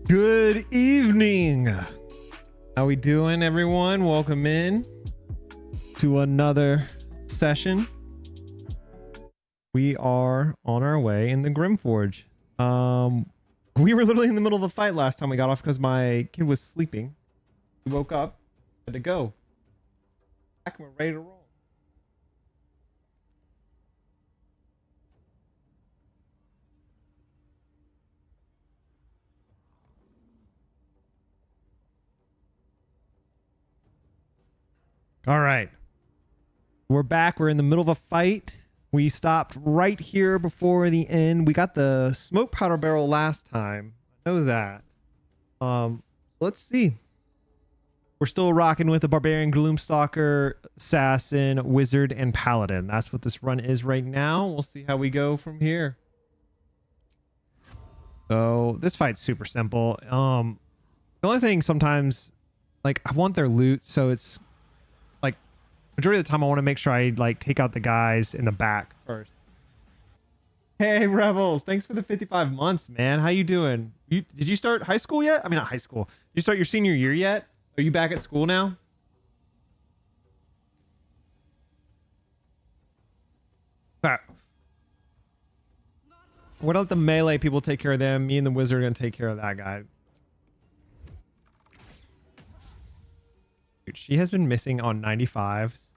Good evening. How we doing, everyone? Welcome in to another session. We are on our way in the Grymforge. We were literally in the middle of a fight last time we got off because my kid was sleeping. We woke up, had to go. Back and we're ready to roll. All right. We're back. We're in the middle of a fight. We stopped right here before the end. We got the smoke powder barrel last time. I know that. Let's see. We're still rocking with the Barbarian, Gloomstalker, Assassin, Wizard, and Paladin. That's what this run is right now. We'll see how we go from here. So this fight's super simple. The only thing sometimes, like, I want their loot, so it's like majority of the time I want to make sure I like take out the guys in the back first. Hey Rebels, thanks for the 55 months, man. How you doing? Did you start high school yet? I mean, not high school. Did you start your senior year yet? Are you back at school now? All right. We're gonna let the melee people take care of them. Me and the wizard are gonna take care of that guy. Dude, she has been missing on 95s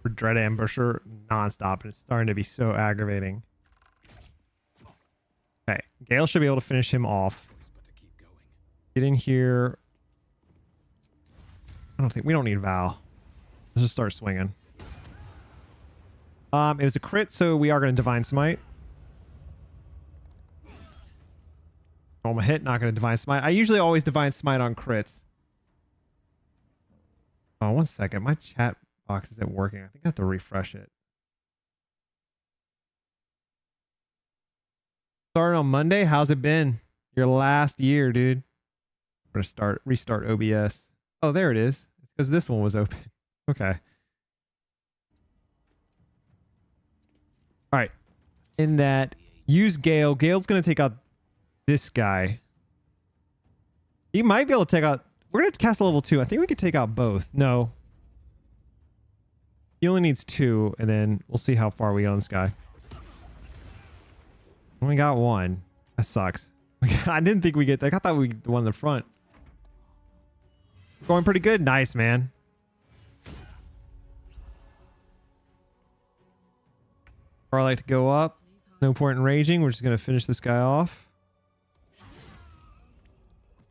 for Dread Ambusher nonstop, and it's starting to be so aggravating. Okay, Gale should be able to finish him off. Get in here. We don't need Val. Let's just start swinging. It was a crit, so we are going to Divine Smite. I'm a hit, not going to Divine Smite. I usually always Divine Smite on crits. Oh, 1 second. My chat box isn't working. I think I have to refresh it. Started on Monday. How's it been? Your last year, dude. I'm going to restart OBS. Oh, there it is. It's because this one was open. Okay. All right. In that, use Gale. Gale's going to take out this guy. He might be able to take out... We're going to cast a level 2. I think we could take out both. No. He only needs 2, and then we'll see how far we go on this guy. Only got 1. That sucks. I didn't think we get... I thought we the one in the front. Going pretty good. Nice, man. Or I like to go up. No point in raging. We're just going to finish this guy off.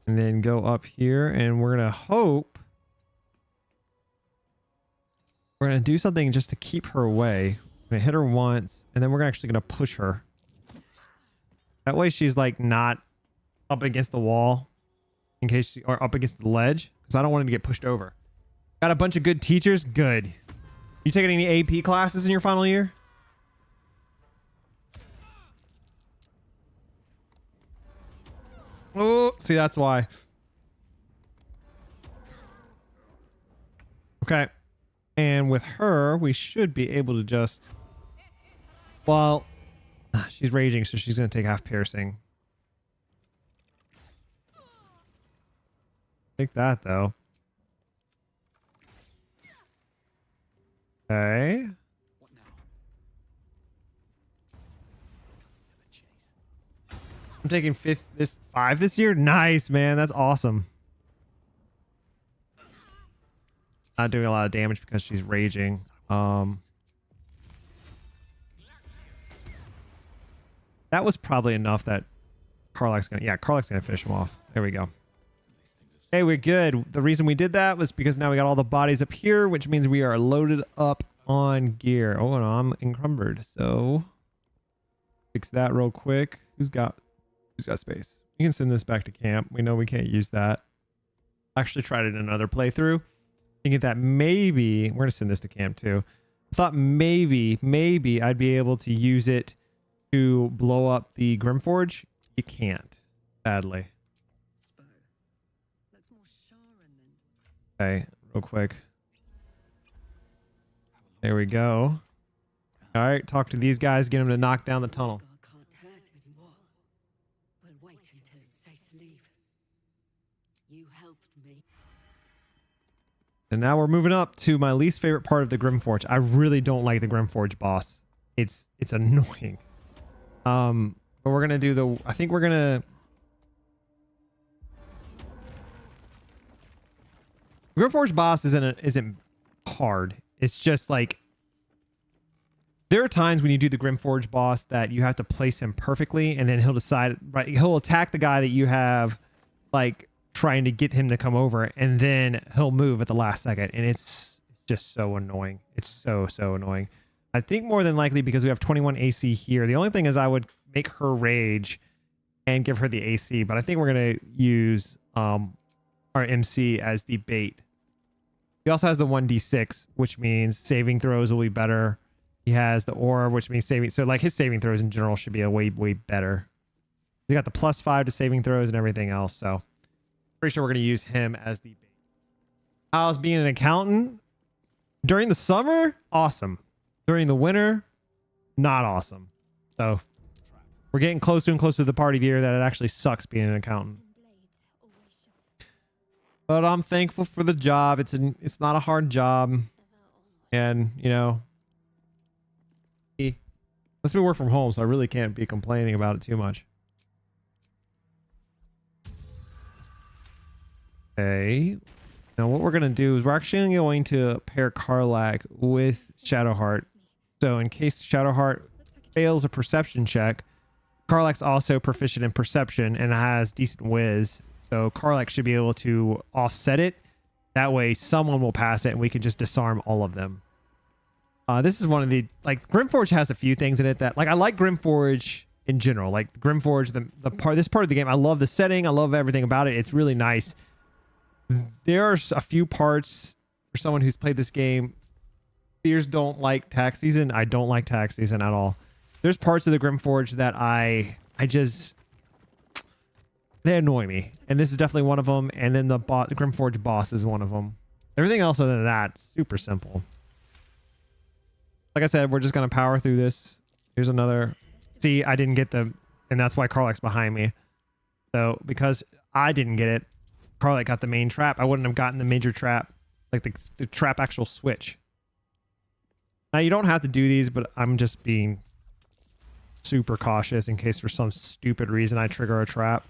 And then go up here, and we're going to hope... We're going to do something just to keep her away. We're going to hit her once, and then we're actually going to push her. That way she's like not up against the wall in case she... Or up against the ledge, because I don't want her to get pushed over. Got a bunch of good teachers? Good. You taking any AP classes in your final year? Oh, see, that's why. Okay. And with her, we should be able to just... Well, she's raging, so she's going to take half piercing. Take that, though. Okay. I'm taking 5 this year. Nice, man. That's awesome. Not doing a lot of damage because she's raging. That was probably enough that Karlach's gonna finish him off. There we go. Hey, we're good. The reason we did that was because now we got all the bodies up here, which means we are loaded up on gear. Oh, no, I'm encumbered. So fix that real quick. Who's got space? You can send this back to camp. We know we can't use that. Actually tried it in another playthrough. Thinking that maybe we're gonna send this to camp too. I thought maybe I'd be able to use it to blow up the Grymforge. You can't, sadly. Okay, real quick. There we go. All right, talk to these guys, get them to knock down the tunnel. You helped me. And now we're moving up to my least favorite part of the Grymforge. I really don't like the Grymforge boss. It's annoying. But we're gonna do the. I think we're gonna. Grymforge boss isn't hard. It's just like there are times when you do the Grymforge boss that you have to place him perfectly, and then he'll decide. Right, he'll attack the guy that you have, like trying to get him to come over, and then he'll move at the last second, and it's just so annoying. It's so annoying. I think more than likely because we have 21 AC here. The only thing is I would make her rage and give her the AC, but I think we're gonna use our MC as the bait. He also has the 1d6, which means saving throws will be better. He has the orb, which means saving. So like his saving throws in general should be a way better. He got the +5 to saving throws and everything else. So pretty sure we're gonna use him as the bait. How's being an accountant during the summer? Awesome. During the winter, not awesome. So we're getting closer and closer to the party here that it actually sucks being an accountant. But I'm thankful for the job. It's not a hard job. And, you know, let's be work from home, so I really can't be complaining about it too much. Okay. Now what we're going to do is we're actually going to pair Karlach with Shadowheart. So in case Shadowheart fails a perception check, Karlach's also proficient in perception and has decent whiz. So Karlach should be able to offset it. That way someone will pass it and we can just disarm all of them. This is one of the, like, Grymforge has a few things in it that, like, I like Grymforge in general. Like Grymforge, this part of the game, I love the setting. I love everything about it. It's really nice. There are a few parts for someone who's played this game. Fears don't like tax season. I don't like tax season at all. There's parts of the Grymforge that I just, they annoy me. And this is definitely one of them. And then the Grymforge boss is one of them. Everything else other than that, super simple. Like I said, we're just going to power through this. Here's another. See, I didn't get the, and that's why Karlach's behind me. So because I didn't get it, Karlach got the main trap. I wouldn't have gotten the major trap, like the trap actual switch. Now you don't have to do these, but I'm just being super cautious in case for some stupid reason I trigger a trap.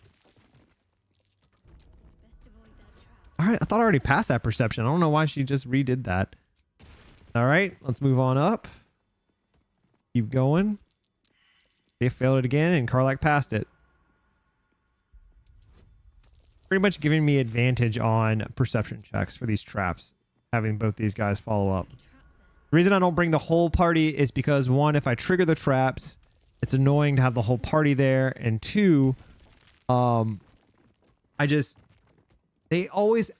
All right, I thought I already passed that perception. I don't know why she just redid that. All right, let's move on up. Keep going. They failed it again, and Karlach passed it. Pretty much giving me advantage on perception checks for these traps, having both these guys follow up. The reason I don't bring the whole party is because, one, if I trigger the traps, it's annoying to have the whole party there, and two, they always,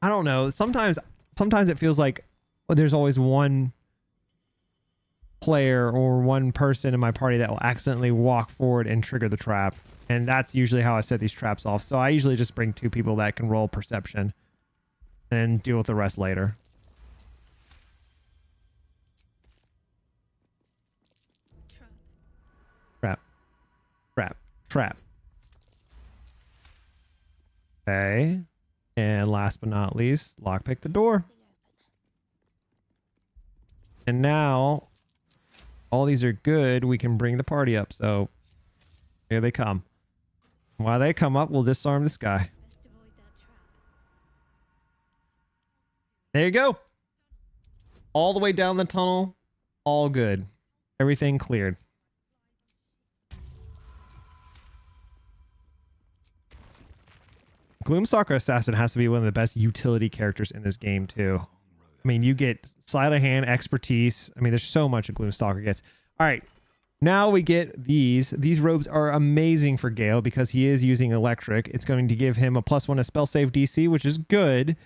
I don't know, sometimes it feels like there's always one player or one person in my party that will accidentally walk forward and trigger the trap. And that's usually how I set these traps off. So I usually just bring two people that can roll perception and deal with the rest later. Trap. Okay. And last but not least, lockpick the door. And now all these are good. We can bring the party up. So here they come. While they come up, we'll disarm this guy. There you go. All the way down the tunnel. All good. Everything cleared. Gloomstalker Assassin has to be one of the best utility characters in this game too. I mean, you get sleight of hand, expertise. I mean, there's so much a Gloomstalker gets. All right. Now we get these. These robes are amazing for Gale because he is using electric. It's going to give him a +1 to spell save DC, which is good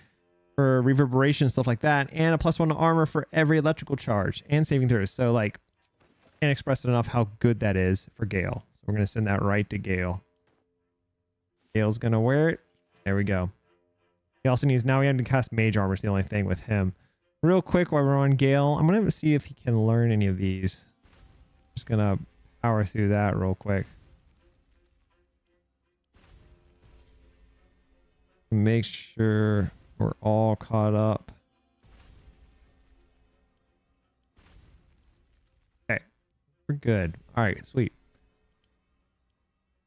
for reverberation, stuff like that, and a +1 to armor for every electrical charge and saving throws. So, like, can't express it enough how good that is for Gale. So we're going to send that right to Gale. Gale's going to wear it. There we go. He also needs, now we have to cast mage armor is the only thing with him. Real quick while we're on Gale, I'm going to see if he can learn any of these. Just going to power through that real quick. Make sure we're all caught up. Okay, we're good. All right, sweet.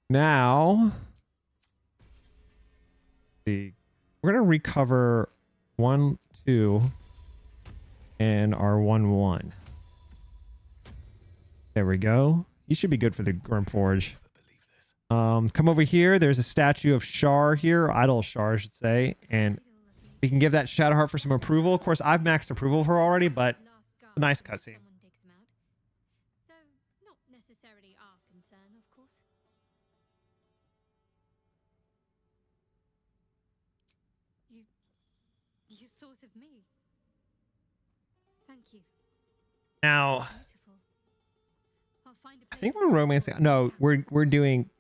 Now, we're gonna recover 1, 2, and our 1, 1. There we go. He should be good for the Grymforge. Come over here. There's a statue of Shar here, Idol Shar, I should say, and we can give that Shadowheart for some approval. Of course, I've maxed approval for her already, but a nice cutscene. You thought of me. Thank you. Now, I think we're romancing. No, we're doing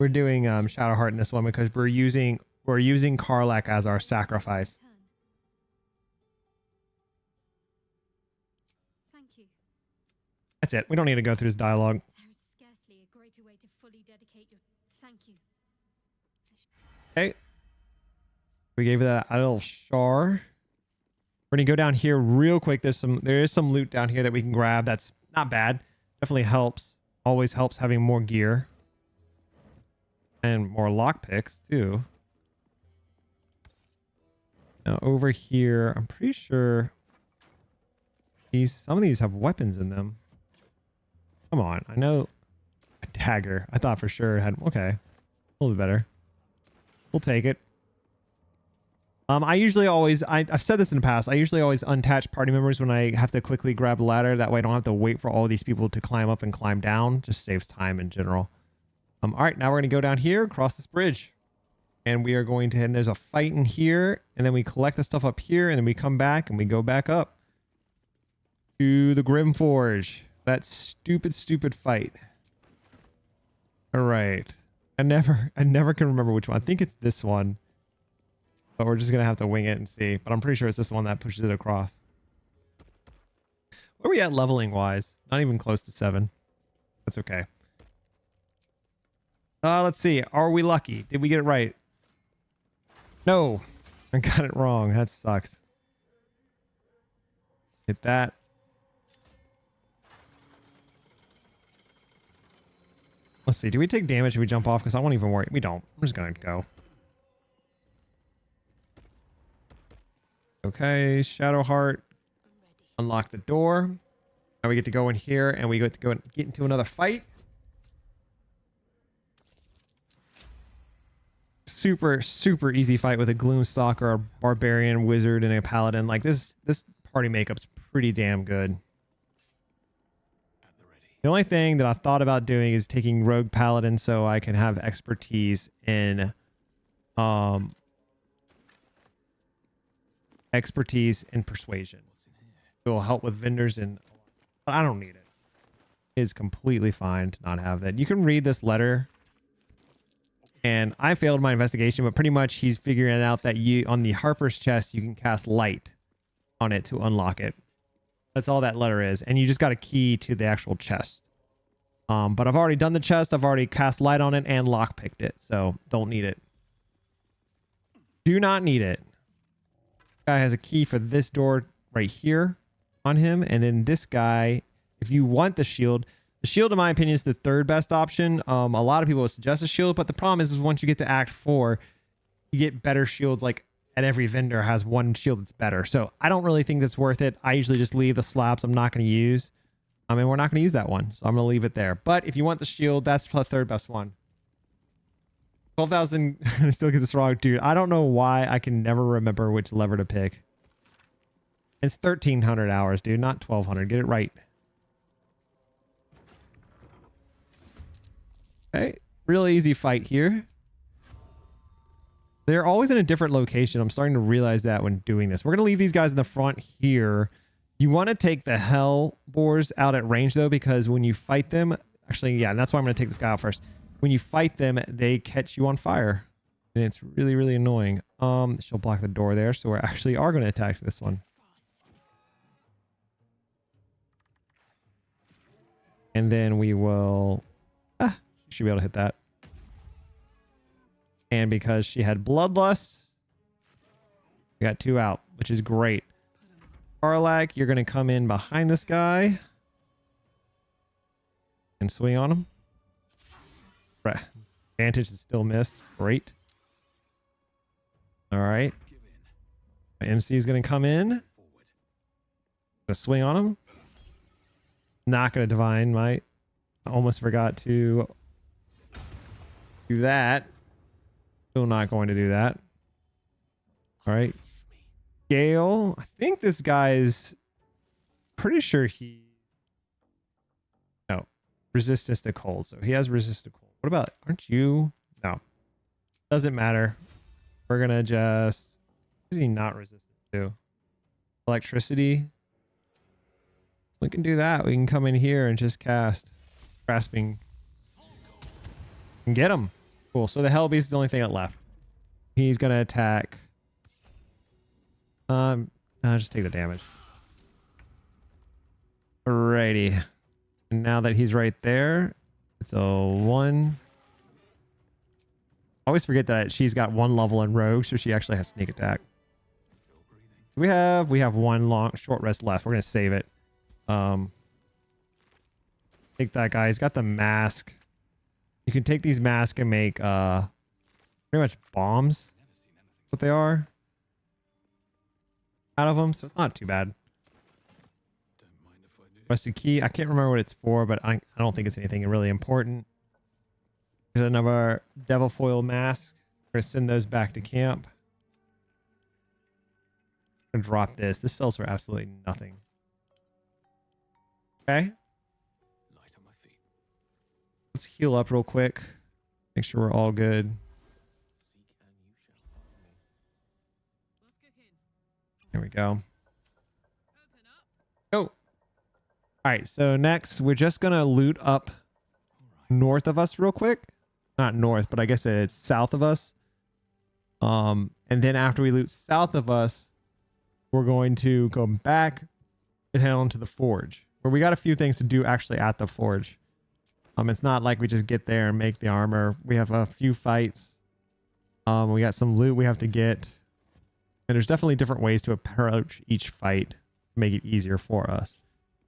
Shadowheart in this one because we're using Karlach as our sacrifice. Thank you. That's it. We don't need to go through this dialogue. There is scarcely a greater way to fully dedicate your thank you. Okay. We gave that a little Shar. We're gonna go down here real quick. There is some loot down here that we can grab. That's not bad. Definitely helps. Always helps having more gear. And more lockpicks too. Now over here, I'm pretty sure some of these have weapons in them. Come on, I know a dagger. I thought for sure it had. Okay, a little bit better. We'll take it. I usually always, I've said this in the past, I usually always unattach party members when I have to quickly grab a ladder. That way I don't have to wait for all these people to climb up and climb down. Just saves time in general. All right, now we're going to go down here, cross this bridge. And we are going to, and there's a fight in here. And then we collect the stuff up here. And then we come back and we go back up to the Grymforge. That stupid fight. All right. I never can remember which one. I think it's this one. But we're just going to have to wing it and see. But I'm pretty sure it's this one that pushes it across. Where are we at leveling wise? Not even close to 7. That's okay. Let's see. Are we lucky? Did we get it right? No. I got it wrong. That sucks. Hit that. Let's see. Do we take damage if we jump off? Because I won't even worry. We don't. I'm just going to go. Okay, Shadowheart. Unlock the door. Now we get to go in here and we get to go and get into another fight. Super easy fight with a Gloomstalker, a Barbarian, Wizard, and a Paladin. Like this party makeup's pretty damn good. The only thing that I thought about doing is taking Rogue Paladin so I can have expertise in persuasion. It will help with vendors and I don't need it. It is completely fine to not have that. You can read this letter. And I failed my investigation, but pretty much he's figuring out that on the Harper's chest, you can cast light on it to unlock it. That's all that letter is. And you just got a key to the actual chest. But I've already done the chest. I've already cast light on it and lockpicked it. So don't need it. Do not need it. Guy has a key for this door right here on him. And then this guy, if you want the shield, in my opinion, is the third best option. A lot of people would suggest a shield, but the problem is once you get to Act 4, you get better shields. Like at every vendor has one shield that's better. So I don't really think that's worth it. I usually just leave the slabs I'm not going to use. I mean, we're not going to use that one, so I'm going to leave it there. But if you want the shield, that's the third best one. 12,000. I still get this wrong, dude. I don't know why I can never remember which lever to pick. It's 1,300 hours, dude, not 1,200. Get it right. Okay, really easy fight here. They're always in a different location. I'm starting to realize that when doing this. We're going to leave these guys in the front here. You want to take the hell boars out at range, though, because when you fight them... Actually, yeah, and that's why I'm going to take this guy out first. When you fight them, they catch you on fire. And it's really annoying. She'll block the door there, so we actually are going to attack this one. And then we will... should be able to hit that. And because she had bloodlust, We got 2 out, which is great. Karlak, you're going to come in behind this guy and swing on him. Right. Advantage is still missed. Great. All right. My MC is going to come in. Going to swing on him. Not going to divine might. I almost forgot to do that. Still not going to do that. All right. Gale. I think this guy is pretty sure he... No. Resistance to cold. So he has resistance to cold. What about... Aren't you... No. Doesn't matter. We're going to just... What is he not resistant to? Electricity. We can do that. We can come in here and just cast Grasping and get him. Cool. So the Hellbeast is the only thing that left. He's going to attack. I'll just take the damage. Alrighty. And now that he's right there, it's a 1. I always forget that she's got 1 level in Rogue, so she actually has sneak attack. We have 1 long short rest left. We're gonna save it. Take that guy. He's got the mask. You can take these masks and make pretty much bombs. What they are out of them, so it's not too bad. Rusted key. I can't remember what it's for, but I don't think it's anything really important. There's another devil foil mask. We're gonna send those back to camp. I'm gonna drop this. This sells for absolutely nothing. Okay. Let's heal up real quick. Make sure we're all good. There we go. Go. All right. So next, we're just going to loot up north of us real quick. Not north, but I guess it's south of us. And then after we loot south of us, we're going to go back and head on to the forge, where we got a few things to do actually at the forge. It's not like we just get there and make the armor. We have a few fights. We got some loot we have to get. And there's definitely different ways to approach each fight to make it easier for us.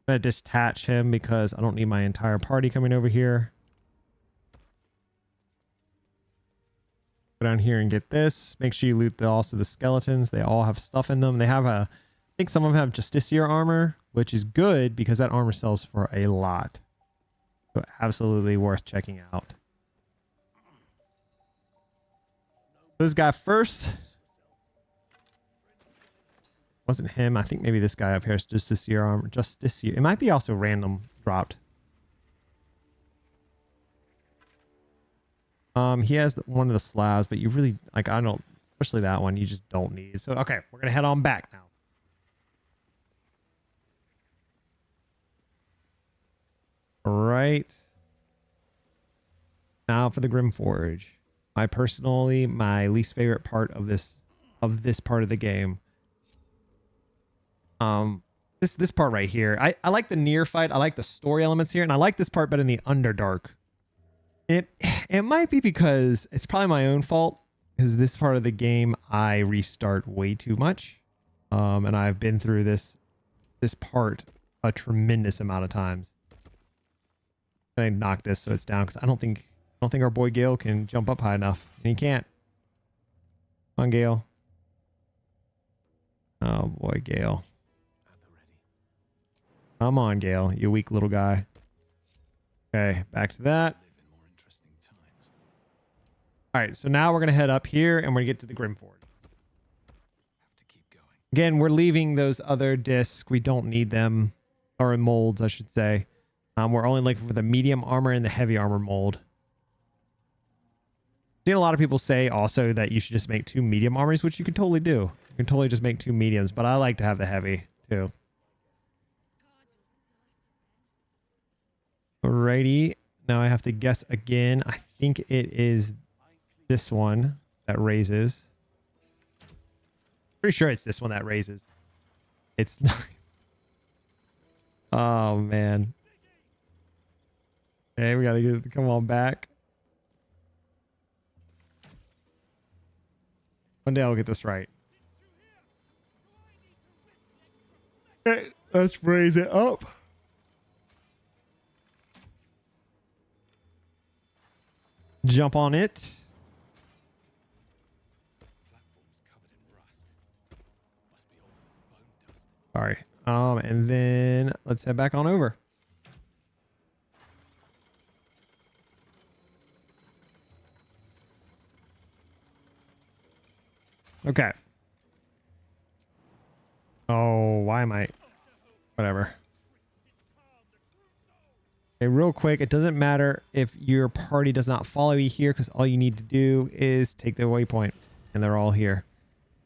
I'm going to detach him because I don't need my entire party coming over here. Go down here and get this. Make sure you loot also the skeletons. They all have stuff in them. They have I think some of them have Justiciar armor, which is good because that armor sells for a lot. So absolutely worth checking out. This guy first. Wasn't him. I think maybe this guy up here is Justiciar armor. Justiciar. It might be also random dropped. He has one of the slabs, but you really like. I don't, especially that one. You just don't need. So okay, we're gonna head on back now. All right. Now for the Grymforge. My least favorite part of this part of the game. This part right here. I like the near fight. I like the story elements here, and I like this part better than the Underdark. It might be because it's probably my own fault, because this part of the game I restart way too much. And I've been through this part a tremendous amount of times. I knock this so it's down because I don't think our boy Gale can jump up high enough, and he can't. Come on, Gale. Oh boy, Gale. Come on, Gale, you weak little guy. Okay, back to that. All right, so now we're gonna head up here and we're gonna get to the Grymforge. Again, we're leaving those other discs. We don't need them, or molds, I should say. We're only looking for the medium armor and the heavy armor mold. I've seen a lot of people say also that you should just make 2 medium armors, which you can totally do. You can totally just make 2 mediums, but I like to have the heavy too. Alrighty, now I have to guess again. I think it is this one that raises. Pretty sure it's this one that raises. It's nice. Oh man. Okay, we gotta get it to come on back. One day I'll get this right. Let's raise it up. Jump on it. Platform's covered in rust. Must be all the bone dust. All right. And then let's head back on over. Okay. Oh, why am I? Whatever. Okay, real quick, it doesn't matter if your party does not follow you here because all you need to do is take the waypoint and they're all here.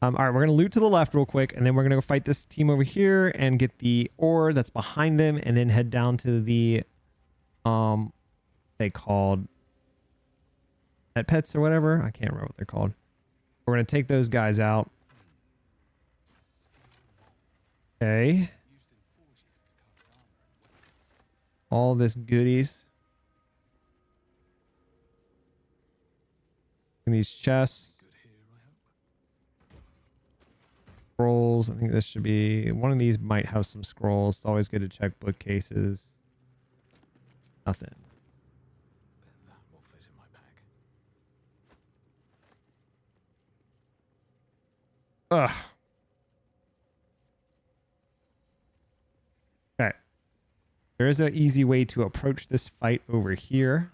All right, we're going to loot to the left real quick and then we're going to go fight this team over here and get the ore that's behind them and then head down to the, they called pet pets or whatever. I can't remember what they're called. We're going to take those guys out. Okay. All this goodies. And these chests. Scrolls. I think this should be... One of these might have some scrolls. It's always good to check bookcases. Nothing. That will fit in my bag. Ugh. Okay. There is an easy way to approach this fight over here.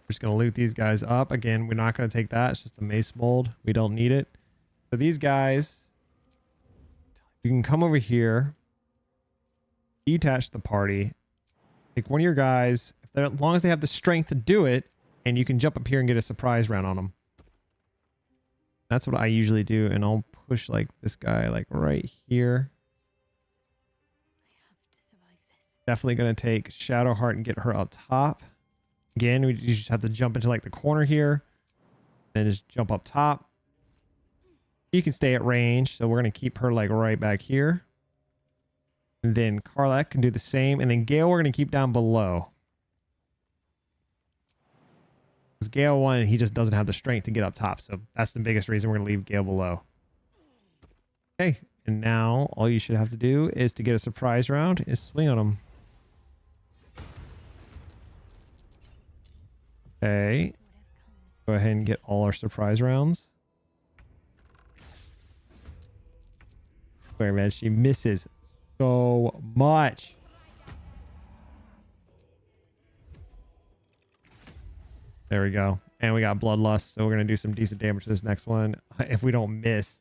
We're just going to loot these guys up. Again, we're not going to take that. It's just a mace mold. We don't need it. So these guys, you can come over here, detach the party, take one of your guys, as long as they have the strength to do it, and you can jump up here and get a surprise round on them. That's what I usually do, and I'll push like this guy like right here. Definitely going to take Shadowheart and get her up top. Again, you just have to jump into like the corner here. Then just jump up top. You can stay at range. So we're going to keep her like right back here. And then Karlak can do the same. And then Gale we're going to keep down below. Because Gale 1, he just doesn't have the strength to get up top. So that's the biggest reason we're going to leave Gale below. Okay. And now all you should have to do is to get a surprise round is swing on them. Okay. Go ahead and get all our surprise rounds. Wait, man, she misses so much. There we go. And we got Bloodlust, so we're going to do some decent damage to this next one if we don't miss.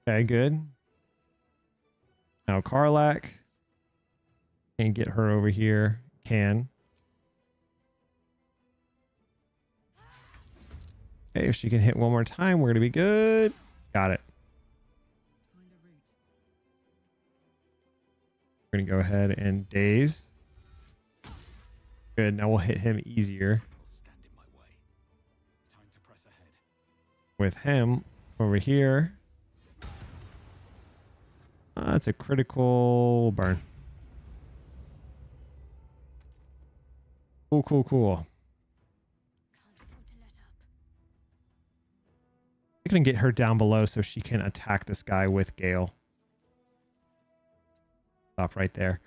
Okay, good. Now Karlak. Can't get her over here. Can. Okay, if she can hit one more time, we're going to be good. Got it. We're going to go ahead and daze. Good. Now we'll hit him easier. With him over here. That's a critical burn. Cool, cool, cool. I'm going to get her down below so she can attack this guy with Gale. Stop right there.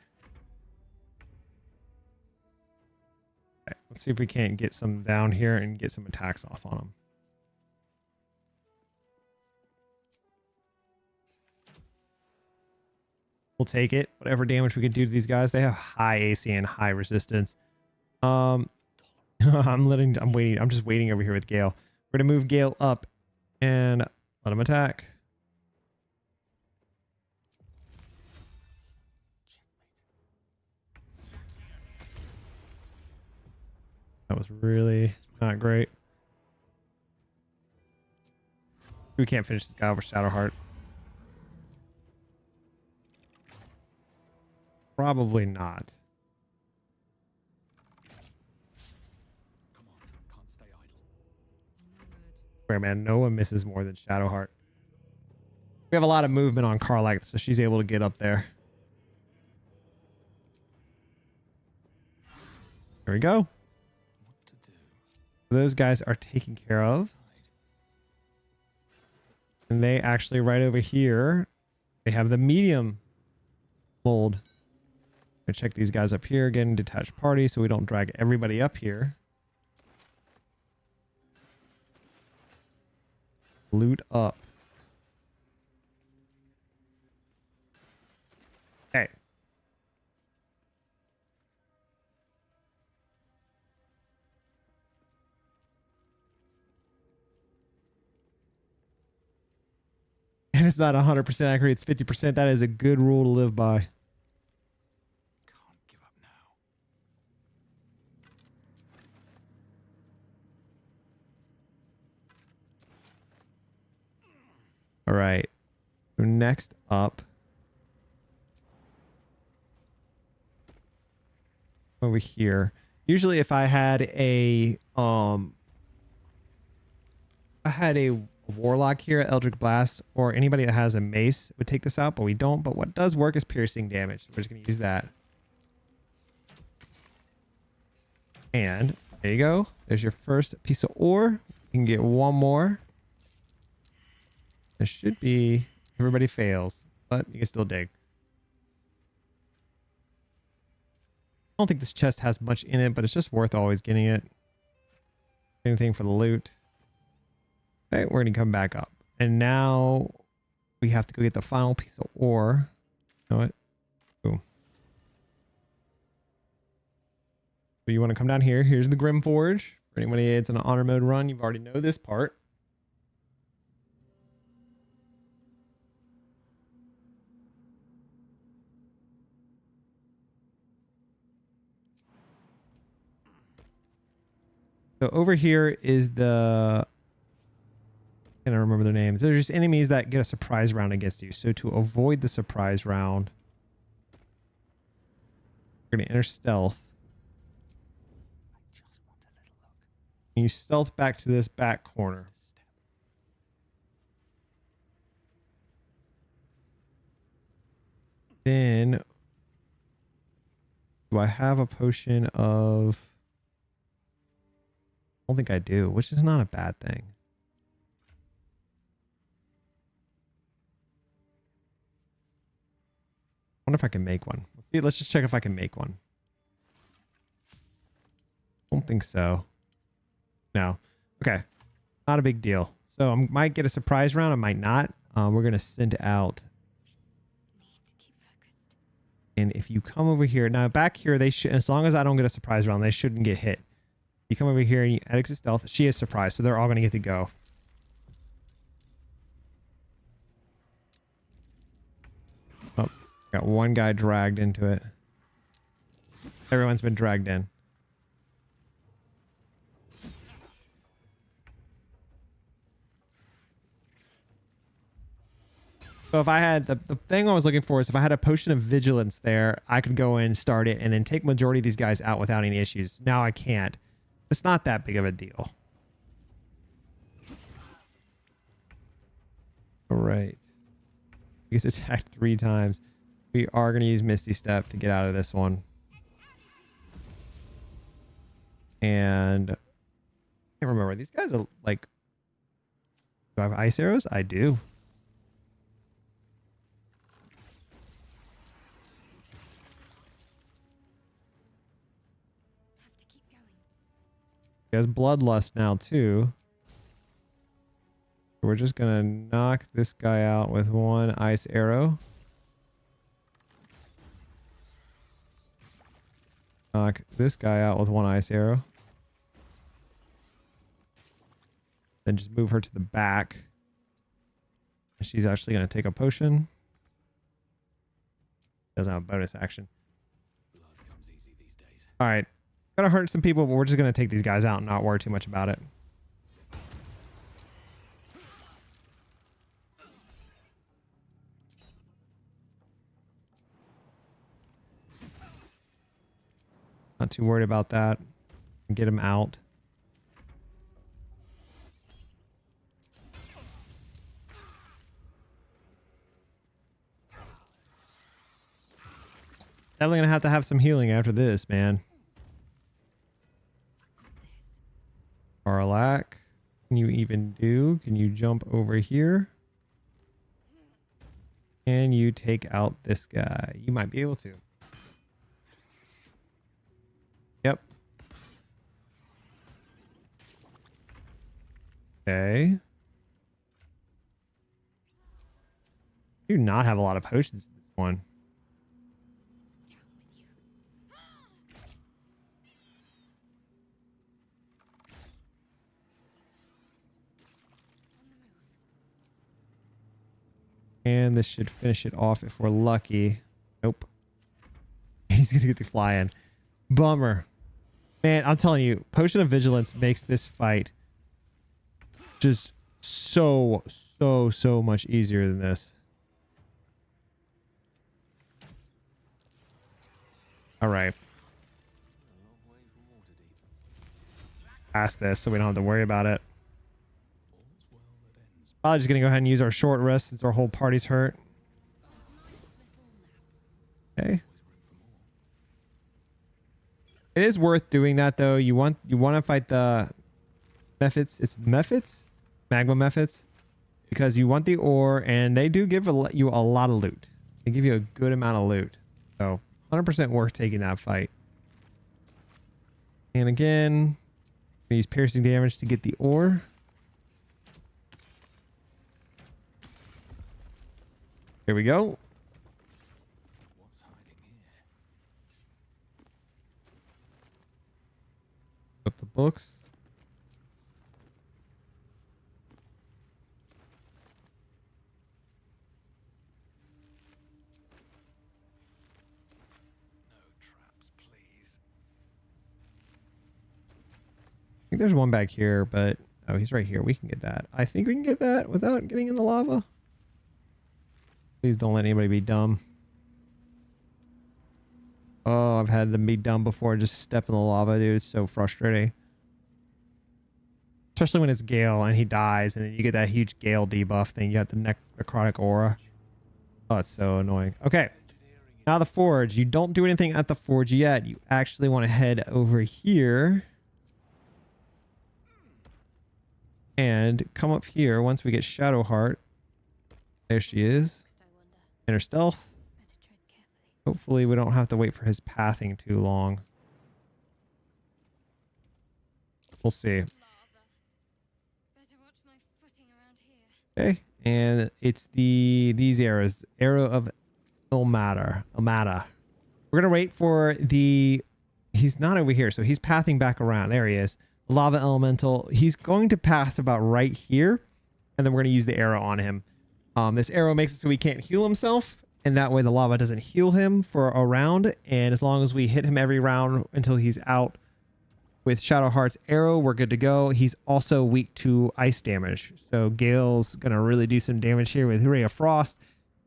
Okay, let's see if we can't get some down here and get some attacks off on him. We'll take it. Whatever damage we can do to these guys. They have high AC and high resistance. I'm waiting. I'm just waiting over here with Gale. We're going to move Gale up and let him attack. That was really not great. We can't finish this guy over Shadowheart. Probably not. Come on, can't stay idle. Where man, no one misses more than Shadowheart. We have a lot of movement on Karlak, so she's able to get up there. There we go. What to do? Those guys are taken care of. And they actually right over here, they have the medium mold. I check these guys up here again, detached party, so we don't drag everybody up here. Loot up. Okay. If it's not 100% accurate, it's 50%. That is a good rule to live by. Can't give up now. All right. So next up, over here. Usually if I had a warlock here at Eldritch Blast, or anybody that has a mace would take this out, but we don't. But what does work is piercing damage. We're just going to use that. And there you go. There's your first piece of ore. You can get one more. There should be, everybody fails, but you can still dig. I don't think this chest has much in it, but it's just worth always getting it. Anything for the loot. Okay, we're going to come back up. And now we have to go get the final piece of ore. You know what? Boom. So you want to come down here. Here's the Grymforge. For anybody that's in an honor mode run, you've already know this part. So over here is the, I can't remember their names. They're just enemies that get a surprise round against you. So to avoid the surprise round, we're going to enter stealth. And you stealth back to this back corner. Then, do I have a potion of... I don't think I do, which is not a bad thing. I wonder if I can make one. Let's see, let's just check if I can make one. Don't think so. No. Okay. Not a big deal. So I might get a surprise round. I might not. We're going to send out. And if you come over here, now back here, they should, as long as I don't get a surprise round, they shouldn't get hit. You come over here and you exit stealth. She is surprised, so they're all going to get to go. Oh, got one guy dragged into it. Everyone's been dragged in. So if I had, the thing I was looking for is if I had a potion of vigilance there, I could go in, start it, and then take majority of these guys out without any issues. Now I can't. It's not that big of a deal. All right. He's attacked 3 times. We are going to use Misty Step to get out of this one. And I can't remember. These guys are like... Do I have ice arrows? I do. He has bloodlust now too. We're just gonna knock this guy out with one ice arrow. Knock this guy out with one ice arrow. Then just move her to the back. She's actually gonna take a potion. Doesn't have a bonus action. Blood comes easy these days. All right. Gonna hurt some people, but we're just gonna take these guys out and not worry too much about it. Not too worried about that. Get him out. Definitely gonna have to have some healing after this, man. Arlac, can you even do? Can you jump over here? Can you take out this guy? You might be able to. Yep. Okay. Do not have a lot of potions in this one. And this should finish it off if we're lucky. Nope. And he's gonna get to fly in. Bummer. Man, I'm telling you, Potion of Vigilance makes this fight just so much easier than this. All right. Past this so we don't have to worry about it. Probably just gonna go ahead and use our short rest since our whole party's hurt. Okay. It is worth doing that though. You want to fight the methods. It's methods, magma methods, because you want the ore, and they do give you a lot of loot. They give you a good amount of loot, so 100% worth taking that fight. And again, use piercing damage to get the ore. Here we go. What's hiding here? Up the books. No traps, please. I think there's one back here, but oh, he's right here. We can get that. I think we can get that without getting in the lava. Please don't let anybody be dumb. Oh, I've had them be dumb before. Just step in the lava, dude. It's so frustrating. Especially when it's Gale and he dies and then you get that huge Gale debuff thing. You got the necrotic aura. Oh, it's so annoying. Okay. Now the forge. You don't do anything at the forge yet. You actually want to head over here. And come up here once we get Shadowheart. There she is. In her stealth. Hopefully we don't have to wait for his pathing too long. We'll see. Okay, and it's these arrows. Arrow of Ilmater. We're gonna wait for the. He's not over here, so he's pathing back around. There he is. Lava elemental. He's going to path about right here, and then we're gonna use the arrow on him. This arrow makes it so he can't heal himself, and that way the lava doesn't heal him for a round. And as long as we hit him every round until he's out with Shadowheart's arrow, we're good to go. He's also weak to ice damage, so Gale's gonna really do some damage here with Ray of Frost,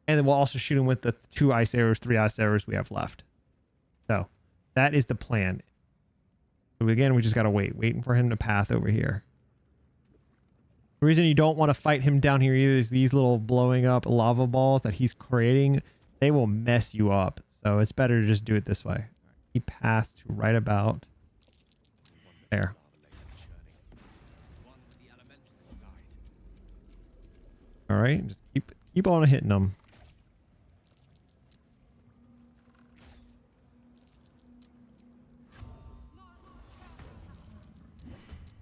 and then we'll also shoot him with the 3 ice arrows we have left. So that is the plan. So again, we just gotta waiting for him to path over here. The reason you don't want to fight him down here either is these little blowing up lava balls that he's creating. They will mess you up. So it's better to just do it this way. He passed to right about there. All right, just keep on hitting them.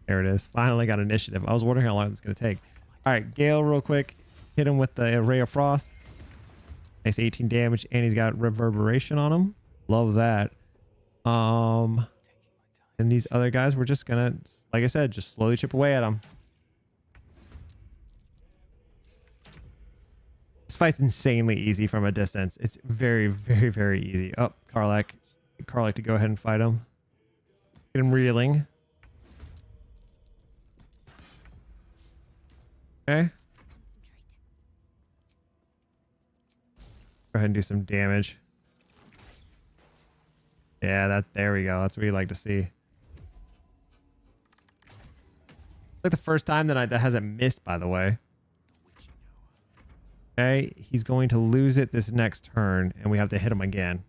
There it is. Finally got initiative. I was wondering how long it's going to take. All right, Gale real quick. Hit him with the Ray of Frost. Nice 18 damage, and he's got reverberation on him. Love that. And these other guys, we're just going to, like I said, just slowly chip away at them. This fight's insanely easy from a distance. It's very, very, very easy. Oh, Karlach to go ahead and fight him. Get him reeling. Okay. Go ahead and do some damage. Yeah, there we go. That's what we like to see. It's like the first time that hasn't missed, by the way. Okay, he's going to lose it this next turn, and we have to hit him again.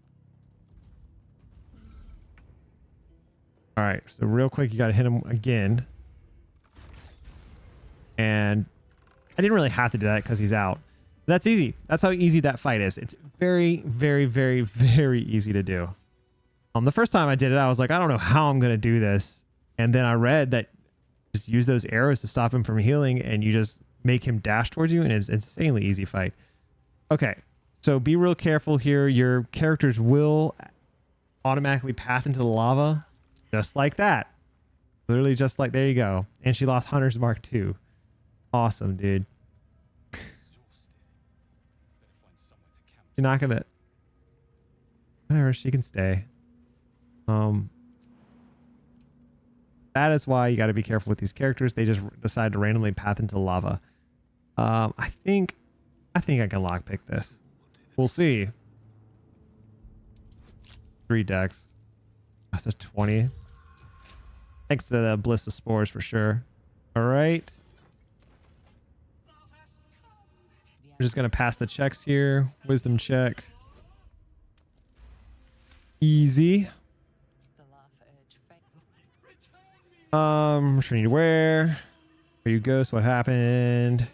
All right, so real quick, you got to hit him again. And I didn't really have to do that because he's out. That's easy. That's how easy that fight is. It's very, very, very, very easy to do. The first time I did it, I was like, I don't know how I'm going to do this. And then I read that just use those arrows to stop him from healing, and you just make him dash towards you, and it's an insanely easy fight. Okay, so be real careful here. Your characters will automatically path into the lava, just like that. Literally just like, there you go. And she lost Hunter's Mark too. Awesome, dude. You're not gonna... Whatever, she can stay. That is why you got to be careful with these characters. They just decide to randomly path into lava. I think I can lockpick this. We'll see. 3 decks. That's a 20. Thanks to the Bliss of Spores for sure. All right. We're just going to pass the checks here. Wisdom check. Easy. What you need to wear? Are you ghost? What happened?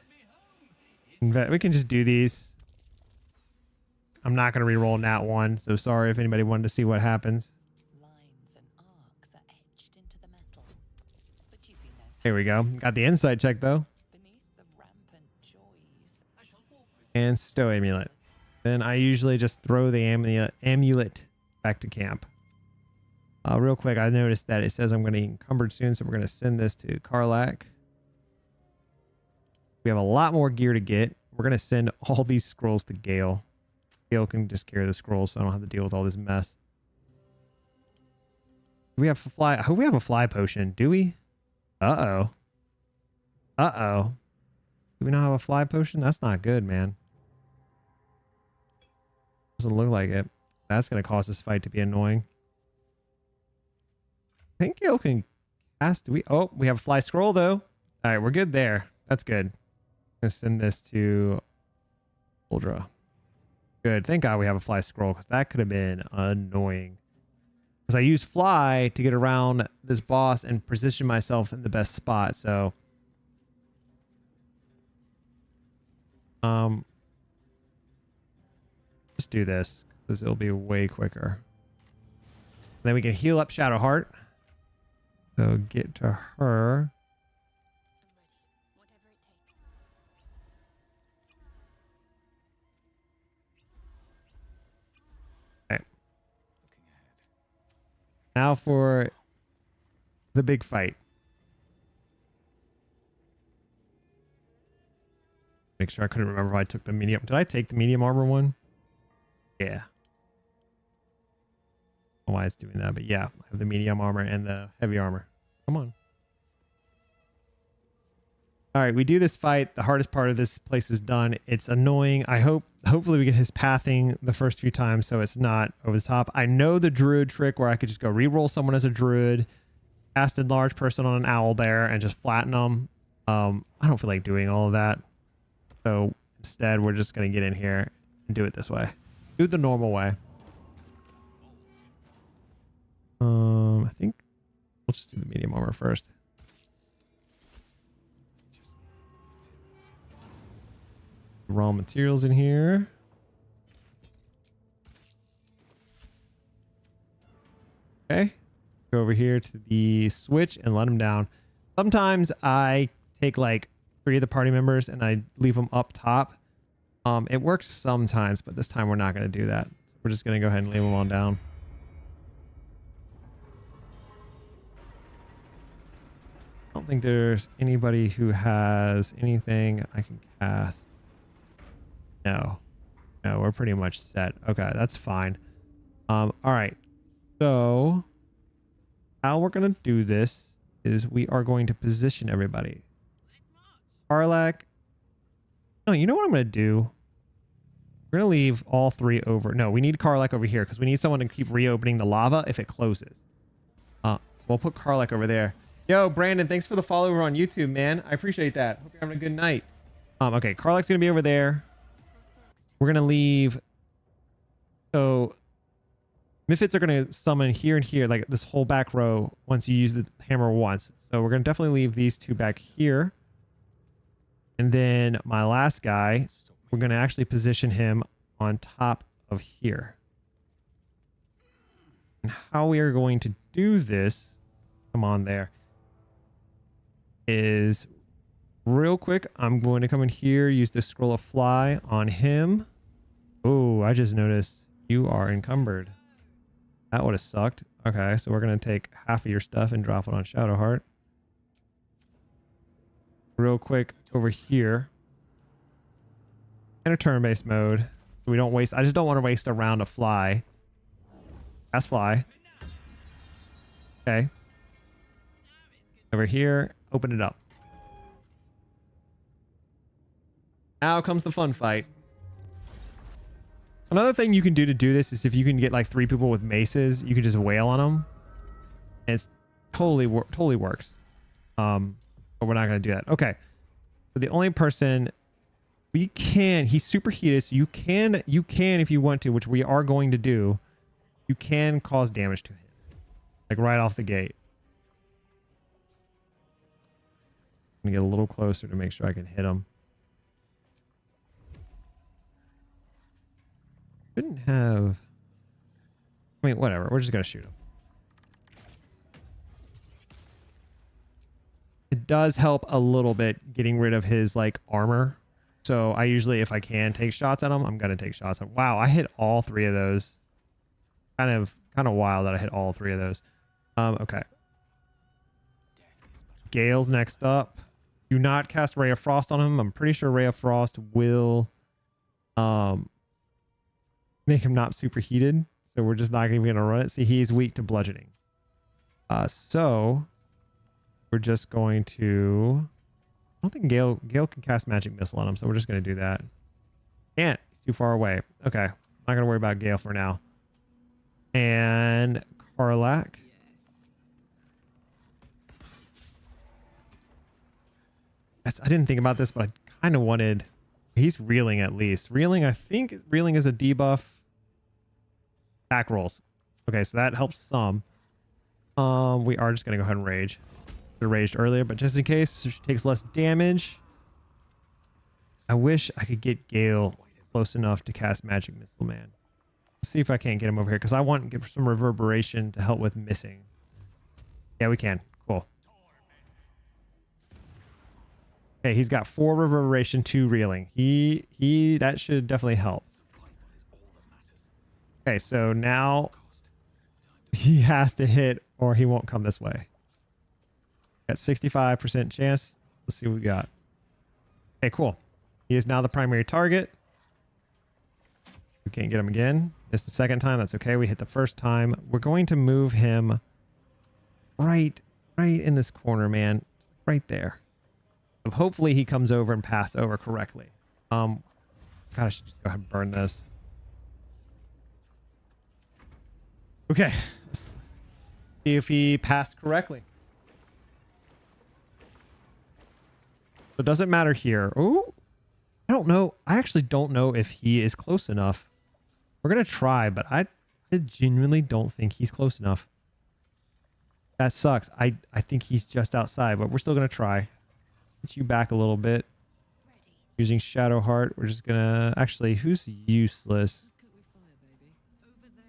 We can just do these. I'm not going to reroll nat 1, so sorry if anybody wanted to see what happens. Lines and arcs are etched into the metal. But you see no Here we go. Got the insight check though. beneath the rampant joys. And stow amulet. Then I usually just throw the amulet back to camp. Real quick, I noticed that it says I'm going to be encumbered soon, so we're going to send this to Karlak. We have a lot more gear to get. We're going to send all these scrolls to Gale. Gale can just carry the scrolls, so I don't have to deal with all this mess. Do we have a fly? I hope we have a fly potion. Do we? Uh-oh. Uh-oh. Do we not have a fly potion? That's not good, man. Doesn't look like it. That's going to cause this fight to be annoying. I think Gale can cast. Do we? Oh, we have a fly scroll though. All right, we're good there. That's good. I'm gonna send this to Uldra. Good. Thank God we have a fly scroll, because that could have been annoying. Because I use fly to get around this boss and position myself in the best spot. So, just do this because it'll be way quicker. Then we can heal up Shadowheart. So get to her. I'm ready. Whatever it takes. Okay. Now for the big fight. Make sure I couldn't remember if I took the medium. Did I take the medium armor one? Yeah. I don't know why it's doing that, but yeah, I have the medium armor and the heavy armor. Come on. All right, we do this fight. The hardest part of this place is done. It's annoying. Hopefully we get his pathing the first few times so it's not over the top. I know the druid trick where I could just go re-roll someone as a druid, cast a large person on an owl bear, and just flatten them. I don't feel like doing all of that. So instead, we're just going to get in here and do it this way. Do it the normal way. I think we'll just do the medium armor first. Raw materials in here. Okay. Go over here to the switch and let them down. Sometimes I take like 3 of the party members and I leave them up top. It works sometimes, but this time we're not going to do that. We're just going to go ahead and leave them on down. I don't think there's anybody who has anything I can cast. No, we're pretty much set. Okay, that's fine. All right. So how we're going to do this is we are going to position everybody. Karlak. No, you know what I'm going to do? We're going to leave all 3 over. No, we need Karlak over here because we need someone to keep reopening the lava if it closes. So we'll put Karlak over there. Yo, Brandon, thanks for the follow over on YouTube, man. I appreciate that. Hope you're having a good night. Okay, Karlak's going to be over there. We're going to leave. So Miffids are going to summon here and here, like this whole back row once you use the hammer once. So we're going to definitely leave these 2 back here. And then my last guy, we're going to actually position him on top of here. And how we are going to do this, come on there, is real quick. I'm going to come in here, use the scroll of fly on him. Oh, I just noticed you are encumbered. That would have sucked. Okay, so we're going to take half of your stuff and drop it on Shadowheart. Real quick over here. In a turn-based mode. So we don't waste. I just don't want to waste a round of fly. Cast fly. Okay. Over here. Open it up. Now comes the fun fight. Another thing you can do to do this is if you can get like 3 people with maces, you can just wail on them. And it's totally works. But we're not going to do that. Okay. So the only person we can, he's superheated, so you can if you want to, which we are going to do, you can cause damage to him. Like right off the gate. I'm going to get a little closer to make sure I can hit him. Couldn't have... I mean, whatever. We're just going to shoot him. It does help a little bit getting rid of his, like, armor. So I usually, if I can take shots at him, I'm going to take shots at him. Wow, I hit all 3 of those. Kind of wild that I hit all 3 of those. Okay. Gale's next up. Do not cast Ray of Frost on him. I'm pretty sure Ray of Frost will... make him not superheated, so we're just not even gonna run it. See, he's weak to bludgeoning. So we're just going to... I don't think Gale can cast magic missile on him, so we're just gonna do that. Can't. He's too far away. Okay, not gonna worry about Gale for now. And Karlach. I didn't think about this, but I kind of wanted... He's reeling at least. Reeling, I think reeling is a debuff. Attack rolls. Okay, so that helps some. We are just going to go ahead and rage. I raged earlier, but just in case, so she takes less damage. I wish I could get Gale close enough to cast Magic Missile Man. Let's see if I can't get him over here, because I want to get some reverberation to help with missing. Yeah, we can. Cool. Okay, he's got 4 reverberation, 2 reeling. That should definitely help. Okay, so now he has to hit or he won't come this way. Got 65% chance. Let's see what we got. Okay, cool. He is now the primary target. We can't get him again. It's the second time. That's okay. We hit the first time. We're going to move him right in this corner, man. Right there. Hopefully he comes over and pass over correctly. God, I should just go ahead and burn this. Okay. Let's see if he passed correctly. So it doesn't matter here. Oh, I don't know. I actually don't know if he is close enough. We're going to try, but I genuinely don't think he's close enough. That sucks. I think he's just outside, but we're still going to try. Get you back a little bit. Using Shadowheart, we're just gonna... Actually, who's useless?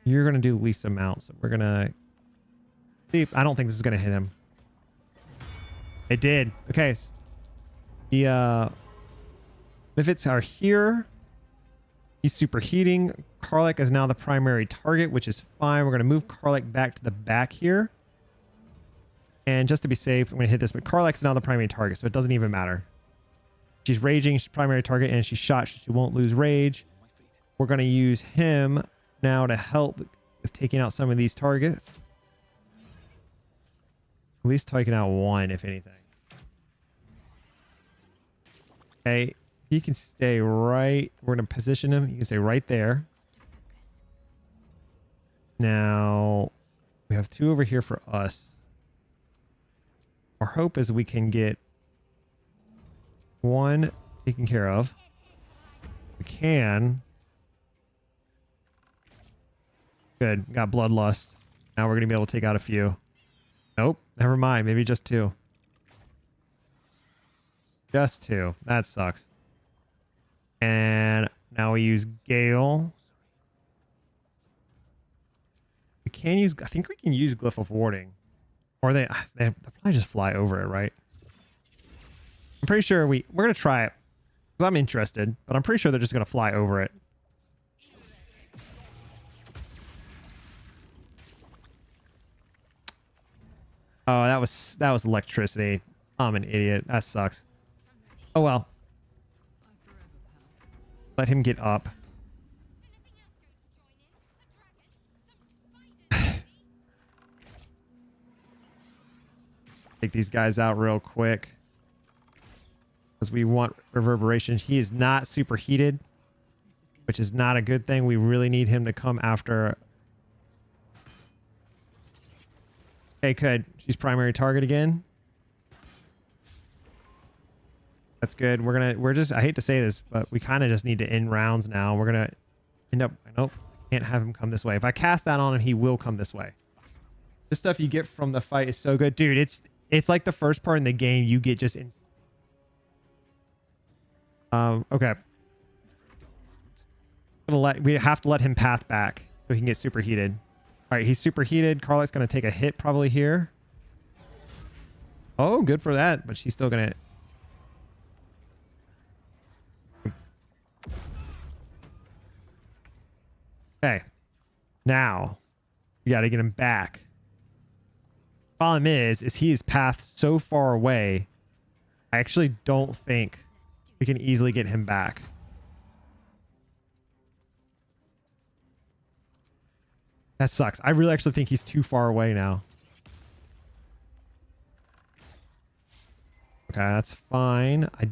You're gonna do least amount, so we're gonna... See, I don't think this is gonna hit him. It did. Okay. The Mifits are here. He's superheating. Karlach is now the primary target, which is fine. We're gonna move Karlach back to the back here. And just to be safe, I'm going to hit this, but Karlach's now the primary target, so it doesn't even matter. She's raging, she's primary target, and she's shot, so she won't lose rage. We're going to use him now to help with taking out some of these targets. At least taking out 1, if anything. Okay, he can stay right... We're going to position him. He can stay right there. Now, we have 2 over here for us. Our hope is we can get 1 taken care of. We can. Good. Got Bloodlust. Now we're going to be able to take out a few. Nope. Never mind. Maybe just 2. Just 2. That sucks. And now we use Gale. We can use, I think we can use Glyph of Warding. Or they'll probably just fly over it, right? I'm pretty sure we're going to try it. Because I'm interested, but I'm pretty sure they're just going to fly over it. Oh, that was electricity. I'm an idiot. That sucks. Oh well. Let him get up. Take these guys out real quick. Because we want reverberation. He is not superheated, which is not a good thing. We really need him to come after. Okay, good. She's primary target again. That's good. I hate to say this, but we kind of just need to end rounds now. We're going to end up, nope, can't have him come this way. If I cast that on him, he will come this way. The stuff you get from the fight is so good. Dude, it's like the first part in the game you get just in. Okay. We have to let him path back so he can get superheated. All right, he's superheated. Carla's going to take a hit probably here. Oh, good for that, but she's still going to. Okay, now you got to get him back. Problem is he is pathed so far away. I actually don't think we can easily get him back. That sucks. I really actually think he's too far away now. Okay, that's fine. I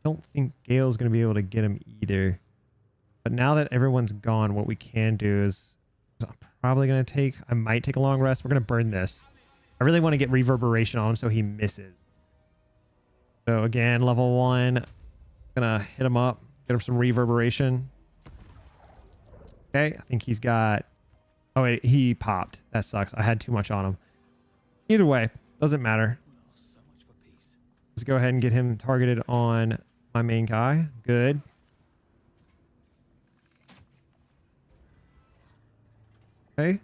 don't think Gale's going to be able to get him either. But now that everyone's gone, what we can do is I'm probably going to take, I might take a long rest. We're going to burn this. I really want to get reverberation on him so he misses. So again, level 1, gonna hit him up, get him some reverberation. Okay, I think he's got, oh wait, he popped. That sucks. I had too much on him. Either way, doesn't matter. Let's go ahead and get him targeted on my main guy. Good. Okay.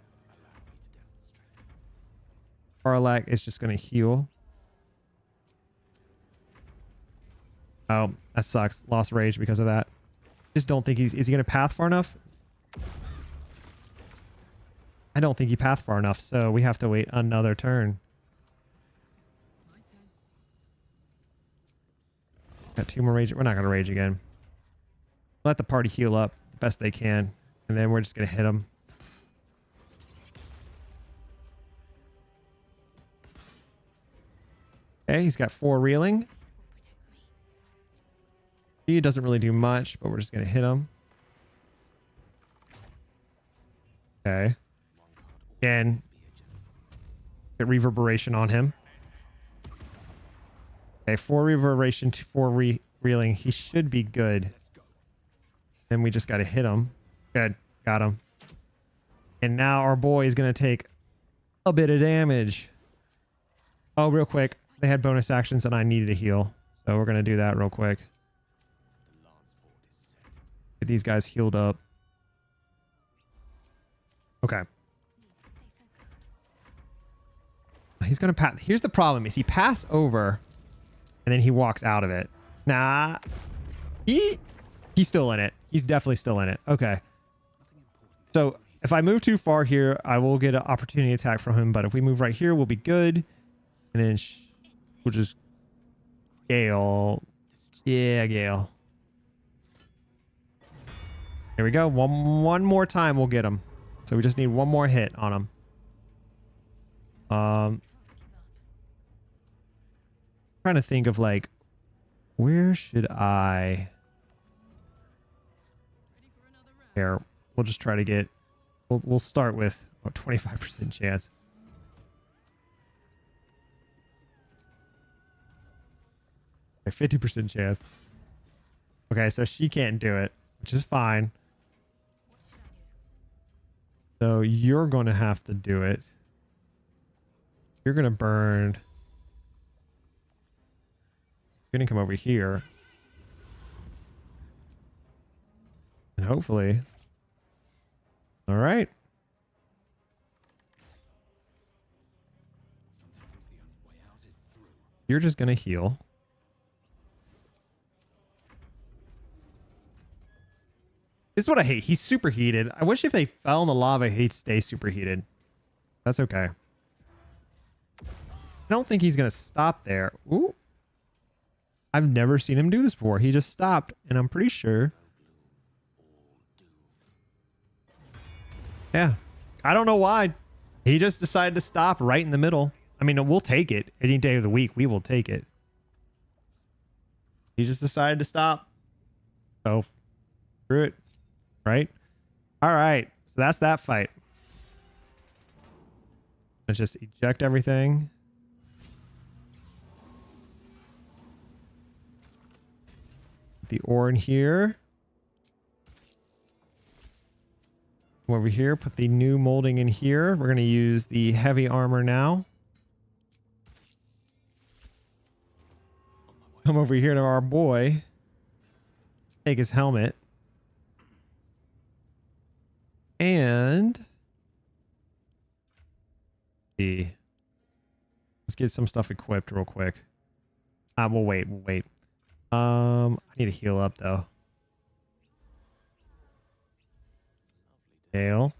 Karlak is just going to heal. Oh, that sucks. Lost rage because of that. Just don't think is he going to path far enough? I don't think he pathed far enough, so we have to wait another turn. Got 2 more rage. We're not going to rage again. Let the party heal up the best they can, and then we're just going to hit them. Okay, he's got 4 reeling. He doesn't really do much, but we're just going to hit him. Okay. Again, get reverberation on him. Okay, 4 reverberation to 4 reeling. He should be good. Then we just got to hit him. Good. Got him. And now our boy is going to take a bit of damage. Oh, real quick. They had bonus actions and I needed a heal. So we're going to do that real quick. Get these guys healed up. Okay. He's going to pass. Here's the problem is he passed over and then he walks out of it. Nah. He's still in it. He's definitely still in it. Okay. So if I move too far here, I will get an opportunity attack from him. But if we move right here, we'll be good. And then we'll just Gale. Yeah, Gale. There we go. One more time we'll get him. So we just need 1 more hit on him. Trying to think of like, where should I? Here, we'll just try to get. We'll start with a 25% chance. A 50% chance. Okay, so she can't do it, which is fine. So you're going to have to do it. You're going to burn. You're going to come over here. And hopefully. All right. Sometimes the only way out is through. You're just going to heal. This is what I hate. He's superheated. I wish if they fell in the lava, he'd stay superheated. That's okay. I don't think he's going to stop there. Ooh. I've never seen him do this before. He just stopped, and I'm pretty sure. Yeah. I don't know why. He just decided to stop right in the middle. I mean, we'll take it. Any day of the week, we will take it. He just decided to stop. So, screw it. Right? All right. So that's that fight. Let's just eject everything. Put the ore in here. Come over here. Put the new molding in here. We're going to use the heavy armor now. Come over here to our boy. Take his helmet. And let's get some stuff equipped real quick. We'll wait. I need to heal up though. Gale.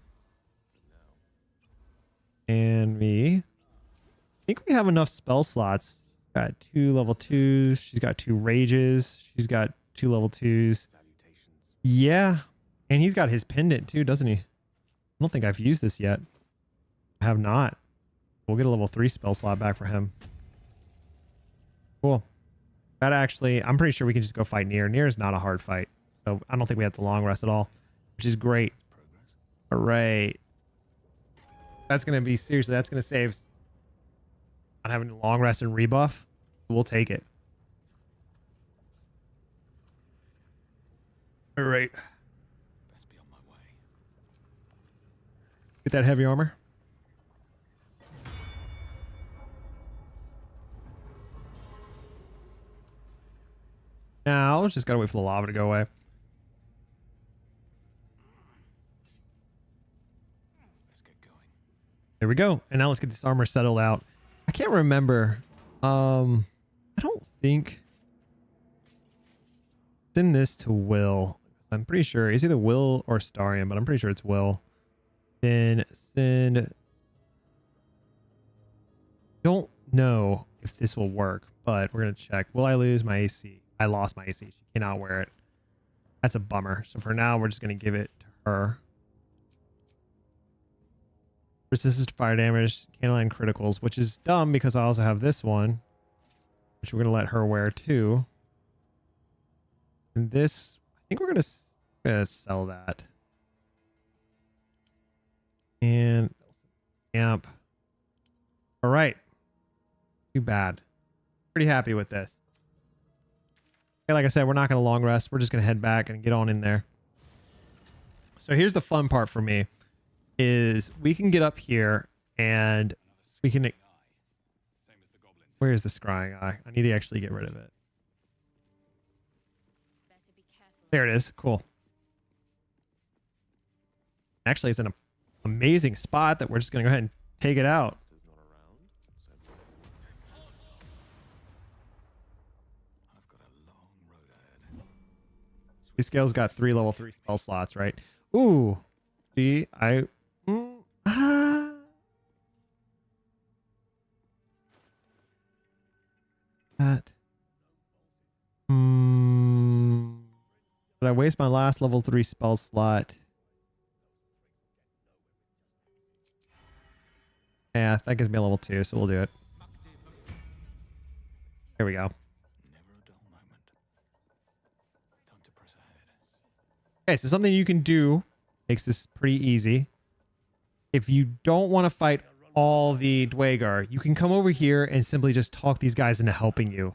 And me. I think we have enough spell slots. Got 2 level 2s. She's got 2 rages. She's got 2 level 2s. Yeah. And he's got his pendant too, doesn't he? I don't think I've used this yet. I have not. We'll get a level 3 spell slot back for him. Cool. That actually, I'm pretty sure we can just go fight Nier. Nier is not a hard fight. So I don't think we have to long rest at all, which is great. All right. That's going to be, seriously, that's going to save not having to long rest and rebuff. We'll take it. All right. Best be on my way. Get that heavy armor. Now, just gotta wait for the lava to go away. Let's get going. There we go. And now let's get this armor settled out. I can't remember. I don't think send this to Will. I'm pretty sure it's either Will or Starion, but I'm pretty sure it's Will. Then send. Don't know if this will work, but we're gonna check. Will I lose my AC? I lost my AC. She cannot wear it. That's a bummer. So for now, we're just gonna give it to her. Resistance to fire damage, canine criticals, which is dumb because I also have this one, which we're gonna let her wear too. And this, I think we're gonna sell that. And amp. All right. Too bad. Pretty happy with this. Okay, like I said, we're not gonna long rest. We're just gonna head back and get on in there. So here's the fun part for me. Is we can get up here and we can. Same as the goblins. Where's the scrying eye? I need to actually get rid of it. Better be careful. There it is. Cool. Actually, it's in an amazing spot that we're just going to go ahead and take it out. I've got a long road ahead. These scales got 3 level 3 spell slots, right? Ooh. See, that. Did I waste my last level 3 spell slot? Yeah, that gives me a level 2, so we'll do it. Here we go. Never a dull moment. Time to press ahead. Okay, so something you can do makes this pretty easy. If you don't want to fight all the Dwagar, you can come over here and simply just talk these guys into helping you.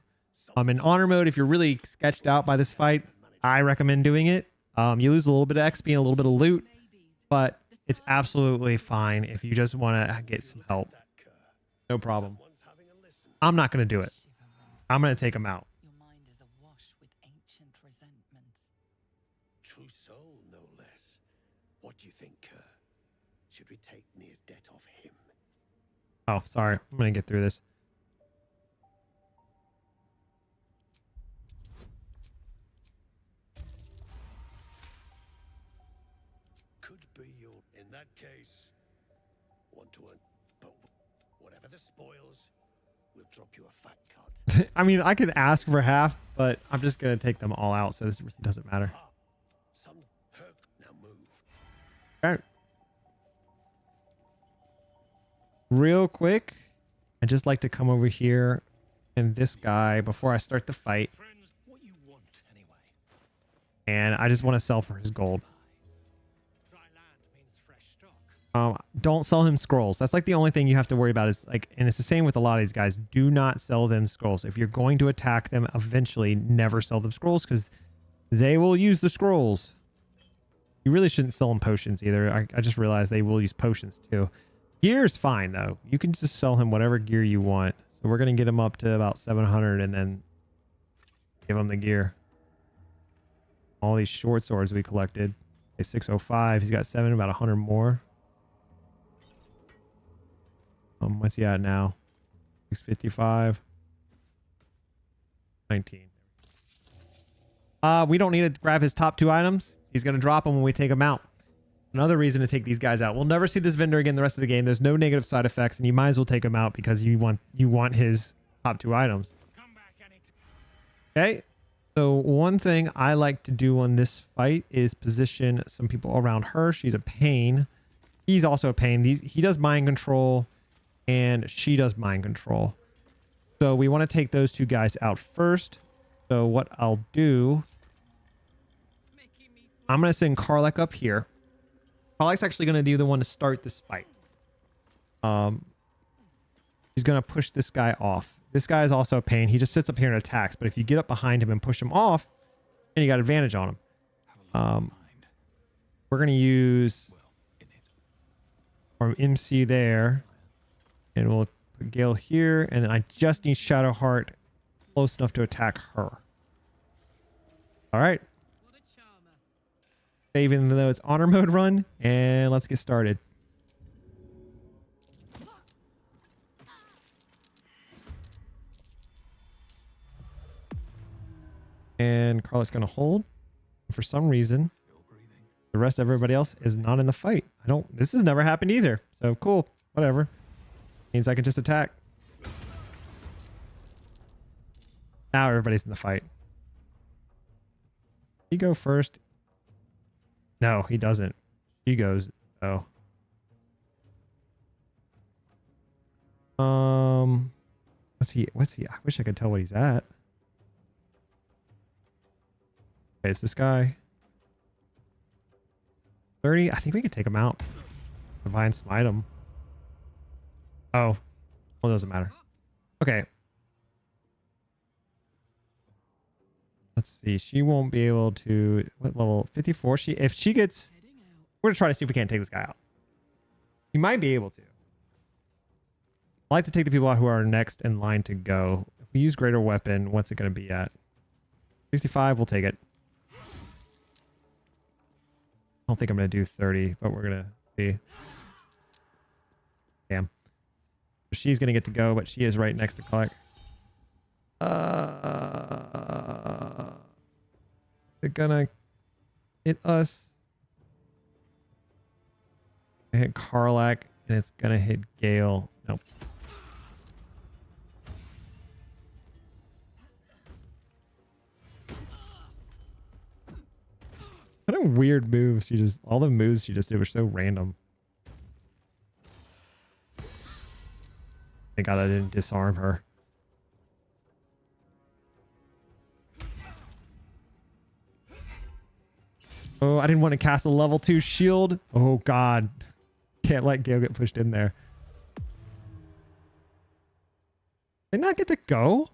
In honor mode, if you're really sketched out by this fight, I recommend doing it. You lose a little bit of XP and a little bit of loot, but it's absolutely fine if you just want to get some help. No problem. I'm not going to do it. I'm going to take them out. Your mind is awash with ancient resentments. True soul knows Oh, sorry. I'm gonna get through this. Could be your. In that case, want to earn. But whatever the spoils, we'll drop you a fat cut. I mean, I could ask for half, but I'm just gonna take them all out, so this really doesn't matter. Ah, some herc. Now move. All right. Real quick, I'd just like to come over here and this guy before I start the fight, Friends, what you want anyway? and I just want to sell for his gold. Dry land means fresh stock. Don't sell him scrolls. That's like the only thing you have to worry about is like, and it's the same with a lot of these guys. Do not sell them scrolls. If you're going to attack them eventually, never sell them scrolls because they will use the scrolls. You really shouldn't sell them potions either. I just realized they will use potions too. Gear's fine though. You can just sell him whatever gear you want. So we're going to get him up to about 700 and then give him the gear. All these short swords we collected. Okay, 605. He's got 7, about 100 more. What's he at now? 655. 19. We don't need to grab his top 2 items. He's going to drop them when we take them out. Another reason to take these guys out. We'll never see this vendor again the rest of the game. There's no negative side effects, and you might as well take him out because you want his top 2 items. Come back anytime. Okay. So one thing I like to do on this fight is position some people around her. She's a pain. He's also a pain. He does mind control, and she does mind control. So we want to take those 2 guys out first. So what I'll do, I'm going to send Karlach up here. Karlach's actually going to be the one to start this fight. He's going to push this guy off. This guy is also a pain. He just sits up here and attacks. But if you get up behind him and push him off, then you got advantage on him. We're going to use from MC there. And we'll put Gale here. And then I just need Shadowheart close enough to attack her. All right. Even though it's honor mode run, and let's get started. And Karlach's gonna hold. For some reason, the rest of everybody else is not in the fight. This has never happened either. So cool, whatever. Means I can just attack. Now everybody's in the fight. You go first. No, he doesn't. She goes, though. What's he? I wish I could tell what he's at. Okay, it's this guy. 30. I think we could take him out. Divine smite him. Oh. Well, it doesn't matter. Okay. Let's see. She won't be able to. What level? 54. If she gets. We're gonna try to see if we can't take this guy out. He might be able to. I like to take the people out who are next in line to go. If we use greater weapon, what's it gonna be at? 65. We'll take it. I don't think I'm gonna do 30, but we're gonna see. Damn. She's gonna get to go, but she is right next to Karlach. They're gonna hit us. Hit Karlach, and it's gonna hit Gale. Nope. What a weird move. All the moves she just did were so random. Thank God I didn't disarm her. Oh, I didn't want to cast a level 2 shield. Oh, God. Can't let Gale get pushed in there. Did not get to go?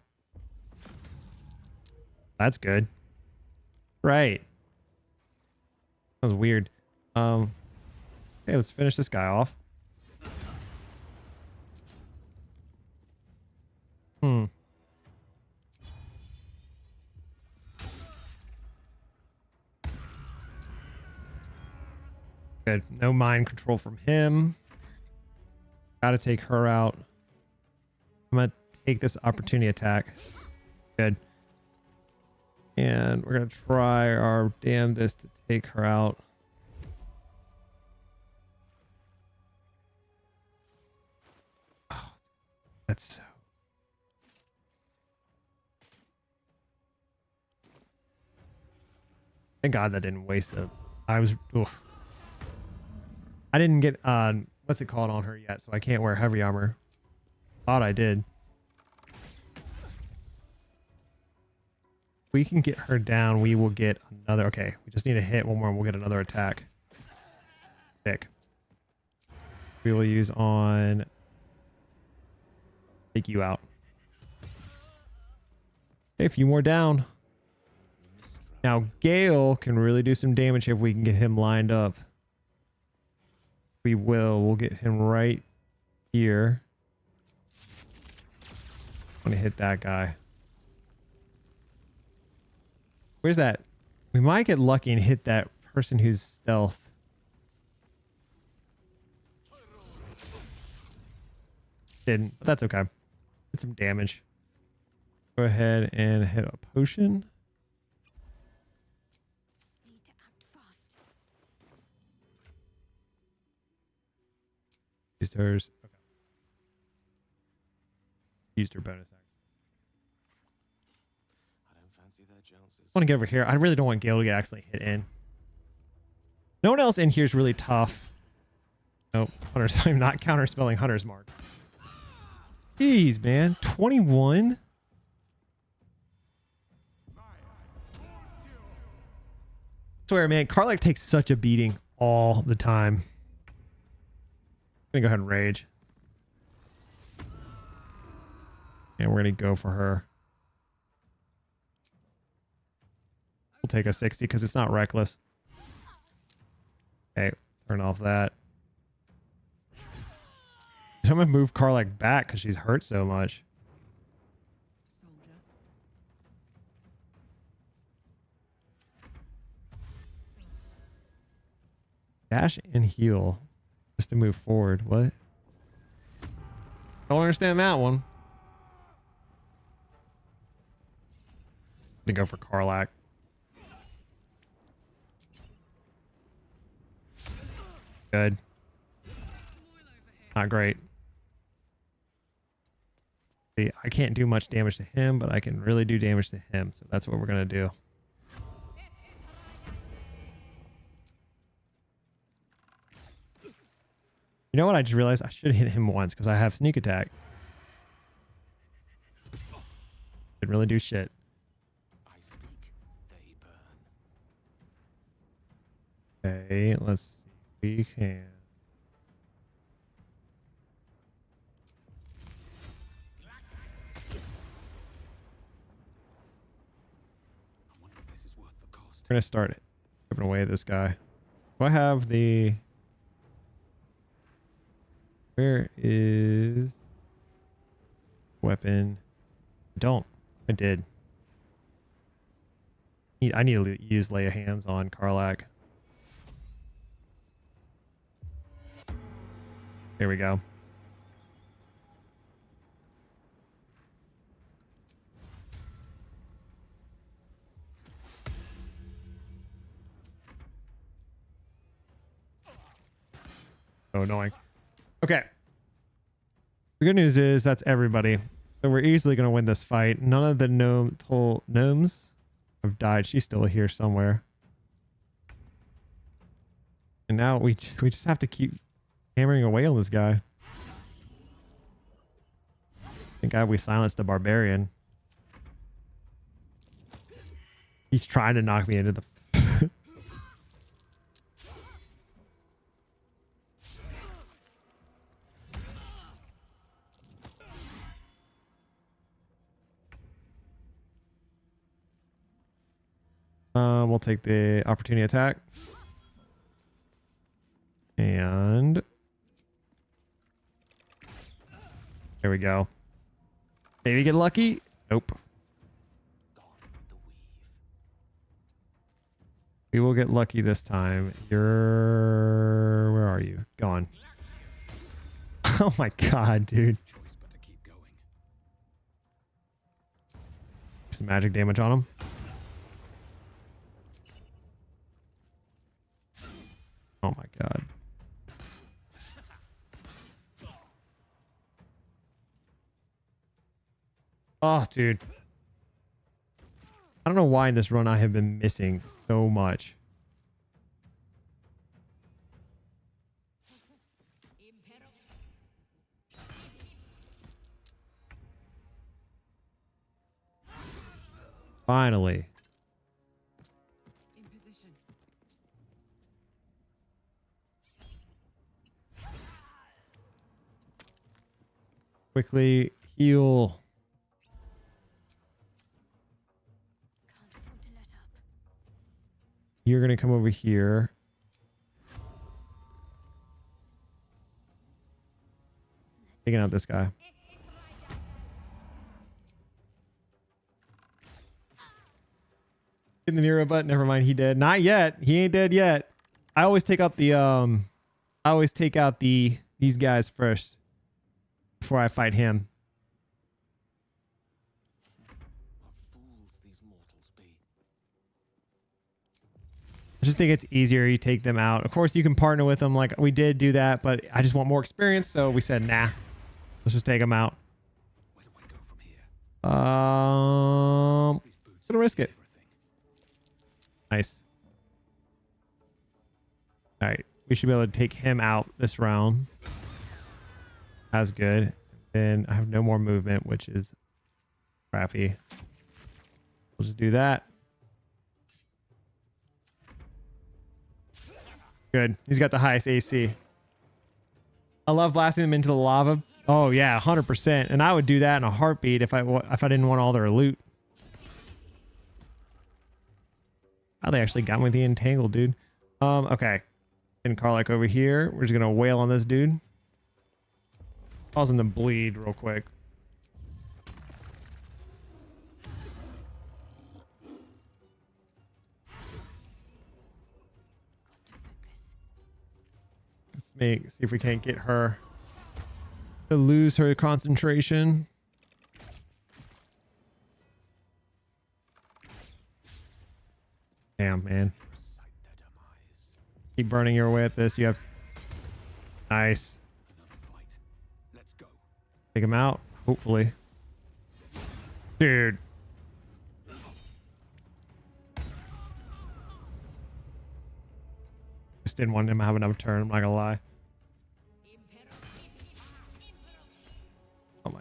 That's good. Right. That was weird. Okay, let's finish this guy off. Good. No mind control from him. Gotta take her out. I'm gonna take this opportunity attack. Good. And we're gonna try our damnedest to take her out. Oh, that's so. Thank God that didn't waste it. I was. Oof. I didn't get what's it called on her yet, so I can't wear heavy armor. Thought I did. We can get her down. We will get another. Okay, we just need to hit one more and we'll get another attack. Thick. We will use on. Take you out. Okay, a few more down. Now Gale can really do some damage if we can get him lined up. We will. We'll get him right here. I'm gonna hit that guy. Where's that? We might get lucky and hit that person who's stealth. Didn't, but that's okay. Did some damage. Go ahead and hit a potion. Need to act fast. Used hers. Okay. Used her bonus action. I don't fancy their chances. I want to get over here. I really don't want Gale to get accidentally hit in. No one else in here is really tough. Nope. Hunter's, I'm not counterspelling Hunter's Mark. Jeez, man. 21? I swear, man. Karlach takes such a beating all the time. I'm going to go ahead and rage. And we're going to go for her. We'll take a 60 because it's not reckless. Okay, turn off that. I'm going to move Karlach back because she's hurt so much. Soldier. Dash and heal just to move forward. What? Don't understand that one. I'm going to go for Karlach. Good. Not great. See, I can't do much damage to him, but I can really do damage to him. So that's what we're going to do. You know what? I just realized I should hit him once because I have sneak attack. Didn't really do shit. I speak, they burn. Okay, let's see. We can. I wonder if this is worth the cost. We're gonna start chipping away at this guy. Do I have the? Where is weapon? Don't. I did. I need to use lay of hands on Karlach. There we go. So annoying. Okay. The good news is that's everybody. So we're easily going to win this fight. None of the gnomes have died. She's still here somewhere. And now we just have to keep hammering away on this guy. Thank God we silenced the barbarian. He's trying to knock me into the... We'll take the opportunity attack. And there we go. Maybe get lucky. Nope. Gone with the weave. We will get lucky this time. You're... Where are you? Gone. Oh my god, dude. Choice but to keep going. Some magic damage on him. Oh my god. Oh, dude. I don't know why in this run I have been missing so much. Finally. In position. Quickly heal. Can't afford to let up. You're going to come over here. Taking out this guy. In the Nero button. Never mind. He dead. Not yet. He ain't dead yet. I always take out these guys first before I fight him. What fools these mortals be. I just think it's easier. You take them out. Of course, you can partner with them. Like we did do that, but I just want more experience. So we said, nah, let's just take them out. Where do I go from here? These boots gonna risk it. Everything. Nice. All right. We should be able to take him out this round. That's good. Then I have no more movement, which is crappy. We'll just do that. Good. He's got the highest AC. I love blasting them into the lava. Oh yeah, 100%. And I would do that in a heartbeat if I didn't want all their loot. Oh, they actually got me with the entangled, dude. Okay. And Karlach over here. We're just gonna wail on this dude. Cause him to bleed real quick. Let's see if we can't get her to lose her concentration. Damn, man. Recite their demise. Keep burning your way at this. You have... Nice. Another fight. Let's go. Take him out, hopefully. Dude. Just didn't want him to have another turn, I'm not gonna lie. Oh my...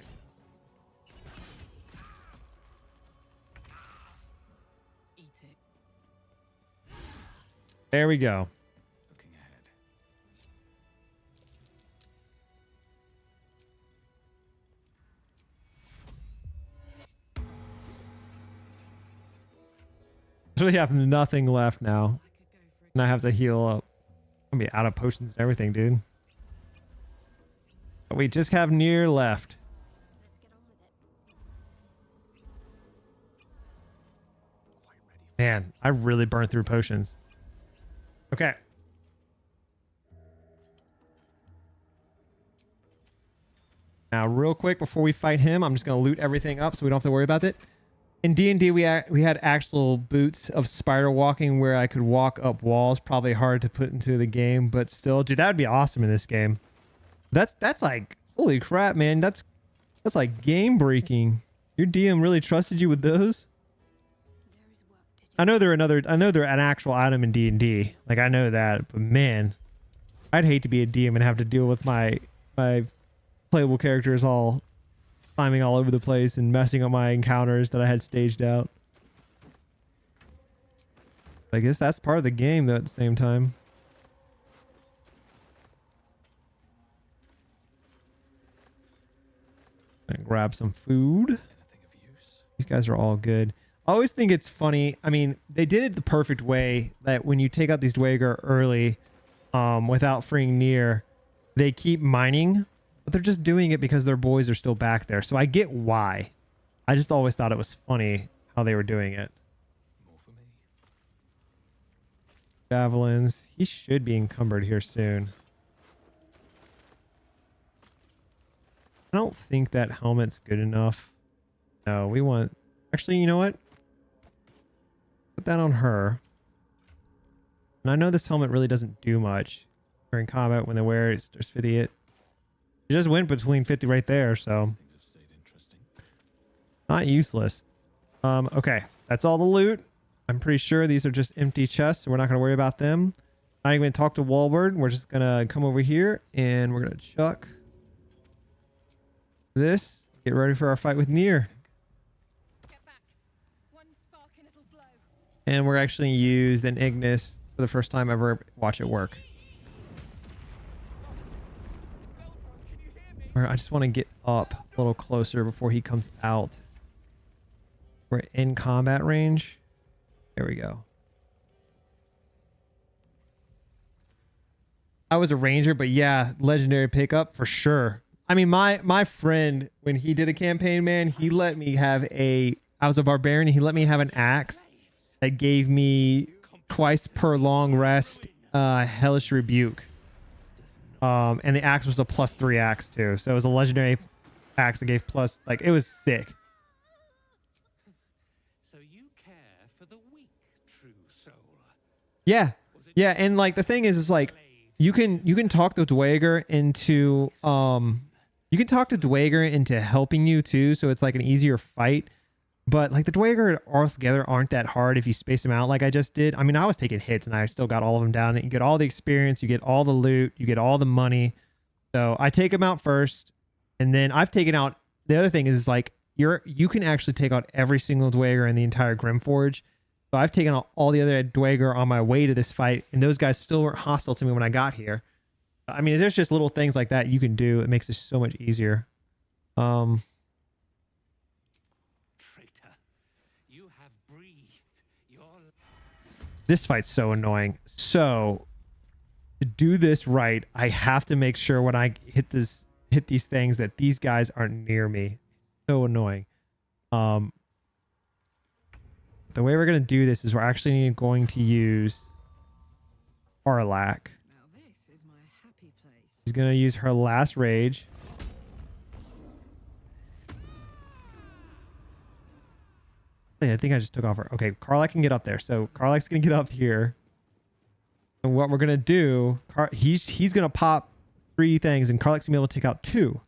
Eat it. There we go. Looking ahead. Literally have nothing left now. I could go for it. And I have to heal up. I'm gonna be out of potions and everything, dude. But we just have near left. Let's get on with it. Quite ready. Man, I really burned through potions. Okay. Now, real quick before we fight him, I'm just gonna loot everything up so we don't have to worry about it. In D&D, we had actual boots of spider walking where I could walk up walls. Probably hard to put into the game, but still, dude, that would be awesome in this game. That's like, holy crap, man. That's like game breaking. Your DM really trusted you with those? There is work to do. I know they're an actual item in D&D. Like I know that, but man, I'd hate to be a DM and have to deal with my playable characters all climbing all over the place and messing up my encounters that I had staged out. I guess that's part of the game though at the same time. And grab some food. Anything of use? These guys are all good. I always think it's funny. I mean, they did it the perfect way that when you take out these Dwager early, without freeing near, they keep mining, but they're just doing it because their boys are still back there. So I get why. I just always thought it was funny how they were doing it. More for me. Javelins. He should be encumbered here soon. I don't think that helmet's good enough. No, we want... Actually, you know what? Put that on her. And I know this helmet really doesn't do much during combat when they wear it. There's 50 it. It just went between 50 right there, so... Things have stayed interesting. Not useless. Okay. That's all the loot. I'm pretty sure these are just empty chests, so we're not going to worry about them. Not even going to talk to Walbert. We're just going to come over here, and we're going to chuck this. Get ready for our fight with Nier. Get back. One spark and it'll blow. And we're actually going to use an Ignis for the first time ever. Watch it work. I just want to get up a little closer before he comes out. We're in combat range. There we go. I was a ranger, but yeah, legendary pickup for sure. I mean, my friend, when he did a campaign, man, he let me have I was a barbarian. He let me have an axe that gave me twice per long rest, hellish rebuke. And the axe was a +3 axe too. So it was a legendary axe that gave plus, like, it was sick. So you care for the weak, true soul. Yeah. Yeah. And like, the thing is like, you can talk the Dweger into, you can talk to Dweger into helping you too. So it's like an easier fight. But like the Dweger altogether aren't that hard if you space them out like I just did. I mean, I was taking hits and I still got all of them down. And you get all the experience, you get all the loot, you get all the money. So I take them out first, and then I've taken out. The other thing is like you can actually take out every single Dweger in the entire Grymforge. So I've taken out all the other Dweger on my way to this fight, and those guys still weren't hostile to me when I got here. I mean, there's just little things like that you can do. It makes this so much easier. This fight's so annoying. So to do this right, I have to make sure when I hit these things that these guys aren't near me. So annoying. The way we're gonna do this is we're actually going to use Arlak. Now this is my happy place. She's gonna use her last rage. I think I just took off her. Okay, Karlak can get up there. So Karlak's gonna get up here. And what we're gonna do, he's gonna pop 3 things, and Karlak's gonna be able to take out 2.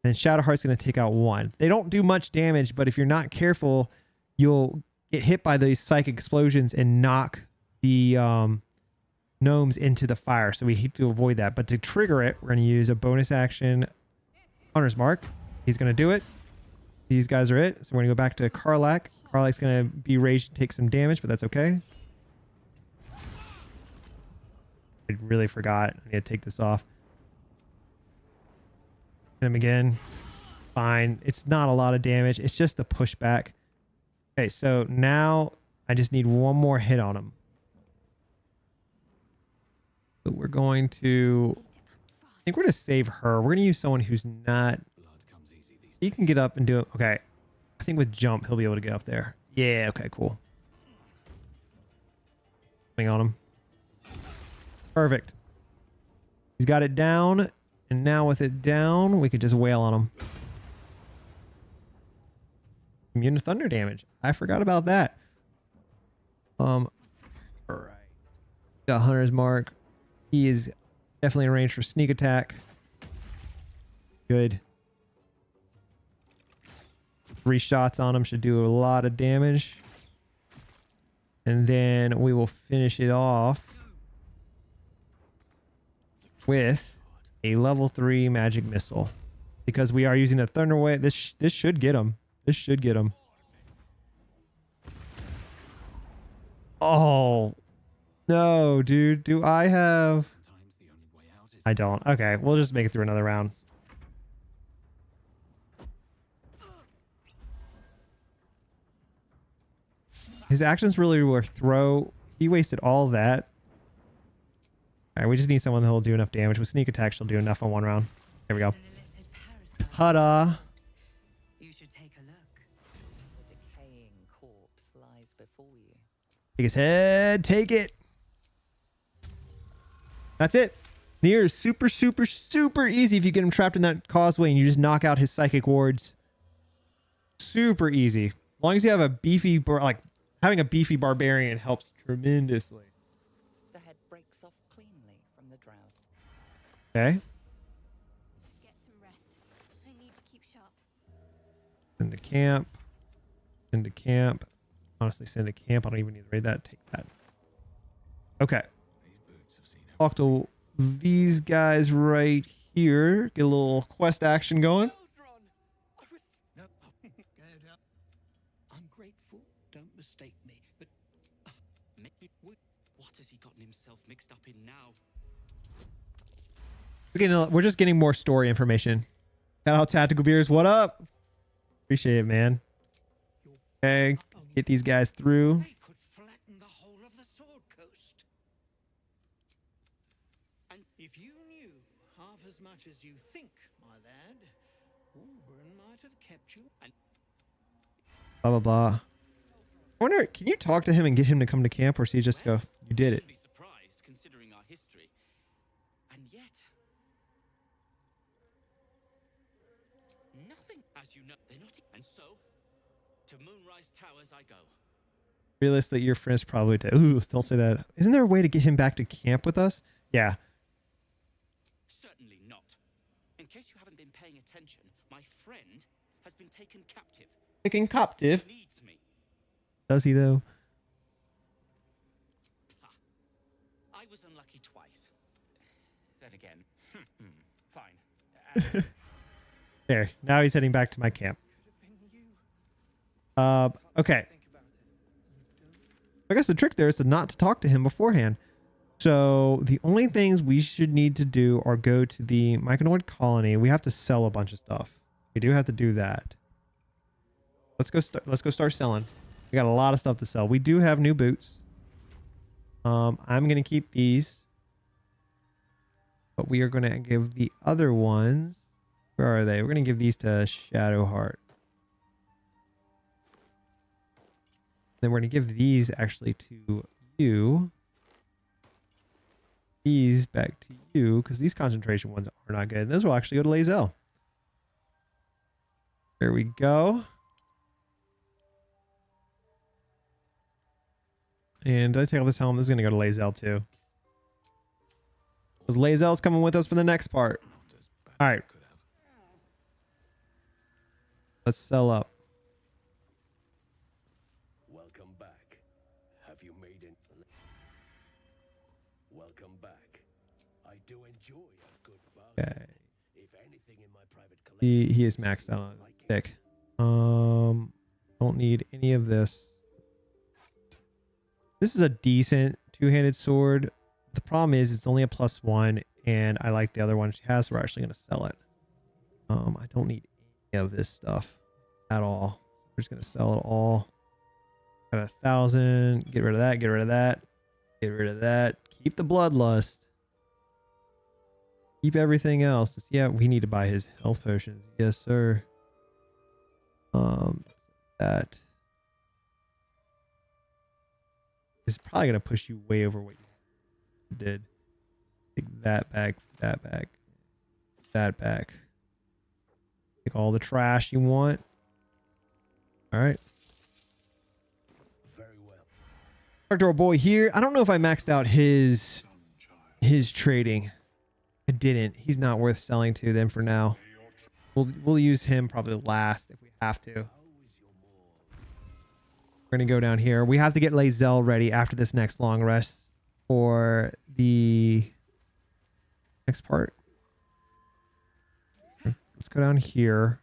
And Shadowheart's gonna take out 1. They don't do much damage, but if you're not careful, you'll get hit by these psychic explosions and knock the gnomes into the fire. So we need to avoid that. But to trigger it, we're gonna use a bonus action, Hunter's Mark. He's gonna do it. These guys are it. So we're gonna go back to Karlak. Karlak's gonna be raged and take some damage, but that's okay. I really forgot. I need to take this off. Hit him again. Fine. It's not a lot of damage. It's just the pushback. Okay, so now I just need one more hit on him. So we're going to... I think we're going to save her. We're going to use someone who's not... He can get up and do it. Okay. I think with jump, he'll be able to get up there. Yeah, okay, cool. Swing on him. Perfect. He's got it down, and now with it down, we could just wail on him. Immune to thunder damage. I forgot about that. All right. Got Hunter's Mark. He is definitely in range for sneak attack. Good. 3 shots on him should do a lot of damage. And then we will finish it off with a level 3 magic missile. Because we are using a thunder wave. This should get him. This should get him. Oh. No, dude. Do I have... I don't. Okay, we'll just make it through another round. His actions really were throw. He wasted all that. All right, we just need someone that'll do enough damage. With sneak attack, she'll do enough on 1 round. There we go. Ta-da! You should take a look. The decaying corpse lies before you. Take his head. Take it. That's it. Nier is super, super, super easy if you get him trapped in that causeway and you just knock out his psychic wards. Super easy. As long as you have a beefy, like having a beefy barbarian helps tremendously. The head breaks off cleanly from the drowse. Okay. Get some rest. I need to keep sharp. Send to camp. Send to camp. Honestly, send to camp. I don't even need to raid that. Take that. Okay. These boots have seen Talk to these guys right here. Get a little quest action going. I was no. Get up. I'm grateful. Don't mistake me. But What has he gotten himself mixed up in now? We're just getting more story information. Shout out Tactical Beers. What up? Appreciate it, man. Okay. Get these guys through. they could flatten the whole of the Sword Coast. And if you knew half as much as you think, my lad, Auburn might have kept you. And Blah, blah, blah. I wonder, can you talk to him and get him to come to camp, or does he just go, you did it? Shouldn't be surprised considering our history. And yet, nothing. As you know, they're not. And so, to Moonrise Towers I go. Realistically, your friends probably did. Ooh, don't say that. Isn't there a way to get him back to camp with us? Yeah. Certainly not. In case you haven't been paying attention, my friend has been taken captive. Taking captive. He needs me. Does he, though? Ha. I was unlucky twice. Then again, fine. There. Now he's heading back to my camp. Okay. I guess the trick there is to not to talk to him beforehand. So the only things we should need to do are go to the Myconid colony. We have to sell a bunch of stuff. We do have to do that. Let's go start selling. We got a lot of stuff to sell. We do have new boots. I'm gonna keep these. But we are gonna give the other ones. Where are they? We're gonna give these to Shadowheart. Then we're gonna give these actually to you. These back to you, because these concentration ones are not good. And those will actually go to Lae'zel. There we go. And did I take off this helm? This is gonna go to Lae'zel too. Because Lae'zel's coming with us for the next part. All right. Let's sell up. welcome back. Have you made it? Welcome back. I do enjoy a good bargain. Okay. If anything in my private collection. He is maxed out on thick. Don't need any of this. This is a decent two-handed sword. The problem is it's only a +1, and I like the other one she has, so we're actually going to sell it. I don't need any of this stuff at all. We're just going to sell it all. Got 1,000. Get rid of that. Get rid of that. Get rid of that. Keep the bloodlust. Keep everything else. Yeah, we need to buy his health potions. Yes, sir. That is probably gonna push you way over what you did. Take that back, that back, that back. Take all the trash you want. All right. Very well. Talk to our boy here. I don't know if I maxed out his trading. I didn't. He's not worth selling to them for now. We'll use him probably last if we have to. We're gonna go down here. We have to get Lae'zel ready after this next long rest for the next part. Let's go down here.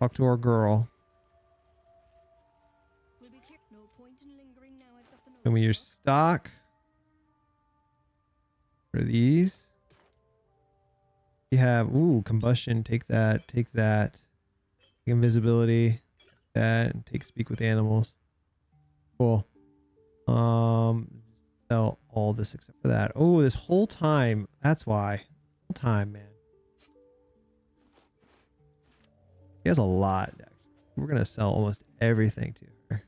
Talk to our girl. We'll be clear. No point in lingering now. I've got the Show me your stock. For these. You have combustion. Take that. Take that. Take invisibility. Take that and take speak with animals. Cool. Sell all this except for that. Oh, this whole time. That's why. Whole time, man. He has a lot. We're gonna sell almost everything to her. I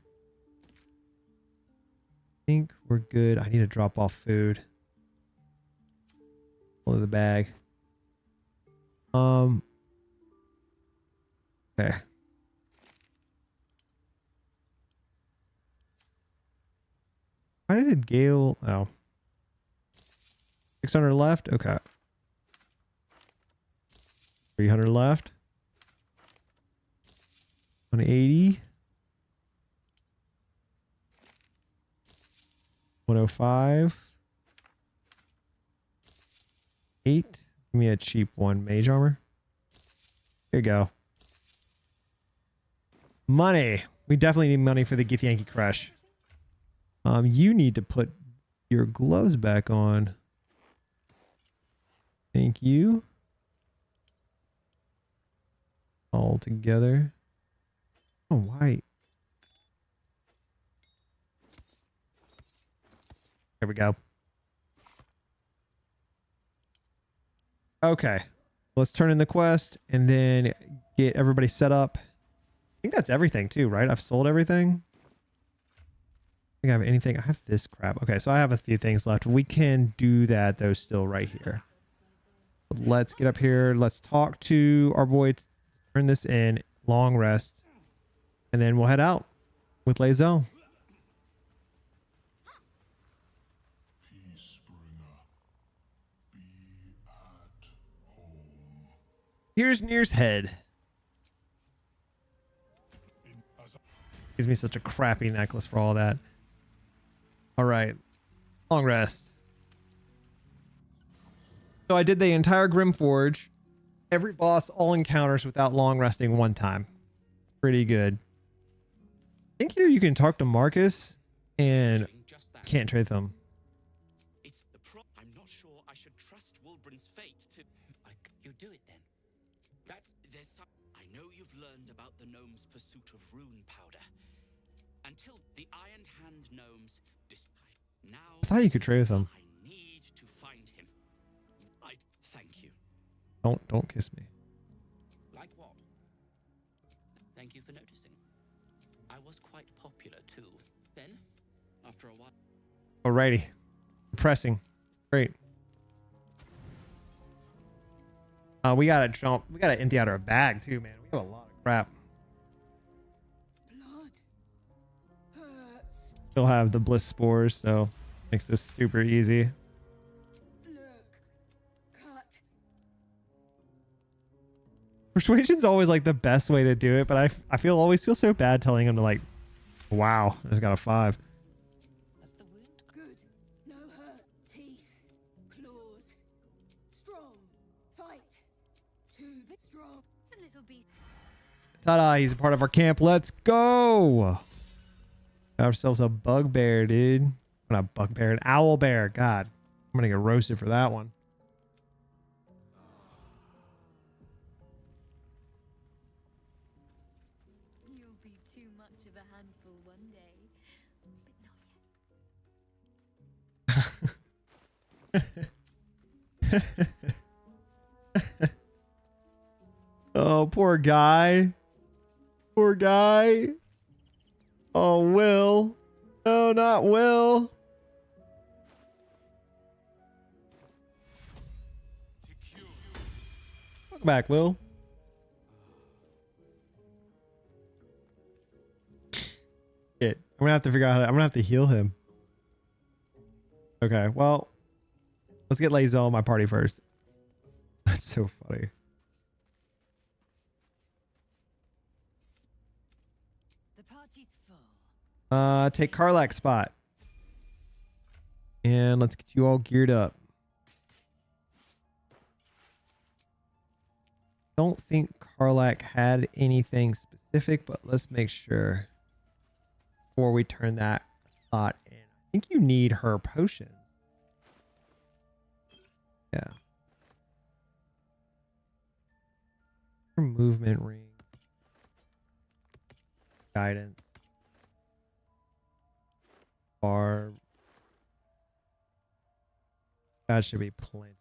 think we're good. I need to drop off food. Pull the bag. Okay. Why did Gale? Oh. 600 left? Okay. 300 left. 180. 105. 8. Give me a cheap one. Mage armor. Here you go. Money. We definitely need money for the Githyanki crush. You need to put your gloves back on. Thank you. All together. Oh, white. There we go. Okay. Let's turn in the quest and then get everybody set up. I think that's everything too, right? I've sold everything. I think I have anything. I have this crap. Okay, so I have a few things left. We can do that though still right here. Let's get up here. Let's talk to our boy. Turn this in. Long rest. And then we'll head out with Lae'zel. Here's Nir's head. Gives me such a crappy necklace for all that. All right. Long rest. So I did the entire Grymforge. Every boss, all encounters without long resting one time. Pretty good. I think here you can talk to Marcus and Just that. can't trade them. It's the I'm not sure I should trust Wulbren's fate to. You do it then. There's some. I know you've learned about the gnome's pursuit of rune powder. Until the Iron Hand gnomes now. I thought you could trade with them. I need to find him. Thank you. Don't kiss me. Like what? Thank you for noticing. I was quite popular too. Then, after a while. Alrighty. Pressing. Great. We gotta jump. We gotta empty out our bag too, man. We have a lot of crap. Blood hurts. Still have the bliss spores, so makes this super easy. Look. Cut. Persuasion's always like the best way to do it, but I always feel so bad telling him to like, wow, I just got a 5. Was the wound Good. No hurt. Teeth. Claws. Strong. Fight. Too strong. The little beast. Ta-da, he's a part of our camp. Let's go. Got ourselves a bugbear, dude. Not a bugbear, an owl bear. God, I'm gonna get roasted for that one. You'll be too much of a handful one day, but not yet. Oh, poor guy. Poor guy. Oh, Will. No, not Will. Welcome back, Will. Shit. I'm gonna have to figure out how to, I'm gonna have to heal him. Okay, well, let's get Lae'zel in my party first. That's so funny. The party's full. Take Karlak's spot. And let's get you all geared up. Don't think Karlak had anything specific, but let's make sure before we turn that thought in. I think you need her potion. Yeah. Her movement ring. Guidance. Barb. That should be plenty.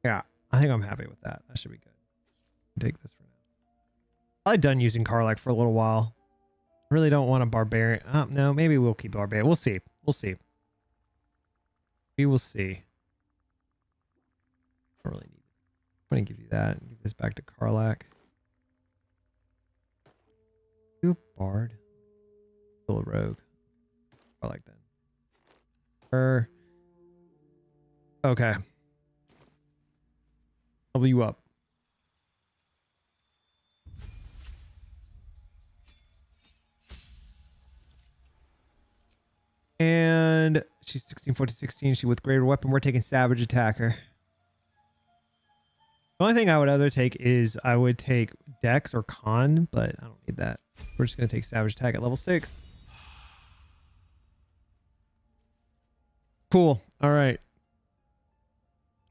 Yeah, I think I'm happy with that. That should be good. Take this for now. Probably done using Karlak for a little while. Really don't want a barbarian. No, maybe we'll keep barbarian. We'll see. We'll see. We will see. Don't really need it. I'm gonna give you that and give this back to Karlak. You a bard. Still a rogue. Karlak then. Okay. Level you up. And she's 16, 14, 16. She with greater weapon. We're taking savage attacker. The only thing I would either take is I would take Dex or Con, but I don't need that. We're just going to take savage attack at level 6. Cool. All right.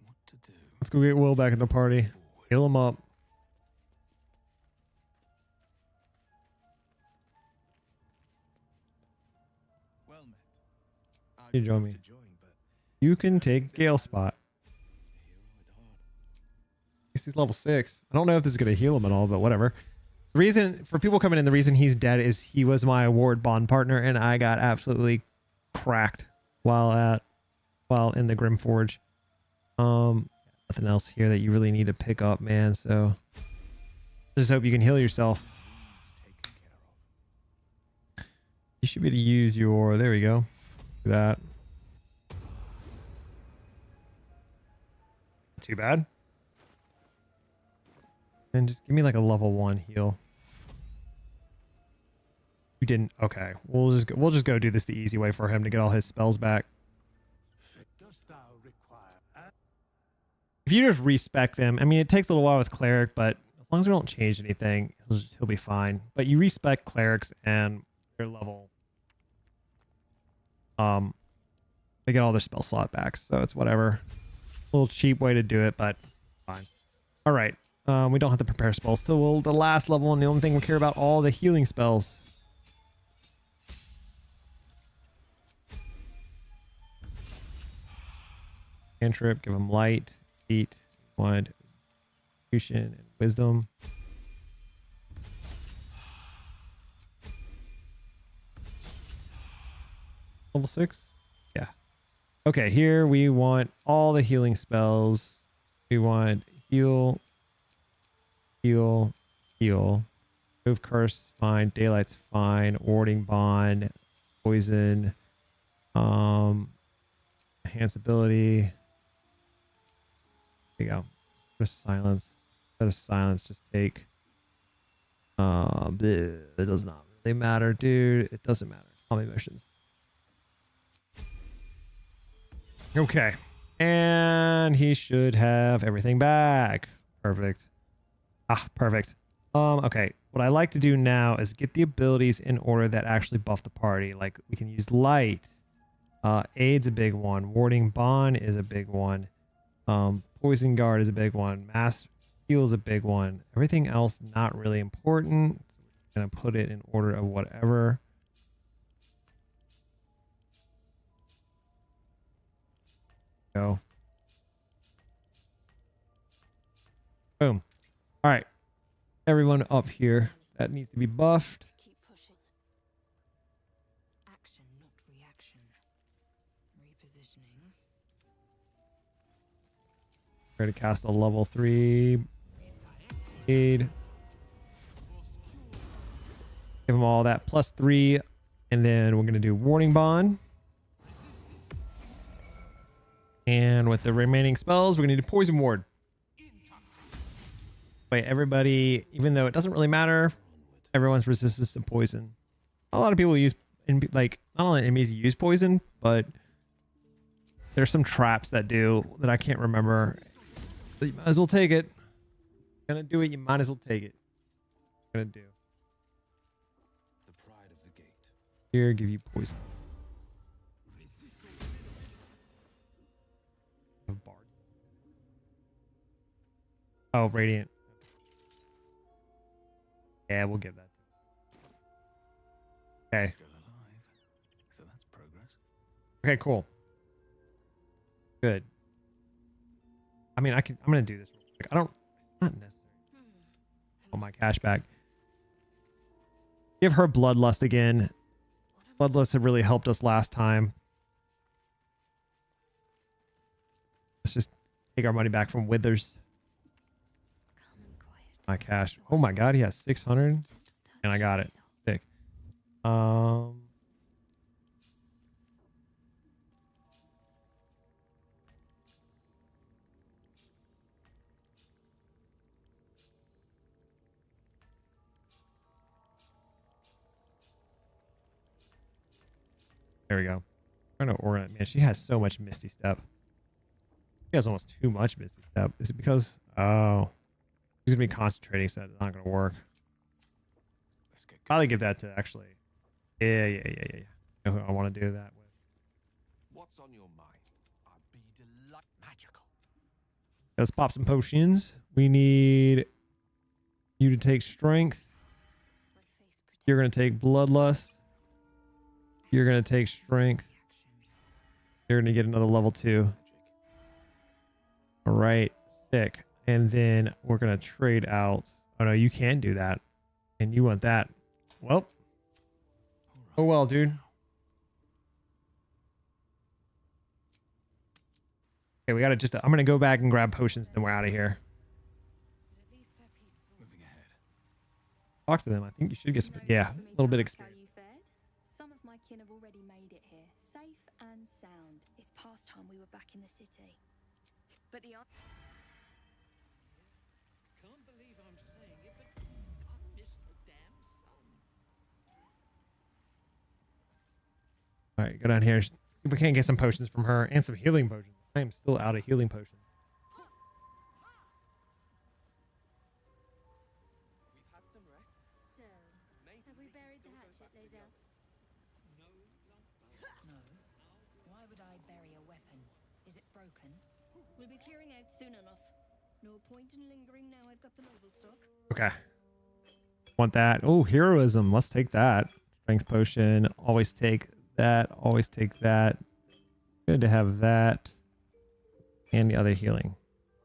What to do? Let's go get Will back in the party. Heal him up. Well met. You I'd join love me. to join, but You can take Gale Spot. heal it hard. He's level 6. I don't know if this is going to heal him at all, but whatever. The reason, for people coming in, the reason he's dead is he was my award bond partner, and I got absolutely cracked while in the Grymforge. Nothing else here that you really need to pick up, man. So just hope you can heal yourself. Wounds taken care of. You should be able to use your. There we go. Do that. Not too bad. Then just give me like a level 1 heal. You didn't. Okay, we'll just go do this the easy way for him to get all his spells back. Dost thou require? If you just respec them, I mean, it takes a little while with cleric, but as long as we don't change anything, he'll be fine. But you respec clerics and their level, they get all their spell slot back, so it's whatever. A little cheap way to do it, but fine. All right, we don't have to prepare spells till the last level, and the only thing we care about all the healing spells. Cantrip, give him light, heat, one, execution, and wisdom. Level 6? Yeah. Okay, here we want all the healing spells. We want heal, heal, heal. Move curse, fine. Daylight's fine. Warding bond, poison, enhance ability. There you go. Just silence. Let us silence. Just take. It does not really matter, dude. It doesn't matter. All my missions. Okay. And he should have everything back. Perfect. Ah, perfect. Okay. What I like to do now is get the abilities in order that actually buff the party. Like we can use light. Aid's a big one. Warding bond is a big one. Poison guard is a big one. Mass heal is a big one. Everything else not really important. I'm gonna put it in order of whatever. Go. Boom. All right. Everyone up here that needs to be buffed. Keep pushing. Action, not reaction. Repositioning. Try to cast a level 3 aid. Give them all that +3, and then we're gonna do warning bond. And with the remaining spells, we're gonna do poison ward. Wait, everybody, even though it doesn't really matter, everyone's resistance to poison. A lot of people use, like, not only enemies use poison, but there's some traps that do that I can't remember. So you might as well take it. Gonna do it, you might as well take it. Gonna do. The pride of the gate. Here, give you poison. Of bards. Oh, radiant. Yeah, we'll give that. Okay. Still alive. So that's progress. Okay, cool. Good. I mean, I'm gonna do this real quick. Not necessary. Oh, my cash back. Give her Bloodlust again. Bloodlust had really helped us last time. Let's just take our money back from Withers. My cash. Oh my god, he has 600. And I got it. Sick. There we go. Trying to organize. Man, she has so much Misty Step. She has almost too much Misty Step. Is it because? Oh, she's gonna be concentrating, so it's not gonna work. Let's get Probably give that to actually. Yeah. You know who I want to do that with? What's on your mind? I'd be magical. Let's pop some potions. We need you to take strength. You're gonna take bloodlust. You're gonna take strength. You're gonna get another level 2. All right, sick. And then we're gonna trade out. Oh no, you can't do that. And you want that. Well. Oh well, dude. Okay, we gotta just. I'm gonna go back and grab potions, then we're out of here. Moving ahead. Talk to them. I think you should get some. Yeah, a little bit of experience. Some of my kin have already made it here, safe and sound. It's past time we were back in the city. But the Can't believe I'm saying it, but I miss the damn sun. All right, go down here. See if we can't get some potions from her and some healing potions. I am still out of healing potions. We've had some rest. So, have we buried the hatchet, Lae'zel? No, No. Why would I bury a weapon? Is it broken? We'll be clearing out soon enough. No point in lingering now I've got the noble stock. Okay. Want that? Oh, heroism. Let's take that. Strength potion. Always take that. Always take that. Good to have that. And the other healing.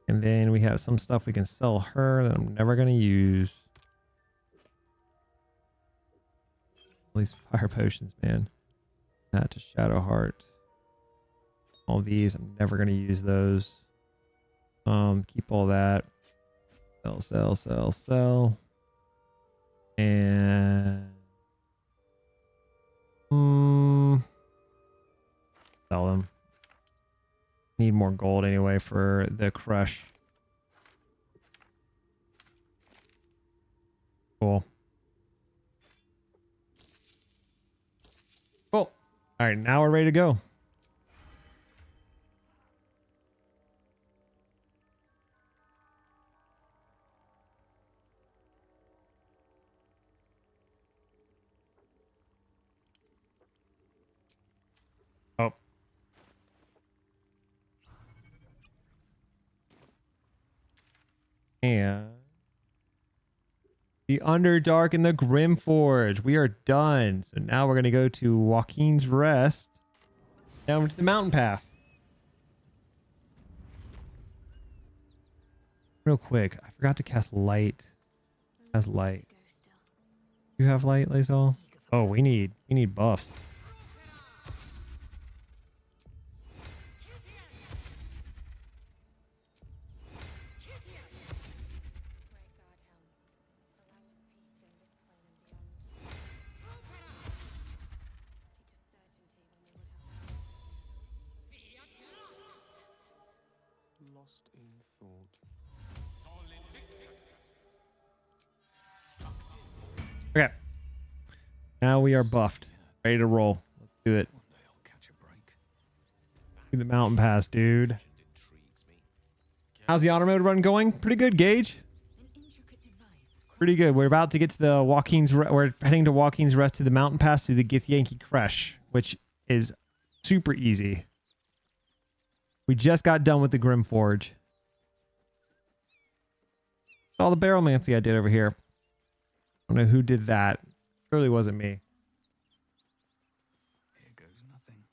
And then we have some stuff we can sell her that I'm never going to use. All these fire potions, man. That to Shadow Heart. All these, I'm never going to use those. Keep all that. Sell. And sell them. Need more gold anyway for the crush. Cool. Cool. All right, now we're ready to go. Oh. And the Underdark and the Grymforge. We are done. So now we're going to go to Joaquin's Rest. Down to the mountain path. Real quick. I forgot to cast light. Has light. You have light, Lae'zel? Oh, we need buffs. Lost in thought. Okay. Now we are buffed. Ready to roll. Let's do it. One day I'll catch a break. Do the mountain pass, dude. How's the auto mode run going? Pretty good, Gage. An intricate device. Pretty good. We're about to get to the we're heading to Joaquin's Rest to the mountain pass to the Githyanki Crush, which is super easy. We just got done with the Grymforge. All the barrelmancy I did over here. I don't know who did that. Surely wasn't me. Here goes nothing.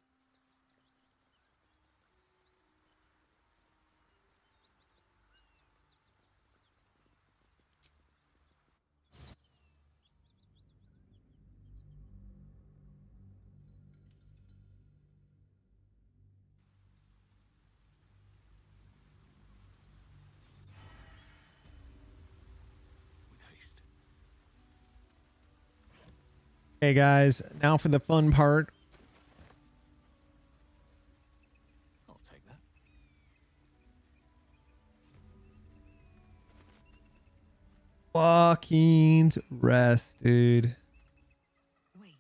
Hey guys, now for the fun part. I'll take that. Joaquin's Rest, dude. Wait.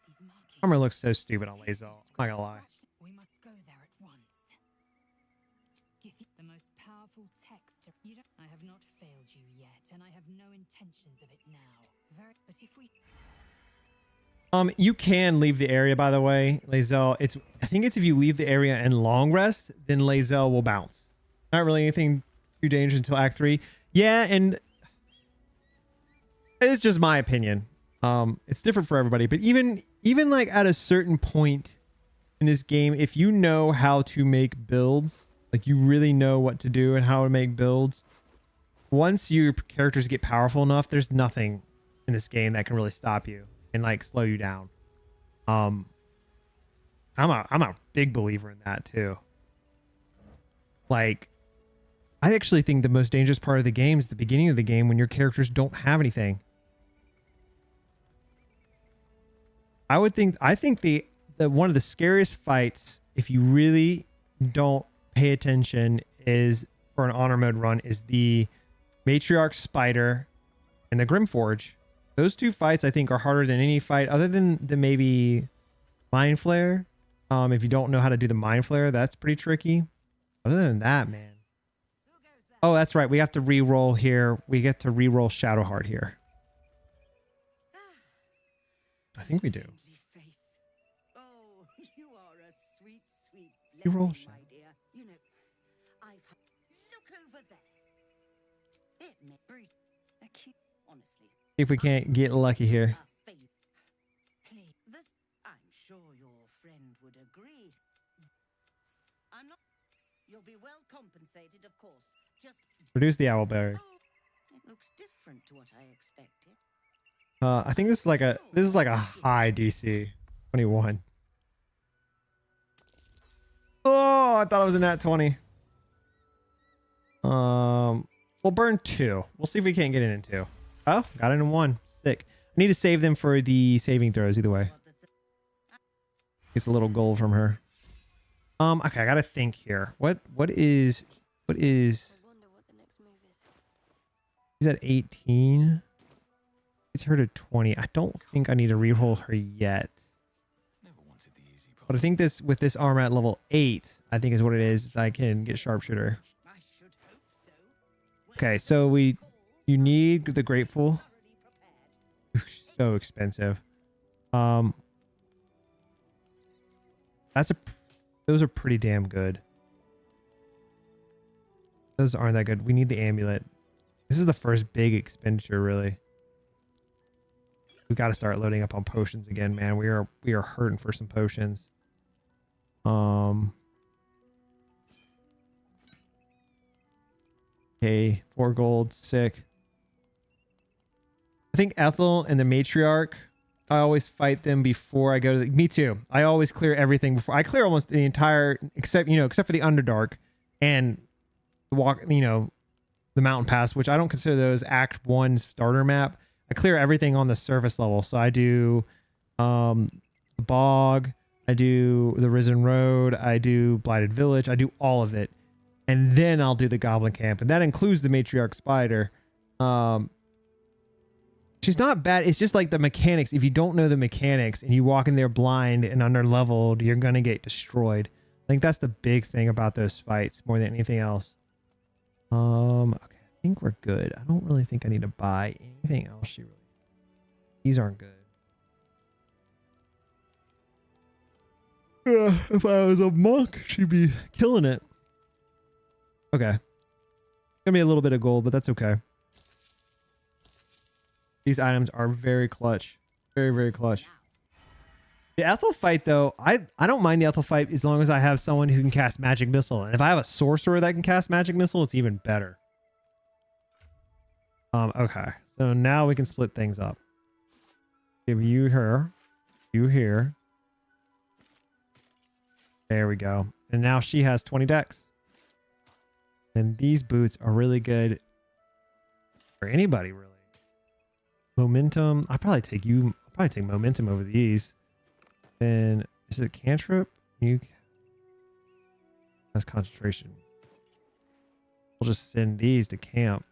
These markings. Armor looks so stupid on Lazel. I'm not gonna lie. We must go there at once. Give you the most powerful text. You don't. I have not failed you yet, and I have no intentions of it now. But if we. You can leave the area, by the way, Lazel. I think it's if you leave the area and long rest, then Lazel will bounce. Not really anything too dangerous until Act 3. Yeah, and it's just my opinion. It's different for everybody, but even like at a certain point in this game, if you know how to make builds, like you really know what to do and how to make builds, once your characters get powerful enough, there's nothing in this game that can really stop you and like slow you down. I'm a big believer in that too. Like, I actually think the most dangerous part of the game is the beginning of the game when your characters don't have anything. I think the one of the scariest fights, if you really don't pay attention, is for an honor mode run, is the Matriarch Spider and the Grymforge. Those two fights I think are harder than any fight other than the maybe Mind Flare. If you don't know how to do the Mind Flare, that's pretty tricky. Other than that, man. Oh, that's right. We have to re-roll here. We get to re-roll Shadowheart here. I think we do. Face. Oh, you are a sweet, sweet You roll blessing, Shadow. my dear. You know, look over there. It may breed a cute, honestly. See if we can't get lucky here. A faith. Please, this, I'm sure your friend would agree. I'm not. You'll be well compensated, of course. Just. Produce the Owlberry. Oh, it looks different to what I expected. I think this is like a high DC 21. Oh, I thought it was a nat 20. We'll burn 2. We'll see if we can't get it in 2. Oh, got it in 1. Sick. I need to save them for the saving throws either way. It's a little gold from her. Okay, I gotta think here. What is I wonder what the next move is. she's at 18? It's her to 20. I don't think I need to reroll her yet. Never wanted the easy part. But I think this with this armor at level 8, I think is what it is I can get sharpshooter. I should hope so. Okay, so you need the grateful. Thoroughly prepared. So expensive. Those are pretty damn good. Those aren't that good. We need the amulet. This is the first big expenditure, really. We got to start loading up on potions again, man. We are hurting for some potions. Okay, 4 gold, sick. I think Ethel and the Matriarch, I always fight them before I go to the... Me too. I always clear everything before... I clear almost the entire... Except for the Underdark and the Mountain Pass, which I don't consider those Act 1 starter map. I clear everything on the surface level. So I do the Bog, I do the Risen Road, I do Blighted Village, I do all of it. And then I'll do the Goblin Camp. And that includes the Matriarch Spider. She's not bad. It's just like the mechanics. If you don't know the mechanics and you walk in there blind and under leveled, you're going to get destroyed. I think that's the big thing about those fights more than anything else. Okay, I think we're good. I don't really think I need to buy anything else. These aren't good. If I was a monk, she'd be killing it. Okay. Gonna be a little bit of gold, but that's okay. These items are very clutch. Very, very clutch. The Ethel fight, though, I don't mind the Ethel fight as long as I have someone who can cast Magic Missile. And if I have a sorcerer that can cast Magic Missile, it's even better. Okay. So now we can split things up. Give you her. You here. There we go. And now she has 20 decks. And these boots are really good for anybody, really. Momentum. I'll probably take you probably take momentum over these. Then is it cantrip? That's concentration. We'll just send these to camp.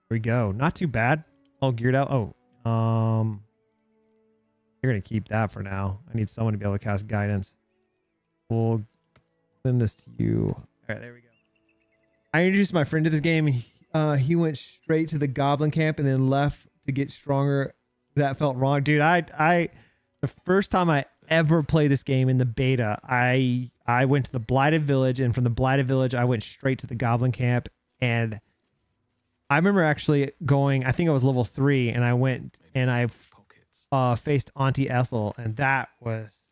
Here we go. Not too bad. All geared out. Oh, you're gonna keep that for now. I need someone to be able to cast guidance. We'll send this to you. All right, there we go. I introduced my friend to this game. He went straight to the goblin camp and then left to get stronger. That felt wrong, dude. The first time I ever played this game in the beta, I went to the Blighted Village, and from the Blighted Village, I went straight to the goblin camp. And I remember actually going, I think I was level 3, and I went and I faced Auntie Ethel, and that was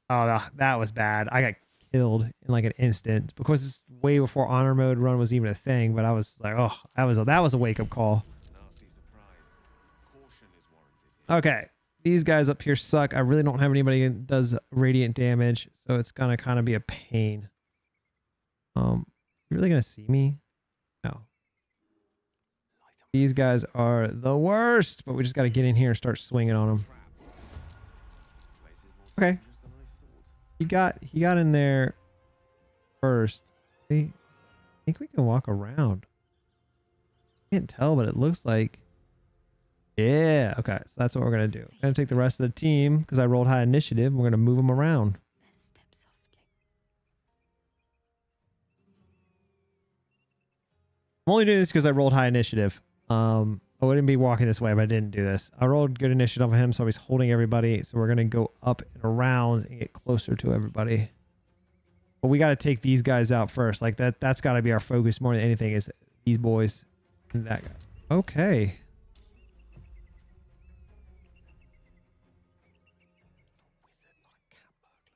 bad. I got killed in like an instant because it's way before honor mode run was even a thing. But I was like, oh, that was a wake up call. Okay, these guys up here suck. I really don't have anybody that does radiant damage, so it's gonna kind of be a pain. You really gonna see me? No. These guys are the worst, but we just got to get in here and start swinging on them. Okay. He got in there first. I think we can walk around. Can't tell, but it looks like. Yeah. Okay. So that's what we're going to do. I'm going to take the rest of the team because I rolled high initiative. We're going to move them around. I'm only doing this because I rolled high initiative. I wouldn't be walking this way if I didn't do this. I rolled good initiative on him, so he's holding everybody. So we're going to go up and around and get closer to everybody. But we got to take these guys out first. Like that's got to be our focus more than anything, is these boys and that guy. Okay.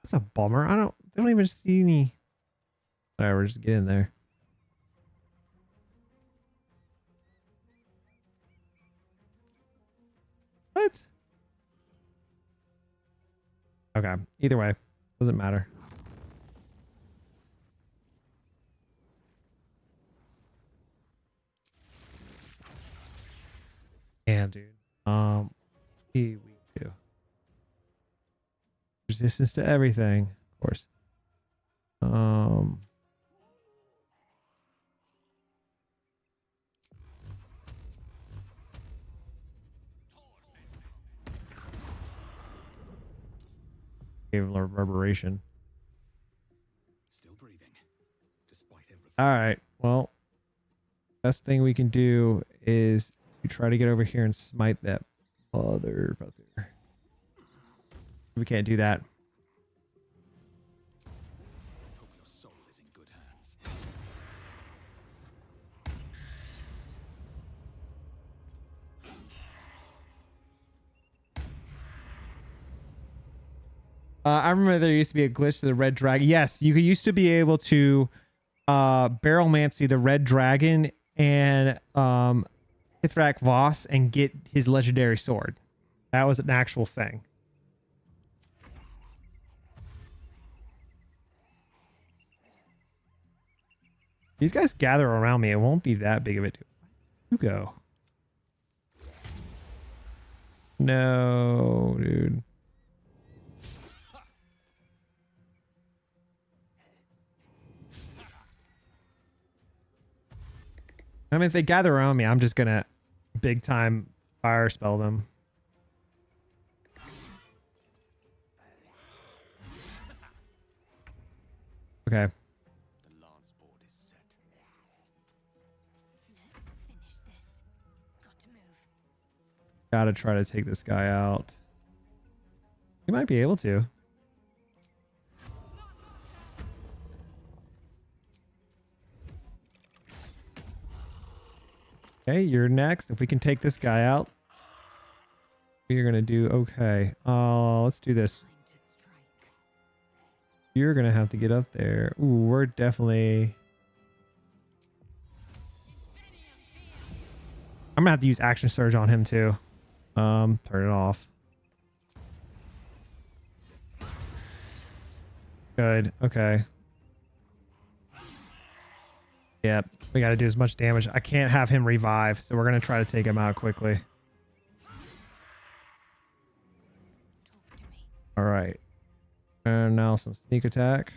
That's a bummer. They don't even see any. Whatever, just get in there. What? Okay. Either way, doesn't matter. Damn, dude. We do resistance to everything, of course. Gave him a reverberation. Still breathing, despite everything. All right. Well, best thing we can do is to try to get over here and smite that motherfucker. We can't do that. Hope your soul is in good hands. I remember there used to be a glitch to the red dragon. Yes, you used to be able to barrelmancy the red dragon and Ithrak Voss and get his legendary sword. That was an actual thing. These guys gather around me. It won't be that big of a deal. You go. No, dude. I mean, if they gather around me, I'm just gonna big time fire spell them. Okay. The lance board is set. Let's finish this. Got to move. Gotta try to take this guy out. You might be able to. Okay, you're next. If we can take this guy out, we're gonna do okay. Let's do this. You're gonna have to get up there. Ooh, we're definitely. I'm gonna have to use action surge on him too. Turn it off. Good. Okay. Yep. We got to do as much damage. I can't have him revive, so we're going to try to take him out quickly. All right. And now some sneak attack.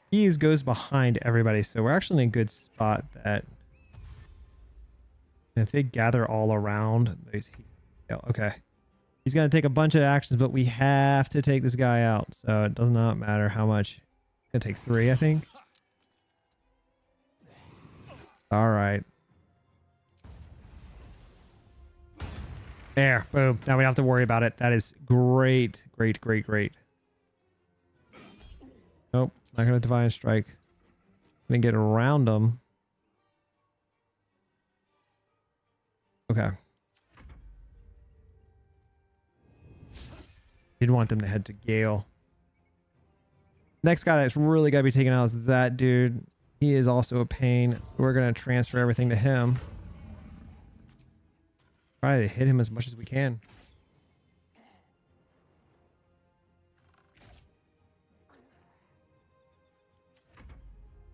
Keys goes behind everybody, so we're actually in a good spot that if they gather all around, okay. He's going to take a bunch of actions, but we have to take this guy out, so it does not matter how much. It's going to take 3, I think. All right. There, boom. Now we don't have to worry about it. That is great, great, great, great. Nope, not going to Divine Strike. Going to get around them. Okay. Didn't want them to head to Gale. Next guy that's really got to be taken out is that dude. He is also a pain. So we're going to transfer everything to him. Try to hit him as much as we can.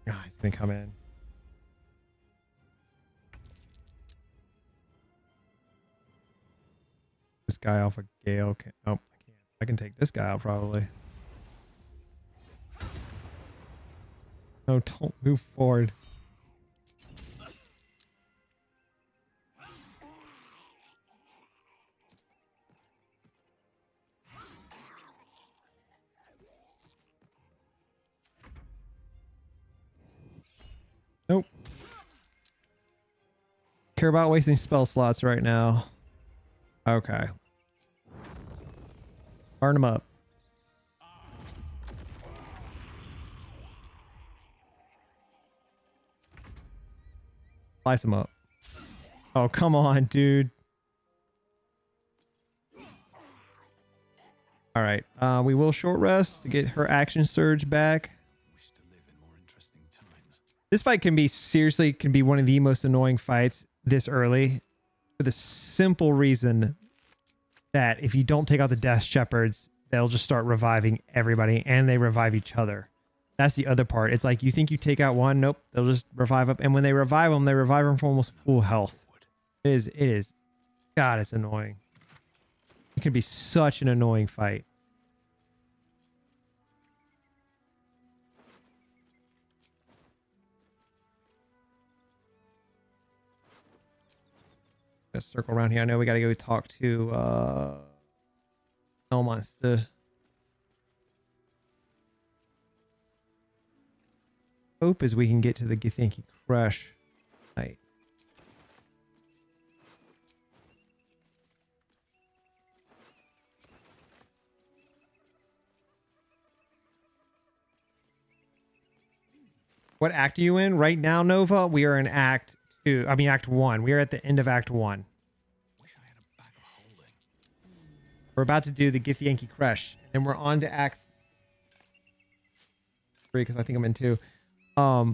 God, he's going to come in. This guy off of Gale. Oh, I can't. I can take this guy out probably. No, don't move forward. Nope. Care about wasting spell slots right now. Okay. Burn him up. Slice him up. Oh, come on, dude. All right. We will short rest to get her action surge back. This fight can be one of the most annoying fights this early for the simple reason that if you don't take out the Death Shepherds, they'll just start reviving everybody and they revive each other. That's the other part. It's like you think you take out one, nope, they'll just revive up. And when they revive them from almost full health. It is. God, it's annoying. It can be such an annoying fight. Gonna circle around here. I know we gotta go talk to Elmonster. Hope is we can get to the Githyanki Crush site. What act are you in right now, Nova? We are in Act 2. I mean Act 1. We are at the end of Act 1. Wish I had a bag of holding. We're about to do the Githyanki Crush, and then we're on to Act 3 because I think I'm in 2. But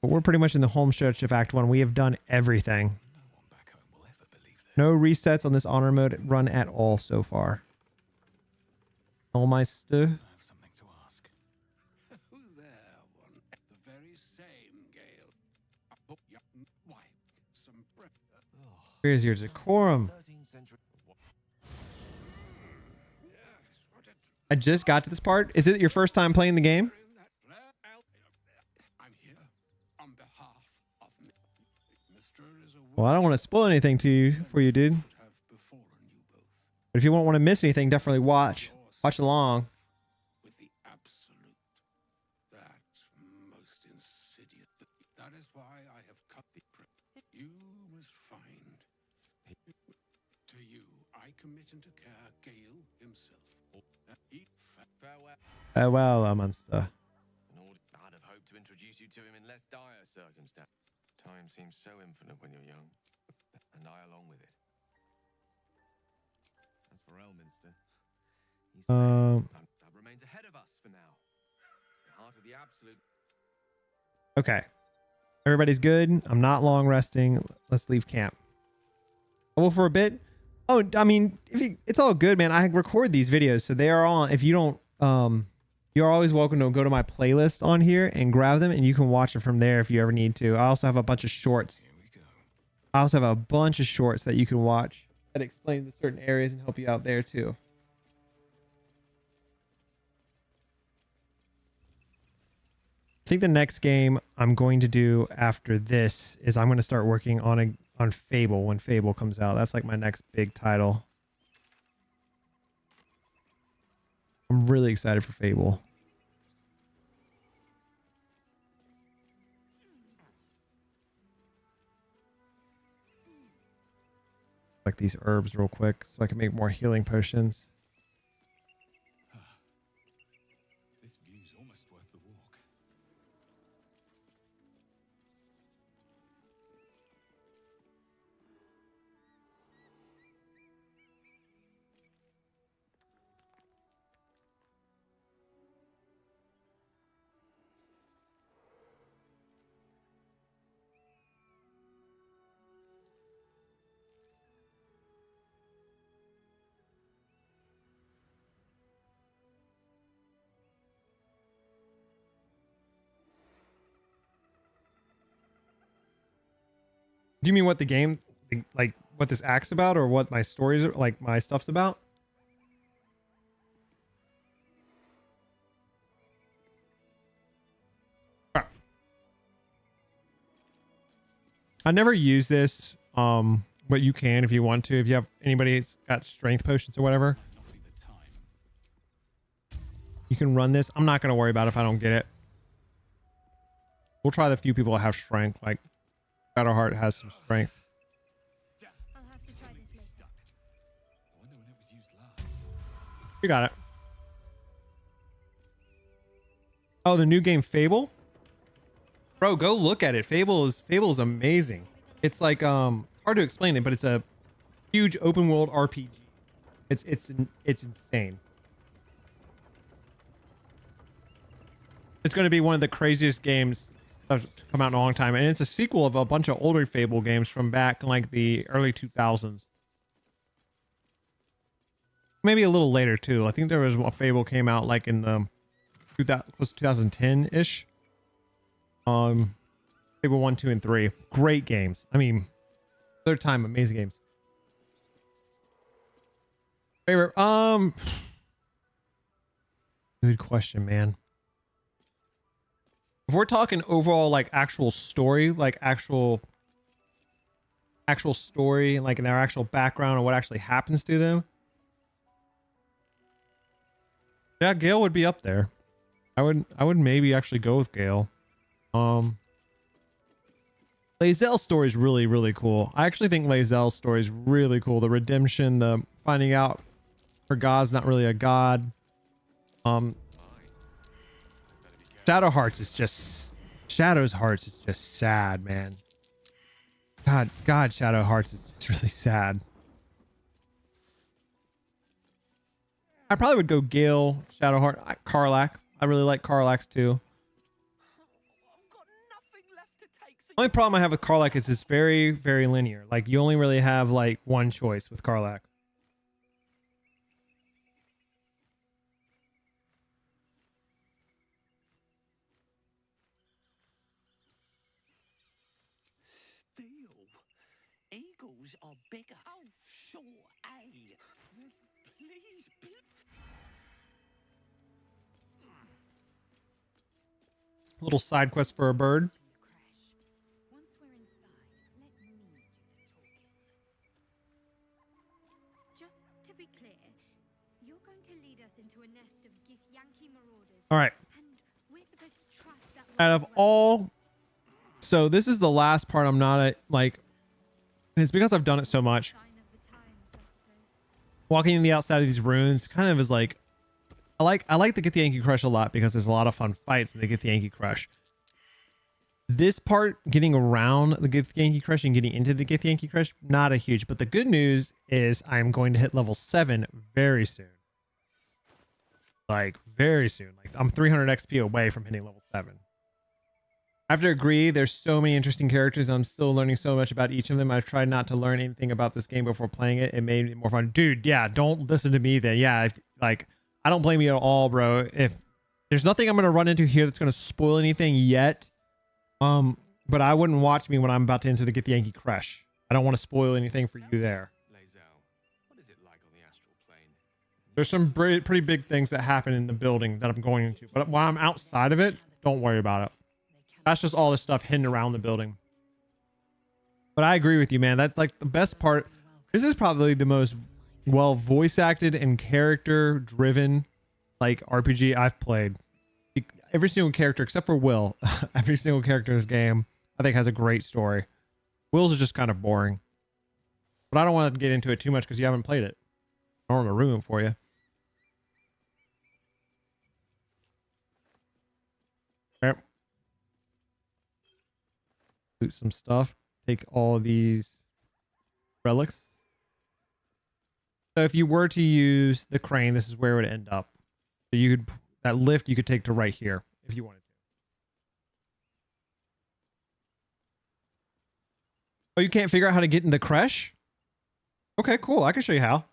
we're pretty much in the home stretch of Act 1. We have done everything. No one back home will ever believe this. No resets on this honor mode run at all so far. Elmonster. I have something to ask. Who there, one? The very same Gale. Oh, yeah. Why? Some breath. Here's your decorum. 13th century. Yes, what a I just got to this part. Is it your first time playing the game? I'm here on behalf of Mr. Well, I don't want to spoil anything for you, dude. have befallen you both. But if you won't want to miss anything, definitely watch along. With the absolute, that most insidious. That is why I have cut the you must find. To you, I commit into care Gale himself. Farewell. Well, Elmonster. I'd have hoped to introduce you to him in less dire circumstance. Time seems so infinite when you're young, and I along with it. As for Elminster, he said that remains ahead of us for now. The heart of the absolute. Okay. Everybody's good. I'm not long resting. Let's leave camp. Well, for a bit. Oh, I mean, it's all good, man. I record these videos, so they are on. If you don't, you're always welcome to go to my playlist on here and grab them, and you can watch it from there if you ever need to. I also have a bunch of shorts I also have a bunch of shorts that you can watch that explain the certain areas and help you out there too. I think the next game I'm going to do after this is I'm going to start working on Fable when Fable comes out. That's like my next big title. I'm really excited for Fable. Like these herbs real quick so I can make more healing potions. This view's almost worth the walk. Do you mean what the game, like what this act's about, or what my stories are, like my stuff's about? I never use this, but you can if you want to. If you have anybody that's got strength potions or whatever, you can run this. I'm not going to worry about it if I don't get it. We'll try the few people that have strength, like Shadowheart has some strength. I'll have to try this later. I wonder when it was used last. You got it. Oh, the new game Fable? Bro, go look at it. Fable is amazing. It's like hard to explain it, but it's a huge open world RPG. It's insane. It's going to be one of the craziest games that's come out in a long time, and it's a sequel of a bunch of older Fable games from back in like the early 2000s. Maybe a little later too. I think there was a Fable came out like in the 2010-ish. Fable 1, 2, and 3. Great games. I mean, third time, amazing games. Favorite, good question, man. If we're talking overall, like actual story, like actual story, like in our actual background or what actually happens to them. Yeah, Gale would be up there. I would maybe actually go with Gale. Lae'zel's story is really, really cool. I actually think Lae'zel's story is really cool. The redemption, the finding out her God's not really a god. Shadowhearts is just sad, man. God, Shadowhearts is just really sad. I probably would go Gale, Shadowheart, Karlach. I really like Karlach too. Only problem I have with Karlach is it's very, very linear. Like you only really have like one choice with Karlach. Steel. Eagles are bigger. Oh, sure, eh? Then please, please. Little side quest for a bird. Once we're inside, let me do the talking. Just to be clear, you're going to lead us into a nest of Githyanki marauders. All right. And we're supposed to trust that Out of all, so this is the last part I'm not at, like, and it's because I've done it so much. sign of the times, I suppose. Walking in the outside of these ruins kind of is like, I like the Githyanki Crush a lot because there's a lot of fun fights in the Githyanki Crush. This part, getting around the Githyanki Crush and getting into the Githyanki Crush, not a huge, but the good news is I'm going to hit level 7 very soon. Like very soon. Like I'm 300 XP away from hitting level 7. I have to agree, there's so many interesting characters and I'm still learning so much about each of them. I've tried not to learn anything about this game before playing it. It made it more fun. Dude, yeah, don't listen to me then. Yeah, like I don't blame you at all, bro. If there's nothing I'm going to run into here that's going to spoil anything yet, but I wouldn't watch me when I'm about to enter the Githyanki Crush. I don't want to spoil anything for you there. Lae'zel, what is it like on the astral plane? There's some pretty big things that happen in the building that I'm going into, but while I'm outside of it, don't worry about it. That's just all the stuff hidden around the building. But I agree with you, man. That's like the best part. This is probably the most well voice acted and character driven like RPG I've played. Every single character except for Will, every single character in this game I think has a great story. Will's is just kind of boring. But I don't want to get into it too much because you haven't played it. I don't want to ruin it for you. Okay. Loot some stuff. Take all these relics. So if you were to use the crane, this is where it would end up. So you could, that lift you could take to right here if you wanted to. Oh, you can't figure out how to get in the creche? Okay, cool. I can show you how.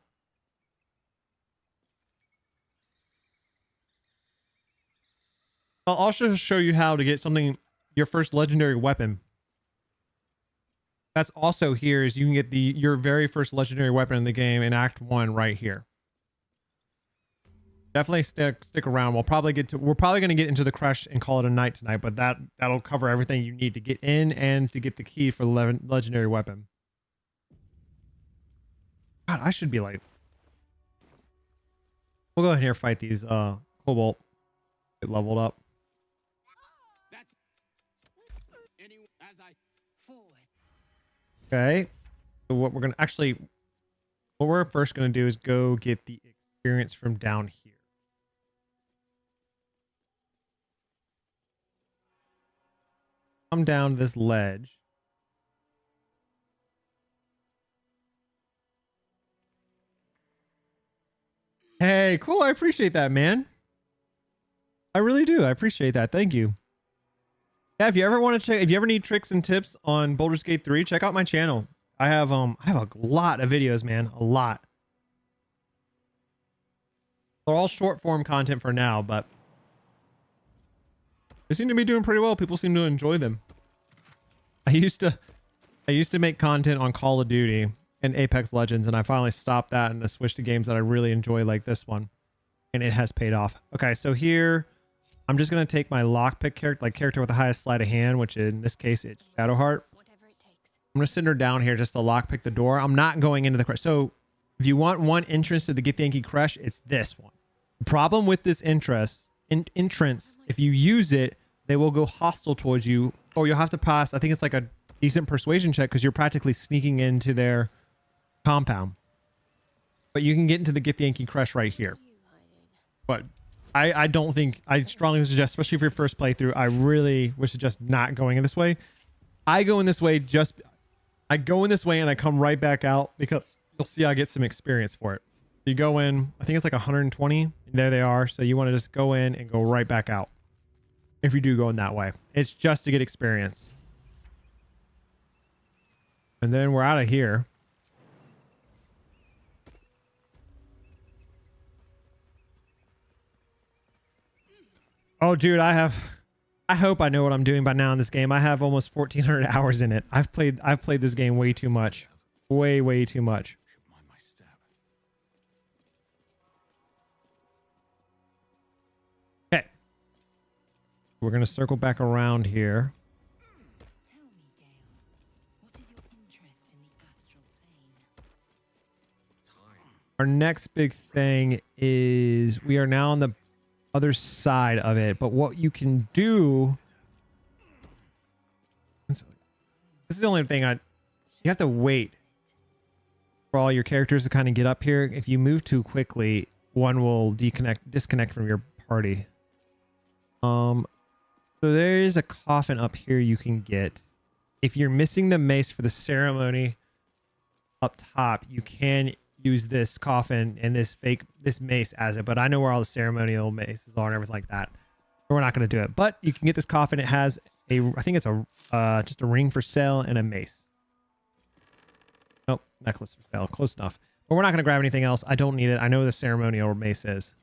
I'll also show you how to get something, your first legendary weapon. That's also here is you can get your very first legendary weapon in the game in Act 1 right here. Definitely stick around. We're probably going to get into the crush and call it a night tonight, but that'll cover everything you need to get in and to get the key for the legendary weapon. God, I should be like, we'll go ahead here and fight these cobalt. Get leveled up. Okay, so what we're first going to do is go get the experience from down here. Come down this ledge. Hey, cool. I appreciate that, man. I really do. I appreciate that. Thank you. Yeah, if you ever want to check, if you ever need tricks and tips on Baldur's Gate 3, check out my channel. I have a lot of videos, man. A lot. They're all short form content for now, but they seem to be doing pretty well. People seem to enjoy them. I used to make content on Call of Duty and Apex Legends, and I finally stopped that and I switched to games that I really enjoy, like this one. And it has paid off. Okay, so here I'm just going to take my lockpick character with the highest sleight of hand, which in this case, it's Shadowheart. I'm going to send her down here just to lockpick the door. I'm not going into the creche. So if you want one entrance to the Githyanki creche, it's this one. The problem with this entrance, if you use it, they will go hostile towards you, or you'll have to pass, I think it's like a decent persuasion check because you're practically sneaking into their compound. But you can get into the Githyanki creche right here. But I don't think, I strongly suggest, especially for your first playthrough, I really would suggest not going in this way. I go in this way and I come right back out because you'll see I get some experience for it. You go in, I think it's like 120, and there they are. So you want to just go in and go right back out. If you do go in that way, it's just to get experience. And then we're out of here. Oh, dude, I hope I know what I'm doing by now in this game. I have almost 1,400 hours in it. I've played this game way too much. Way too much. Okay. We're going to circle back around here. Tell me, Gale, what is your interest in the astral plane? Our next big thing is we are now on the other side of it, but what you can do, this is the only thing you have to wait for all your characters to kind of get up here. If you move too quickly, one will disconnect from your party. So there is a coffin up here you can get. If you're missing the mace for the ceremony up top, you can use this coffin and this mace as it, but I know where all the ceremonial maces are and everything like that. We're not going to do it, but you can get this coffin. It has I think it's just a ring for sale and a mace. Oh, necklace for sale. Close enough. But we're not going to grab anything else. I don't need it. I know the ceremonial mace is.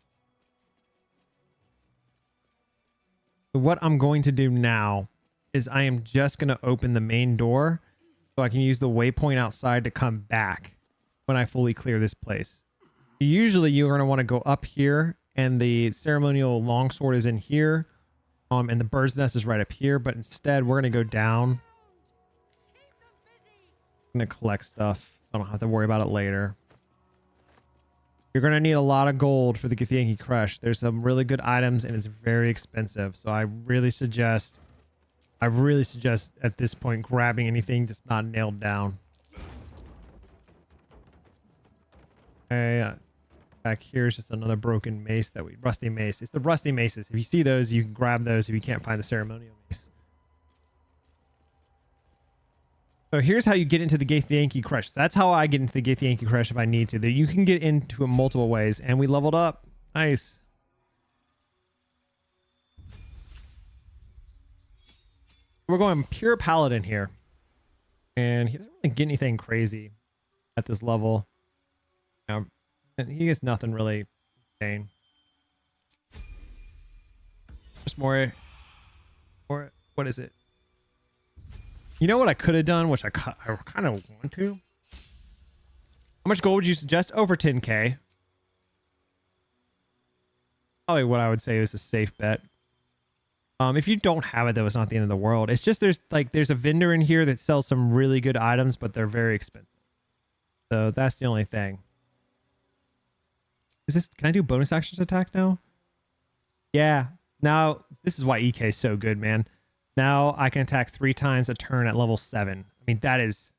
So what I'm going to do now is I am just going to open the main door so I can use the waypoint outside to come back when I fully clear this place. Usually you're going to want to go up here, and the ceremonial longsword is in here, and the bird's nest is right up here, but instead we're going to go down. I'm going to collect stuff so I don't have to worry about it later. You're going to need a lot of gold for the Githyanki Crush. There's some really good items, and it's very expensive, so I really suggest at this point grabbing anything that's not nailed down. Okay, back here is just another broken mace rusty mace. It's the rusty maces. If you see those, you can grab those if you can't find the ceremonial mace. So here's how you get into the Githyanki Crush. That's how I get into the Githyanki Crush if I need to. You can get into it multiple ways, and we leveled up. Nice. We're going pure paladin here, and he doesn't really get anything crazy at this level. He gets nothing really insane. Just more, what is it? You know what I could have done, which I kind of want to? How much gold would you suggest? Over 10k. Probably what I would say is a safe bet. If you don't have it, though, it's not the end of the world. It's just there's a vendor in here that sells some really good items, but they're very expensive. So that's the only thing. Can I do bonus actions attack now? Yeah. Now, this is why EK is so good, man. Now I can attack 3 times a turn at level 7. I mean, that is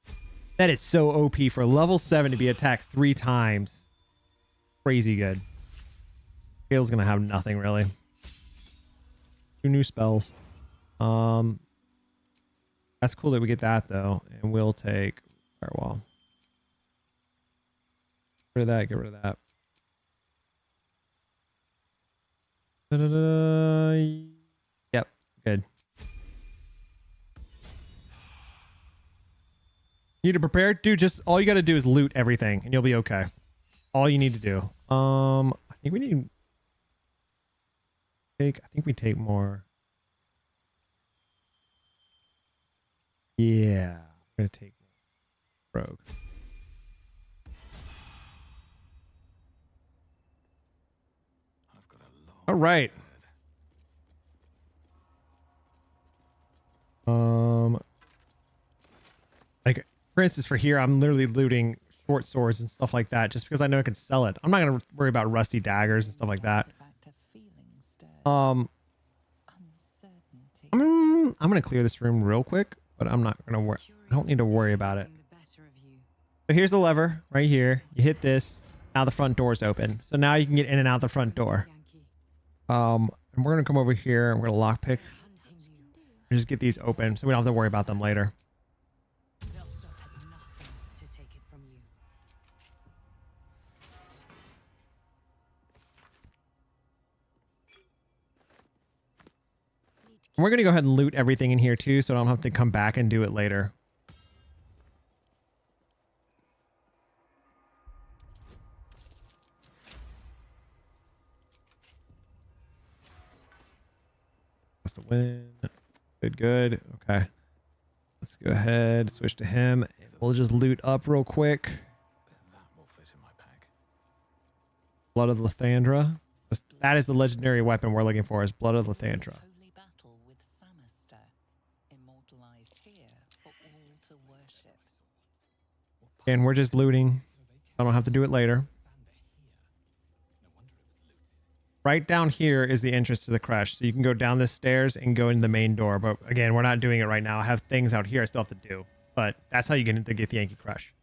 so OP for level 7 to be attacked 3 times. Crazy good. Gale's gonna have nothing really. 2 new spells. That's cool that we get that though, and we'll take firewall. Get rid of that. Get rid of that. Yep, good. Need to prepare? Dude, just all you gotta do is loot everything and you'll be okay. All you need to do. I think we need I think we take more. Yeah, I'm gonna take more rogue. All right. Like for instance, for here, I'm literally looting short swords and stuff like that, just because I know I can sell it. I'm not gonna worry about rusty daggers and stuff like that. I'm gonna clear this room real quick, but I'm not gonna worry. I don't need to worry about it. So here's the lever right here. You hit this. Now the front door's open. So now you can get in and out the front door. And we're gonna come over here and we're gonna lockpick and just get these open so we don't have to worry about them later. And we're gonna go ahead and loot everything in here too, so I don't have to come back and do it later. That's the win. Good. Okay. Let's go ahead, switch to him. We'll just loot up real quick. Blood of Lathandra. That is the legendary weapon we're looking for, is Blood of Lathandra. And we're just looting. I don't have to do it later. Right down here is the entrance to the crush. So you can go down the stairs and go into the main door. But again, we're not doing it right now. I have things out here I still have to do. But that's how you get into the Githyanki Crush.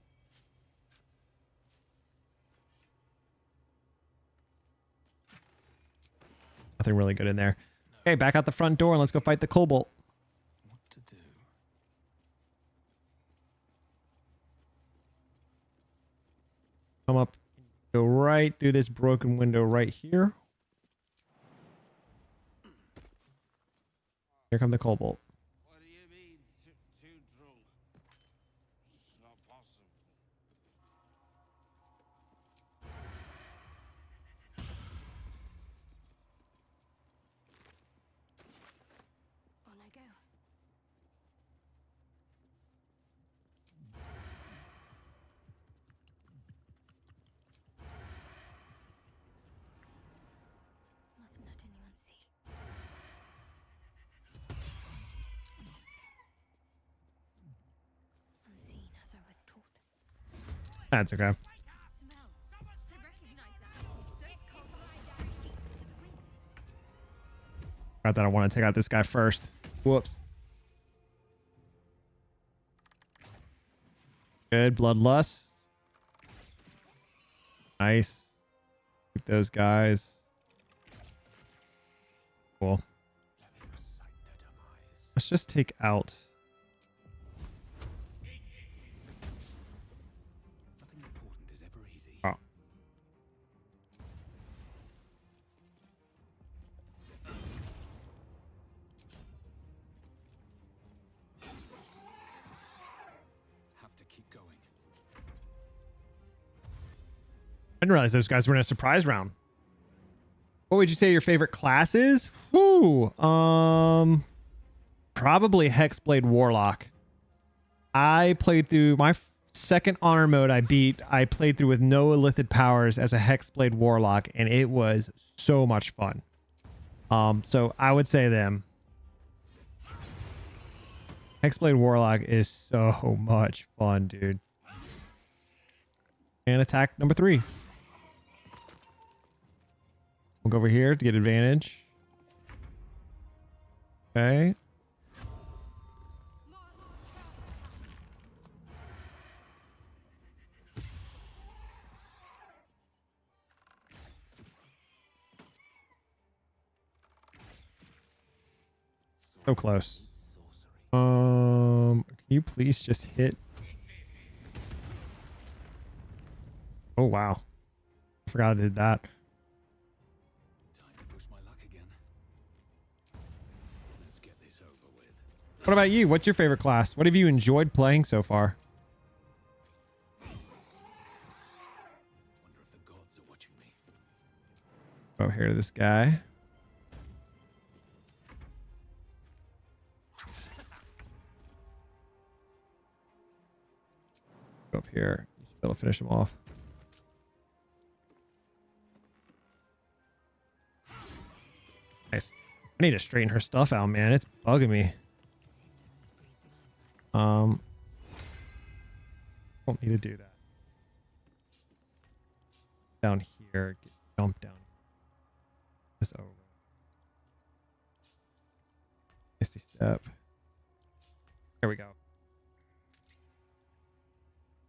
Nothing really good in there. Okay, back out the front door and let's go fight the Cobalt. What to do? Come up, go right through this broken window right here. Here come the Cobalt. What do you mean, too drunk? It's not possible. On I go. That's okay. Smell. I recognize that. Those cold sheets to the wind. Forgot that I want to take out this guy first. Whoops. Good. Bloodlust. Nice. Keep those guys. Cool. Let's just take out. Nothing important is ever easy. Oh. Have to keep going. I didn't realize those guys were in a surprise round. What would you say your favorite class is? Whoo. Probably Hexblade Warlock. I played through my second honor mode I played through with no illithid powers as a Hexblade Warlock, and it was so much fun. So I would say them. Hexblade Warlock is so much fun, dude. And attack number 3. We'll go over here to get advantage. Okay. So close. Can you please just hit? Oh wow. I forgot I did that. Time to push my luck again. Let's get this over with. What about you? What's your favorite class? What have you enjoyed playing so far? Wonder if the gods are watching me. Go here to this guy. Go up here. You should be able to finish him off. Nice. I need to straighten her stuff out, man. It's bugging me. Don't need to do that. Down here. Jump down. This over. Misty step. There we go.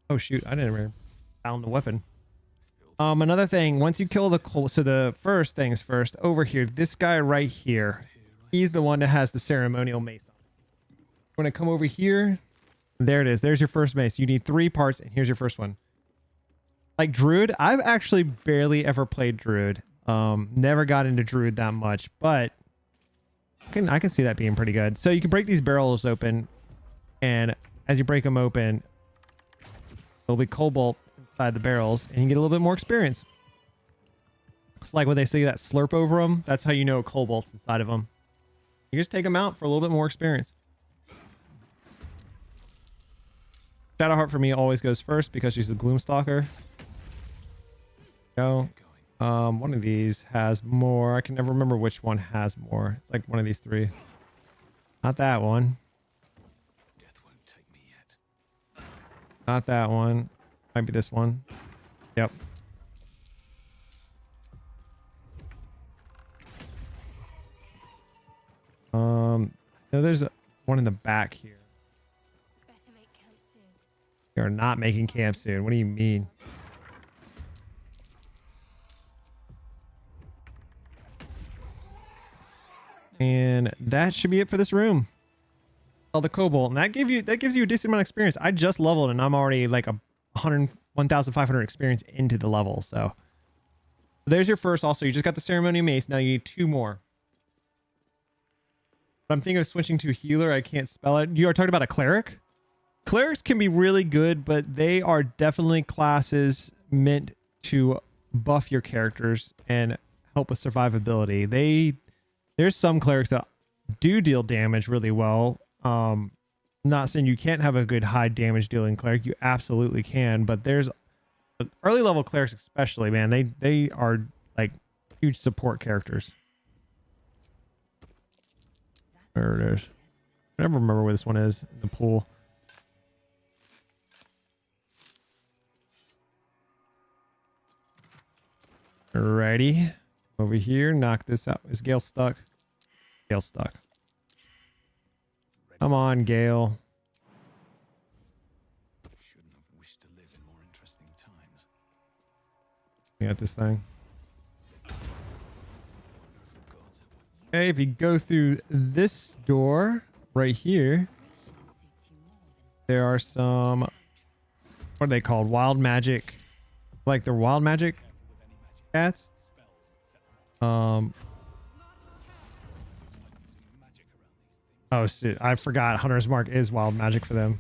Oh shoot, I didn't even found the weapon. Another thing, once you kill the so the first things first, over here, this guy right here, he's the one that has the ceremonial mace on. When I come over here, there it is. There's your first mace. You need 3 parts, and here's your first one. Like Druid, I've actually barely ever played Druid. Never got into Druid that much, but I can see that being pretty good. So you can break these barrels open, and as you break them open, there'll be cobalt inside the barrels, and you get a little bit more experience. It's like when they say that slurp over them, that's how you know cobalt's inside of them. You just take them out for a little bit more experience. Shadowheart for me always goes first because she's the Gloomstalker. Go. One of these has more. I can never remember which one has more. It's like one of these 3. Not that one. Death won't take me yet. Not that one. Might be this one. Yep. No, there's one in the back here. Better make camp soon. You're not making camp soon. What do you mean? And that should be it for this room. All the cobalt, and that gives you a decent amount of experience. I just leveled and I'm already like 1,500 experience into the level. So there's your first. Also, you just got the ceremonial mace. Now you need 2 more. But I'm thinking of switching to a healer. I can't spell it. You are talking about a cleric. Clerics can be really good, but they are definitely classes meant to buff your characters and help with survivability. There's some clerics that do deal damage really well. Not saying you can't have a good high damage dealing cleric. You absolutely can, but there's early level clerics especially, man. They are like huge support characters. There it is. I never remember where this one is in the pool. Alrighty. Over here, knock this out. Is Gale stuck? Gale stuck. Come on, Gale. Shouldn't have wished to live in more interesting times. We got this thing. Okay, if you go through this door right here, there are some, what are they called? Wild magic. Like they're wild magic cats. Oh shit, I forgot Hunter's Mark is wild magic for them.